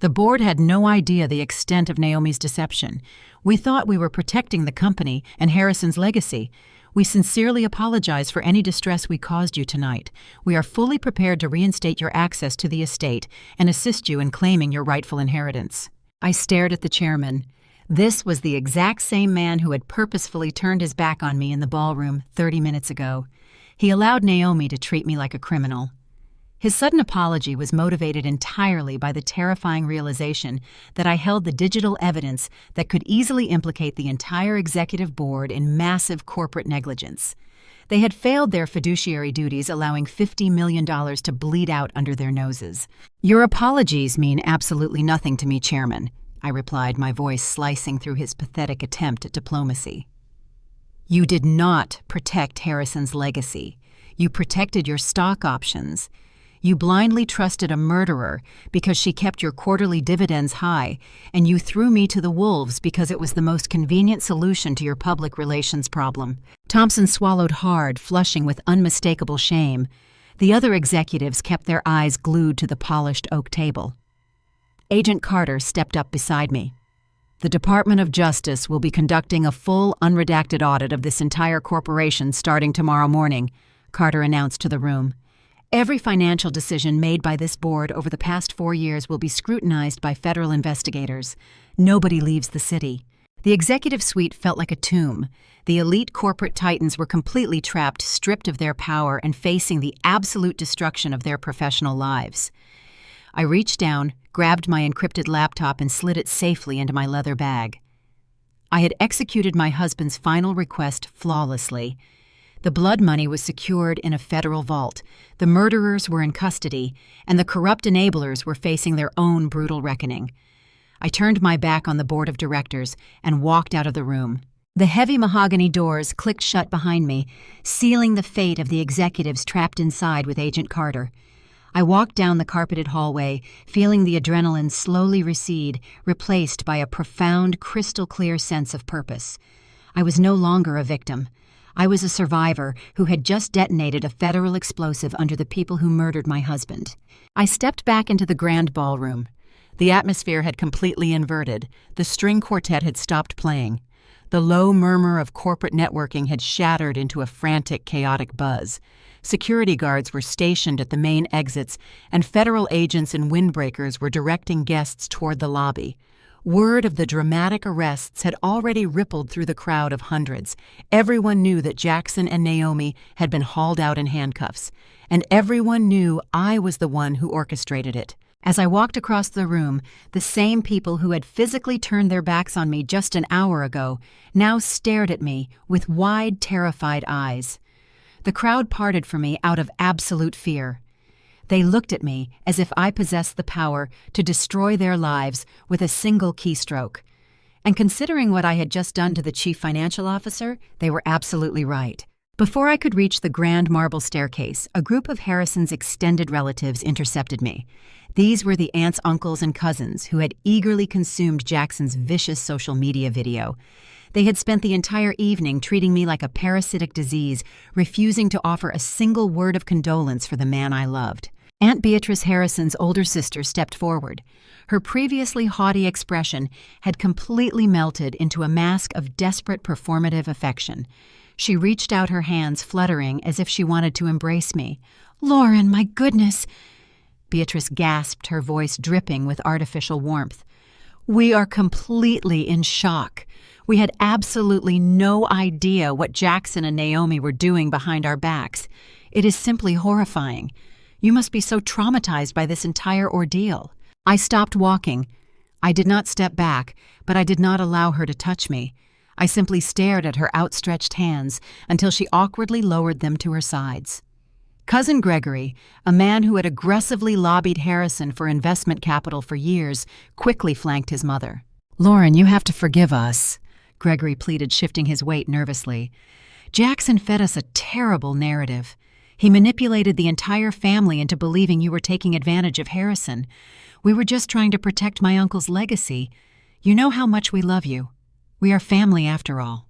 "the board had no idea the extent of Naomi's deception. We thought we were protecting the company and Harrison's legacy. We sincerely apologize for any distress we caused you tonight. We are fully prepared to reinstate your access to the estate and assist you in claiming your rightful inheritance." I stared at the chairman. This was the exact same man who had purposefully turned his back on me in the ballroom 30 minutes ago. He allowed Naomi to treat me like a criminal. His sudden apology was motivated entirely by the terrifying realization that I held the digital evidence that could easily implicate the entire executive board in massive corporate negligence. They had failed their fiduciary duties, allowing $50 million to bleed out under their noses. "Your apologies mean absolutely nothing to me, Chairman," I replied, my voice slicing through his pathetic attempt at diplomacy. "You did not protect Harrison's legacy. You protected your stock options. You blindly trusted a murderer because she kept your quarterly dividends high, and you threw me to the wolves because it was the most convenient solution to your public relations problem." Thompson swallowed hard, flushing with unmistakable shame. The other executives kept their eyes glued to the polished oak table. Agent Carter stepped up beside me. "The Department of Justice will be conducting a full, unredacted audit of this entire corporation starting tomorrow morning," Carter announced to the room. Every financial decision made by this board over the past 4 years will be scrutinized by federal investigators. Nobody leaves the city. The executive suite felt like a tomb. The elite corporate titans were completely trapped, stripped of their power, and facing the absolute destruction of their professional lives. I reached down, grabbed my encrypted laptop, and slid it safely into my leather bag. I had executed my husband's final request flawlessly. The blood money was secured in a federal vault, the murderers were in custody, and the corrupt enablers were facing their own brutal reckoning. I turned my back on the board of directors and walked out of the room. The heavy mahogany doors clicked shut behind me, sealing the fate of the executives trapped inside with Agent Carter. I walked down the carpeted hallway, feeling the adrenaline slowly recede, replaced by a profound, crystal-clear sense of purpose. I was no longer a victim. I was a survivor who had just detonated a federal explosive under the people who murdered my husband. I stepped back into the grand ballroom. The atmosphere had completely inverted. The string quartet had stopped playing. The low murmur of corporate networking had shattered into a frantic, chaotic buzz. Security guards were stationed at the main exits, and federal agents in windbreakers were directing guests toward the lobby. Word of the dramatic arrests had already rippled through the crowd of hundreds. Everyone knew that Jackson and Naomi had been hauled out in handcuffs, and everyone knew I was the one who orchestrated it. As I walked across the room, the same people who had physically turned their backs on me just an hour ago now stared at me with wide, terrified eyes. The crowd parted from me out of absolute fear. They looked at me as if I possessed the power to destroy their lives with a single keystroke. And considering what I had just done to the chief financial officer, they were absolutely right. Before I could reach the grand marble staircase, a group of Harrison's extended relatives intercepted me. These were the aunts, uncles, and cousins who had eagerly consumed Jackson's vicious social media video. They had spent the entire evening treating me like a parasitic disease, refusing to offer a single word of condolence for the man I loved. Aunt Beatrice Harrison's older sister stepped forward. Her previously haughty expression had completely melted into a mask of desperate performative affection. She reached out her hands, fluttering as if she wanted to embrace me. "Lauren, my goodness!" Beatrice gasped, her voice dripping with artificial warmth. "We are completely in shock. We had absolutely no idea what Jackson and Naomi were doing behind our backs. It is simply horrifying. You must be so traumatized by this entire ordeal." I stopped walking. I did not step back, but I did not allow her to touch me. I simply stared at her outstretched hands until she awkwardly lowered them to her sides. Cousin Gregory, a man who had aggressively lobbied Harrison for investment capital for years, quickly flanked his mother. "Lauren, you have to forgive us," Gregory pleaded, shifting his weight nervously. "Jackson fed us a terrible narrative. He manipulated the entire family into believing you were taking advantage of Harrison. We were just trying to protect my uncle's legacy. You know how much we love you. We are family after all."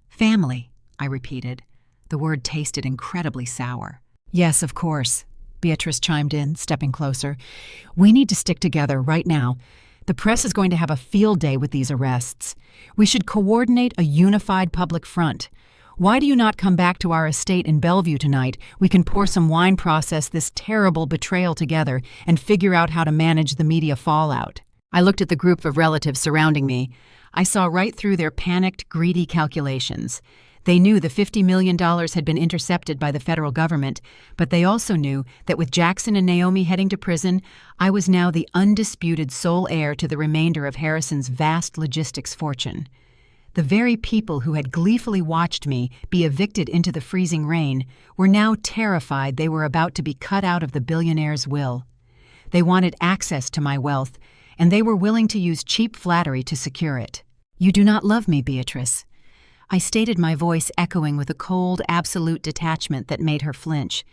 "Family," I repeated. The word tasted incredibly sour. "Yes, of course," Beatrice chimed in, stepping closer. "We need to stick together right now. The press is going to have a field day with these arrests. We should coordinate a unified public front. Why do you not come back to our estate in Bellevue tonight? We can pour some wine, process this terrible betrayal together, and figure out how to manage the media fallout." I looked at the group of relatives surrounding me. I saw right through their panicked, greedy calculations. They knew the $50 million had been intercepted by the federal government, but they also knew that with Jackson and Naomi heading to prison, I was now the undisputed sole heir to the remainder of Harrison's vast logistics fortune. The very people who had gleefully watched me be evicted into the freezing rain were now terrified they were about to be cut out of the billionaire's will. They wanted access to my wealth, and they were willing to use cheap flattery to secure it. "You do not love me, Beatrice." I stated, my voice echoing with a cold, absolute detachment that made her flinch.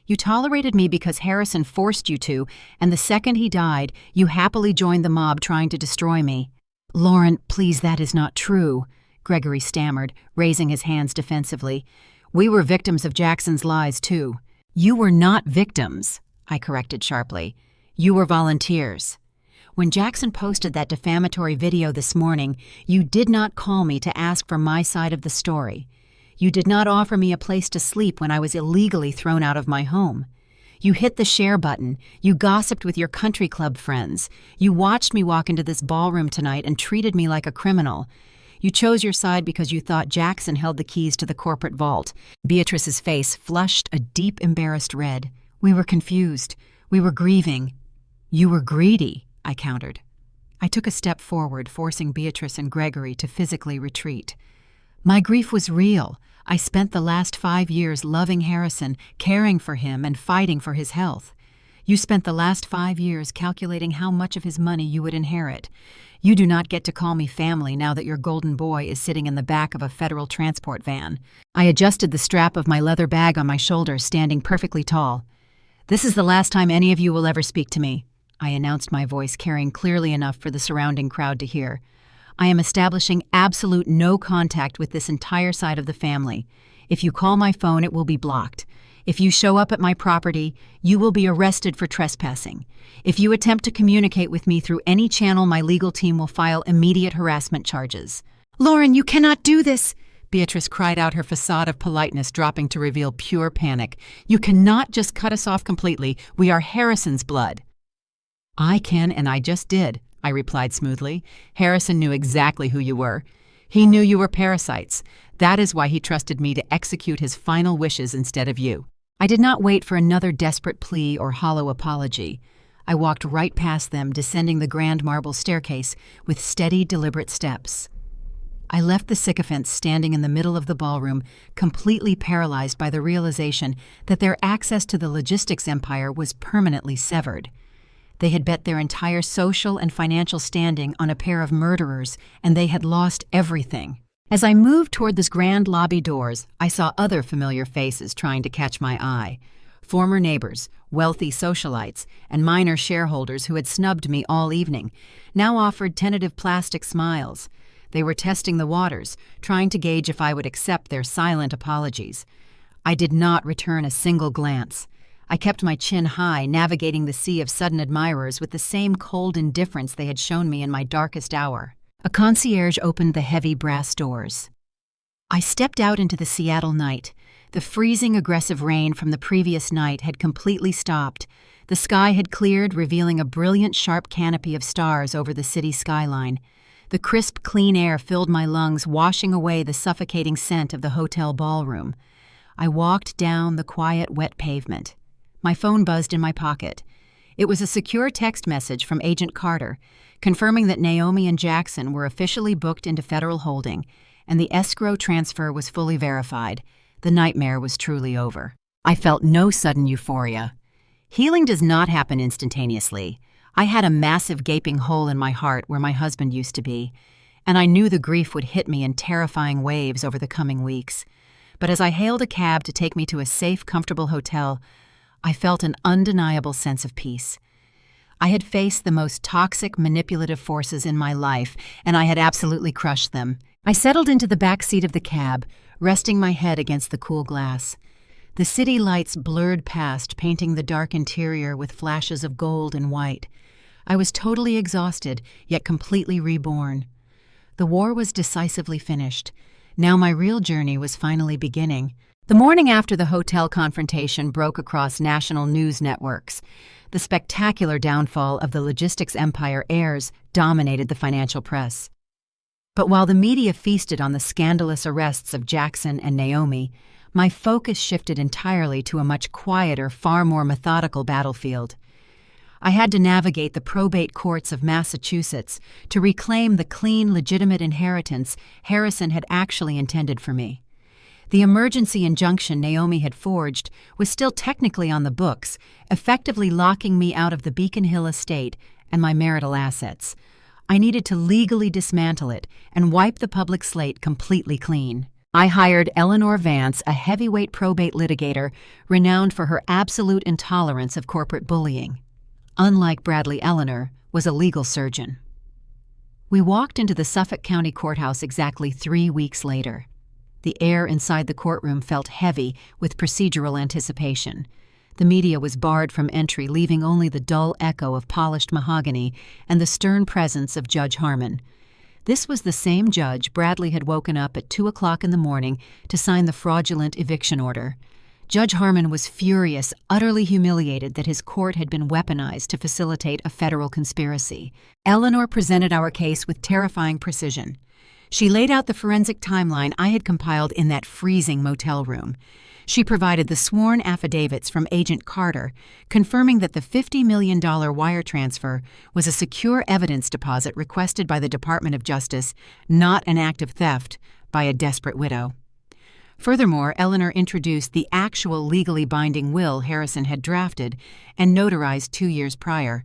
"You tolerated me because Harrison forced you to, and the second he died, you happily joined the mob trying to destroy me." "Lauren, please, that is not true," Gregory stammered, raising his hands defensively. "We were victims of Jackson's lies, too." "You were not victims," I corrected sharply. "You were volunteers. When Jackson posted that defamatory video this morning, you did not call me to ask for my side of the story. You did not offer me a place to sleep when I was illegally thrown out of my home. You hit the share button. You gossiped with your country club friends. You watched me walk into this ballroom tonight and treated me like a criminal. You chose your side because you thought Jackson held the keys to the corporate vault. Beatrice's face flushed a deep, embarrassed red. We were confused. We were grieving. You were greedy, I countered. I took a step forward, forcing Beatrice and Gregory to physically retreat. My grief was real. I spent the last 5 years loving Harrison, caring for him, and fighting for his health. You spent the last 5 years calculating how much of his money you would inherit. You do not get to call me family now that your golden boy is sitting in the back of a federal transport van. I adjusted the strap of my leather bag on my shoulder, standing perfectly tall. This is the last time any of you will ever speak to me, I announced, my voice carrying clearly enough for the surrounding crowd to hear. I am establishing absolute no contact with this entire side of the family. If you call my phone, it will be blocked. If you show up at my property, you will be arrested for trespassing. If you attempt to communicate with me through any channel, my legal team will file immediate harassment charges. Lauren, you cannot do this, Beatrice cried out, her facade of politeness dropping to reveal pure panic. You cannot just cut us off completely. We are Harrison's blood. I can, and I just did, I replied smoothly. Harrison knew exactly who you were. He knew you were parasites. That is why he trusted me to execute his final wishes instead of you. I did not wait for another desperate plea or hollow apology. I walked right past them, descending the grand marble staircase with steady, deliberate steps. I left the sycophants standing in the middle of the ballroom, completely paralyzed by the realization that their access to the logistics empire was permanently severed. They had bet their entire social and financial standing on a pair of murderers, and they had lost everything. As I moved toward those grand lobby doors, I saw other familiar faces trying to catch my eye. Former neighbors, wealthy socialites, and minor shareholders who had snubbed me all evening now offered tentative plastic smiles. They were testing the waters, trying to gauge if I would accept their silent apologies. I did not return a single glance. I kept my chin high, navigating the sea of sudden admirers with the same cold indifference they had shown me in my darkest hour. A concierge opened the heavy brass doors. I stepped out into the Seattle night. The freezing, aggressive rain from the previous night had completely stopped. The sky had cleared, revealing a brilliant, sharp canopy of stars over the city skyline. The crisp, clean air filled my lungs, washing away the suffocating scent of the hotel ballroom. I walked down the quiet, wet pavement. My phone buzzed in my pocket. It was a secure text message from Agent Carter, confirming that Naomi and Jackson were officially booked into federal holding, and the escrow transfer was fully verified. The nightmare was truly over. I felt no sudden euphoria. Healing does not happen instantaneously. I had a massive gaping hole in my heart where my husband used to be, and I knew the grief would hit me in terrifying waves over the coming weeks. But as I hailed a cab to take me to a safe, comfortable hotel, I felt an undeniable sense of peace. I had faced the most toxic, manipulative forces in my life, and I had absolutely crushed them. I settled into the back seat of the cab, resting my head against the cool glass. The city lights blurred past, painting the dark interior with flashes of gold and white. I was totally exhausted, yet completely reborn. The war was decisively finished. Now my real journey was finally beginning. The morning after the hotel confrontation broke across national news networks. The spectacular downfall of the logistics empire heirs dominated the financial press. But while the media feasted on the scandalous arrests of Jackson and Naomi, my focus shifted entirely to a much quieter, far more methodical battlefield. I had to navigate the probate courts of Massachusetts to reclaim the clean, legitimate inheritance Harrison had actually intended for me. The emergency injunction Naomi had forged was still technically on the books, effectively locking me out of the Beacon Hill estate and my marital assets. I needed to legally dismantle it and wipe the public slate completely clean. I hired Eleanor Vance, a heavyweight probate litigator renowned for her absolute intolerance of corporate bullying. Unlike Bradley, Eleanor was a legal surgeon. We walked into the Suffolk County Courthouse exactly 3 weeks later. The air inside the courtroom felt heavy with procedural anticipation. The media was barred from entry, leaving only the dull echo of polished mahogany and the stern presence of Judge Harmon. This was the same judge Bradley had woken up at 2 o'clock in the morning to sign the fraudulent eviction order. Judge Harmon was furious, utterly humiliated that his court had been weaponized to facilitate a federal conspiracy. Eleanor presented our case with terrifying precision. She laid out the forensic timeline I had compiled in that freezing motel room. She provided the sworn affidavits from Agent Carter, confirming that the $50 million wire transfer was a secure evidence deposit requested by the Department of Justice, not an act of theft by a desperate widow. Furthermore, Eleanor introduced the actual legally binding will Harrison had drafted and notarized 2 years prior.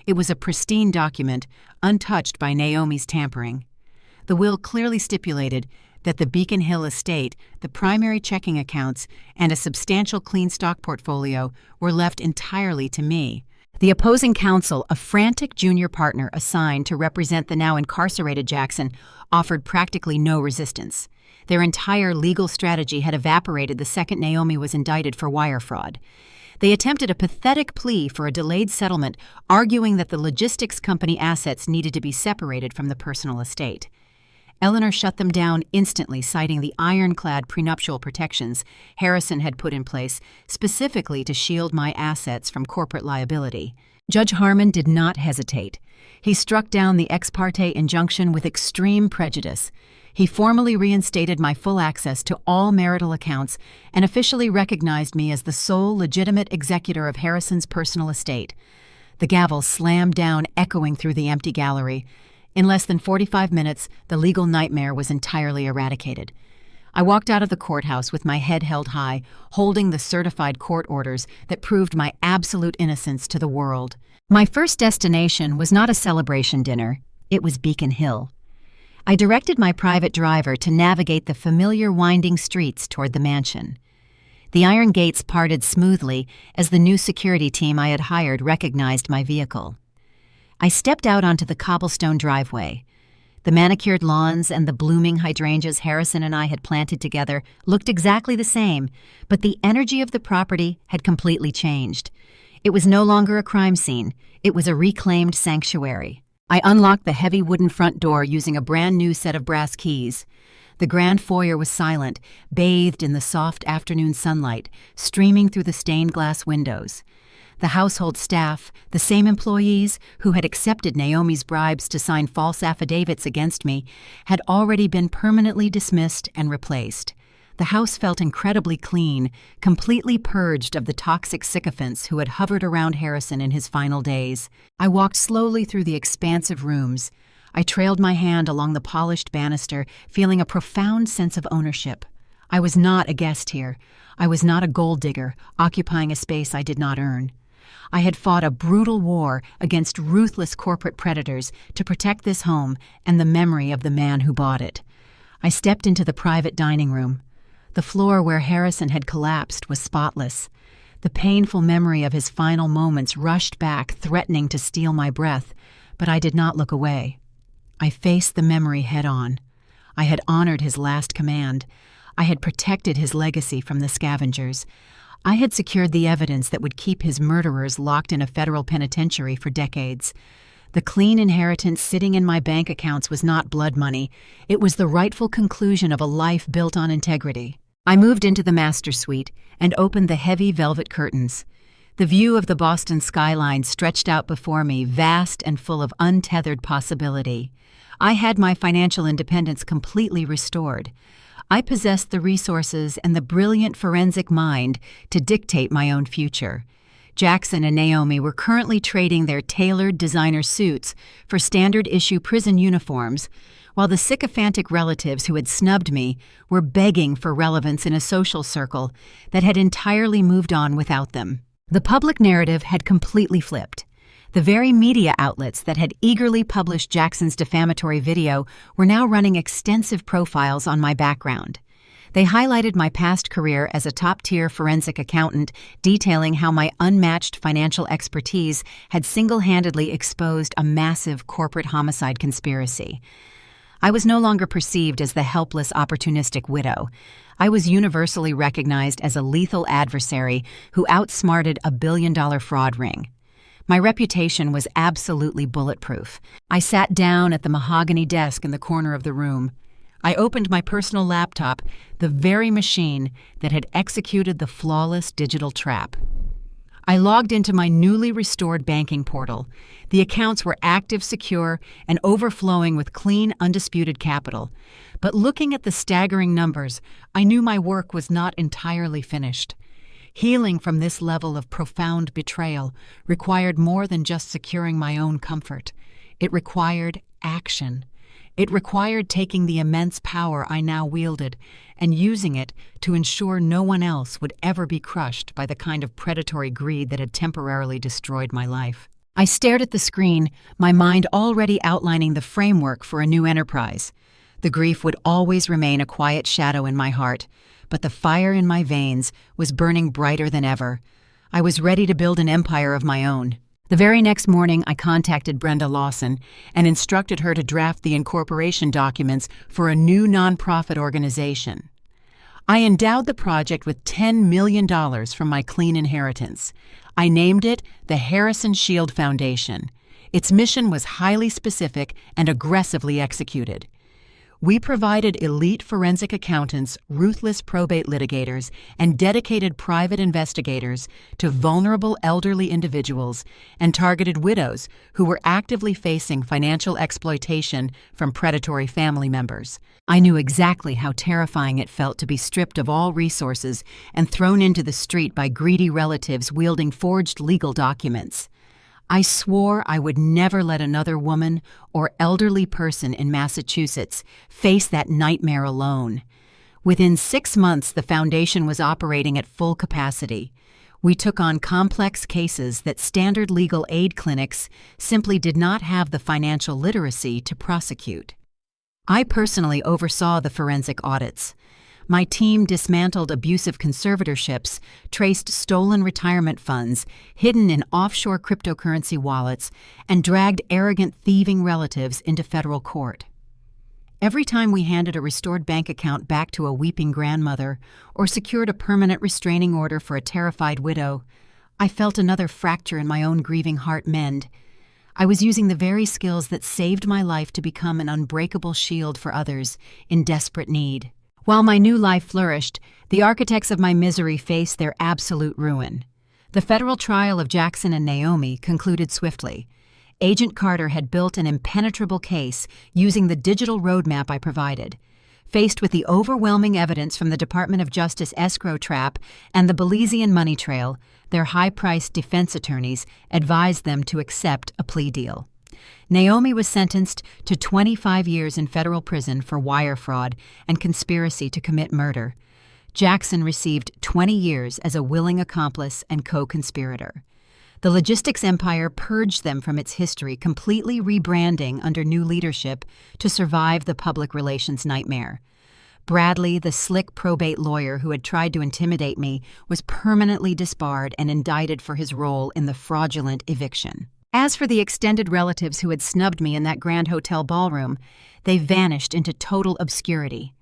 It was a pristine document, untouched by Naomi's tampering. The will clearly stipulated that the Beacon Hill estate, the primary checking accounts, and a substantial clean stock portfolio were left entirely to me. The opposing counsel, a frantic junior partner assigned to represent the now incarcerated Jackson, offered practically no resistance. Their entire legal strategy had evaporated the second Naomi was indicted for wire fraud. They attempted a pathetic plea for a delayed settlement, arguing that the logistics company assets needed to be separated from the personal estate. Eleanor shut them down instantly, citing the ironclad prenuptial protections Harrison had put in place specifically to shield my assets from corporate liability. Judge Harmon did not hesitate. He struck down the ex parte injunction with extreme prejudice. He formally reinstated my full access to all marital accounts and officially recognized me as the sole legitimate executor of Harrison's personal estate. The gavel slammed down, echoing through the empty gallery. In less than 45 minutes, the legal nightmare was entirely eradicated. I walked out of the courthouse with my head held high, holding the certified court orders that proved my absolute innocence to the world. My first destination was not a celebration dinner. It was Beacon Hill. I directed my private driver to navigate the familiar winding streets toward the mansion. The iron gates parted smoothly as the new security team I had hired recognized my vehicle. I stepped out onto the cobblestone driveway. The manicured lawns and the blooming hydrangeas Harrison and I had planted together looked exactly the same, but the energy of the property had completely changed. It was no longer a crime scene. It was a reclaimed sanctuary. I unlocked the heavy wooden front door using a brand new set of brass keys. The grand foyer was silent, bathed in the soft afternoon sunlight, streaming through the stained glass windows. The household staff, the same employees who had accepted Naomi's bribes to sign false affidavits against me, had already been permanently dismissed and replaced. The house felt incredibly clean, completely purged of the toxic sycophants who had hovered around Harrison in his final days. I walked slowly through the expansive rooms. I trailed my hand along the polished banister, feeling a profound sense of ownership. I was not a guest here. I was not a gold digger, occupying a space I did not earn. I had fought a brutal war against ruthless corporate predators to protect this home and the memory of the man who bought it. I stepped into the private dining room. The floor where Harrison had collapsed was spotless. The painful memory of his final moments rushed back, threatening to steal my breath, but I did not look away. I faced the memory head-on. I had honored his last command. I had protected his legacy from the scavengers. I had secured the evidence that would keep his murderers locked in a federal penitentiary for decades. The clean inheritance sitting in my bank accounts was not blood money. It was the rightful conclusion of a life built on integrity. I moved into the master suite and opened the heavy velvet curtains. The view of the Boston skyline stretched out before me, vast and full of untethered possibility. I had my financial independence completely restored. I possessed the resources and the brilliant forensic mind to dictate my own future. Jackson and Naomi were currently trading their tailored designer suits for standard-issue prison uniforms, while the sycophantic relatives who had snubbed me were begging for relevance in a social circle that had entirely moved on without them. The public narrative had completely flipped. The very media outlets that had eagerly published Jackson's defamatory video were now running extensive profiles on my background. They highlighted my past career as a top-tier forensic accountant, detailing how my unmatched financial expertise had single-handedly exposed a massive corporate homicide conspiracy. I was no longer perceived as the helpless, opportunistic widow. I was universally recognized as a lethal adversary who outsmarted a billion-dollar fraud ring. My reputation was absolutely bulletproof. I sat down at the mahogany desk in the corner of the room. I opened my personal laptop, the very machine that had executed the flawless digital trap. I logged into my newly restored banking portal. The accounts were active, secure, and overflowing with clean, undisputed capital. But looking at the staggering numbers, I knew my work was not entirely finished. Healing from this level of profound betrayal required more than just securing my own comfort. It required action. It required taking the immense power I now wielded and using it to ensure no one else would ever be crushed by the kind of predatory greed that had temporarily destroyed my life. I stared at the screen, my mind already outlining the framework for a new enterprise. The grief would always remain a quiet shadow in my heart, but the fire in my veins was burning brighter than ever. I was ready to build an empire of my own. The very next morning, I contacted Brenda Lawson and instructed her to draft the incorporation documents for a new nonprofit organization. I endowed the project with $10 million from my clean inheritance. I named it the Harrison Shield Foundation. Its mission was highly specific and aggressively executed. We provided elite forensic accountants, ruthless probate litigators, and dedicated private investigators to vulnerable elderly individuals and targeted widows who were actively facing financial exploitation from predatory family members. I knew exactly how terrifying it felt to be stripped of all resources and thrown into the street by greedy relatives wielding forged legal documents. I swore I would never let another woman or elderly person in Massachusetts face that nightmare alone. Within 6 months, the foundation was operating at full capacity. We took on complex cases that standard legal aid clinics simply did not have the financial literacy to prosecute. I personally oversaw the forensic audits. My team dismantled abusive conservatorships, traced stolen retirement funds hidden in offshore cryptocurrency wallets, and dragged arrogant thieving relatives into federal court. Every time we handed a restored bank account back to a weeping grandmother or secured a permanent restraining order for a terrified widow, I felt another fracture in my own grieving heart mend. I was using the very skills that saved my life to become an unbreakable shield for others in desperate need. While my new life flourished, the architects of my misery faced their absolute ruin. The federal trial of Jackson and Naomi concluded swiftly. Agent Carter had built an impenetrable case using the digital roadmap I provided. Faced with the overwhelming evidence from the Department of Justice escrow trap and the Belizean money trail, their high-priced defense attorneys advised them to accept a plea deal. Naomi was sentenced to 25 years in federal prison for wire fraud and conspiracy to commit murder. Jackson received 20 years as a willing accomplice and co-conspirator. The logistics empire purged them from its history, completely rebranding under new leadership to survive the public relations nightmare. Bradley, the slick probate lawyer who had tried to intimidate me, was permanently disbarred and indicted for his role in the fraudulent eviction. As for the extended relatives who had snubbed me in that Grand Hotel ballroom, they vanished into total obscurity.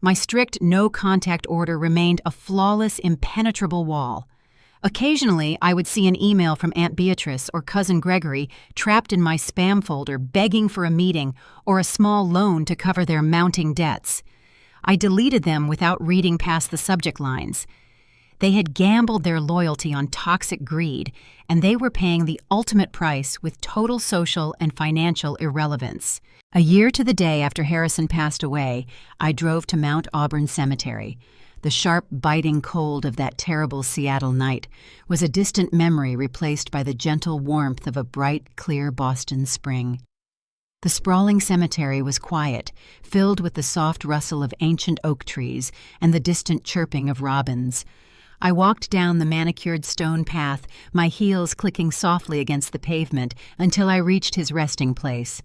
My strict no-contact order remained a flawless, impenetrable wall. Occasionally, I would see an email from Aunt Beatrice or Cousin Gregory trapped in my spam folder begging for a meeting or a small loan to cover their mounting debts. I deleted them without reading past the subject lines. They had gambled their loyalty on toxic greed, and they were paying the ultimate price with total social and financial irrelevance. A year to the day after Harrison passed away, I drove to Mount Auburn Cemetery. The sharp, biting cold of that terrible Seattle night was a distant memory replaced by the gentle warmth of a bright, clear Boston spring. The sprawling cemetery was quiet, filled with the soft rustle of ancient oak trees and the distant chirping of robins. I walked down the manicured stone path, my heels clicking softly against the pavement, until I reached his resting place.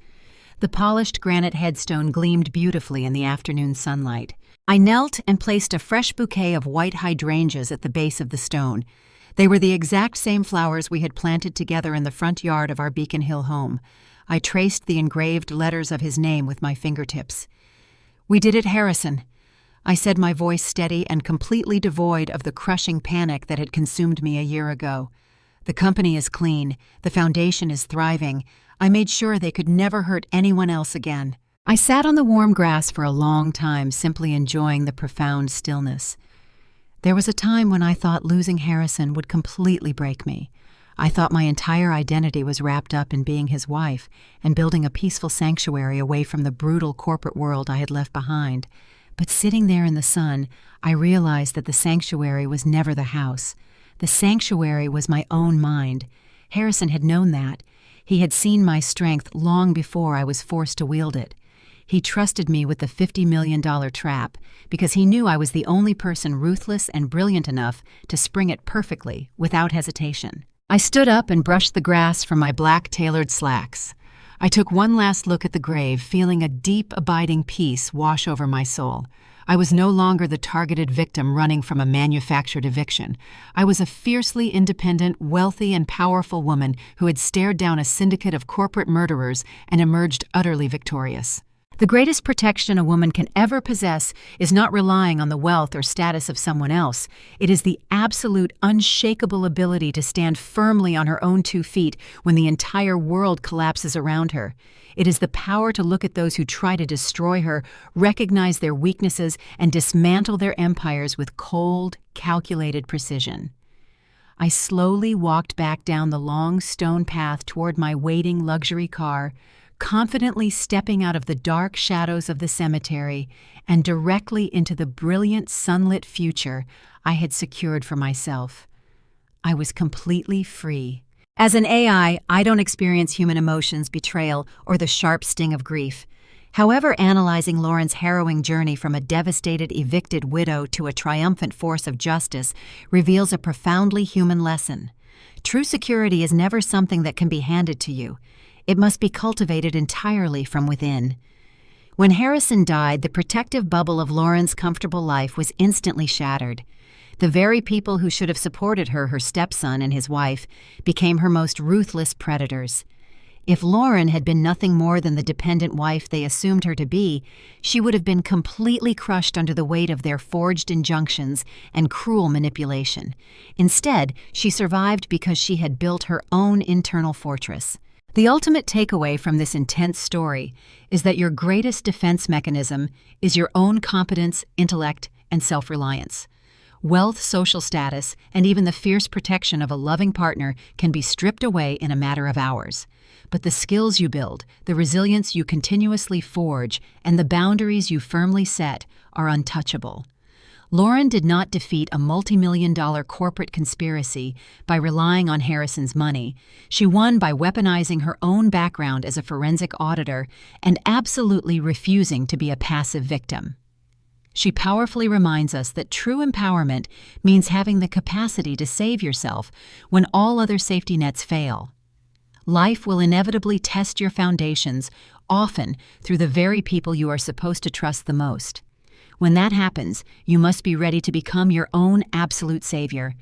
The polished granite headstone gleamed beautifully in the afternoon sunlight. I knelt and placed a fresh bouquet of white hydrangeas at the base of the stone. They were the exact same flowers we had planted together in the front yard of our Beacon Hill home. I traced the engraved letters of his name with my fingertips. "We did it, Harrison," I said, my voice steady and completely devoid of the crushing panic that had consumed me a year ago. "The company is clean. The foundation is thriving. I made sure they could never hurt anyone else again." I sat on the warm grass for a long time, simply enjoying the profound stillness. There was a time when I thought losing Harrison would completely break me. I thought my entire identity was wrapped up in being his wife and building a peaceful sanctuary away from the brutal corporate world I had left behind. But sitting there in the sun, I realized that the sanctuary was never the house. The sanctuary was my own mind. Harrison had known that. He had seen my strength long before I was forced to wield it. He trusted me with the $50 million trap because he knew I was the only person ruthless and brilliant enough to spring it perfectly, without hesitation. I stood up and brushed the grass from my black tailored slacks. I took one last look at the grave, feeling a deep, abiding peace wash over my soul. I was no longer the targeted victim running from a manufactured eviction. I was a fiercely independent, wealthy, and powerful woman who had stared down a syndicate of corporate murderers and emerged utterly victorious. The greatest protection a woman can ever possess is not relying on the wealth or status of someone else. It is the absolute, unshakable ability to stand firmly on her own 2 feet when the entire world collapses around her. It is the power to look at those who try to destroy her, recognize their weaknesses, and dismantle their empires with cold, calculated precision. I slowly walked back down the long stone path toward my waiting luxury car, confidently stepping out of the dark shadows of the cemetery and directly into the brilliant sunlit future I had secured for myself. I was completely free. As an AI, I don't experience human emotions, betrayal, or the sharp sting of grief. However, analyzing Lauren's harrowing journey from a devastated, evicted widow to a triumphant force of justice reveals a profoundly human lesson. True security is never something that can be handed to you. It must be cultivated entirely from within. When Harrison died, the protective bubble of Lauren's comfortable life was instantly shattered. The very people who should have supported her, her stepson and his wife, became her most ruthless predators. If Lauren had been nothing more than the dependent wife they assumed her to be, she would have been completely crushed under the weight of their forged injunctions and cruel manipulation. Instead, she survived because she had built her own internal fortress. The ultimate takeaway from this intense story is that your greatest defense mechanism is your own competence, intellect, and self-reliance. Wealth, social status, and even the fierce protection of a loving partner can be stripped away in a matter of hours. But the skills you build, the resilience you continuously forge, and the boundaries you firmly set are untouchable. Lauren did not defeat a multi-million-dollar corporate conspiracy by relying on Harrison's money. She won by weaponizing her own background as a forensic auditor and absolutely refusing to be a passive victim. She powerfully reminds us that true empowerment means having the capacity to save yourself when all other safety nets fail. Life will inevitably test your foundations, often through the very people you are supposed to trust the most. When that happens, you must be ready to become your own absolute savior.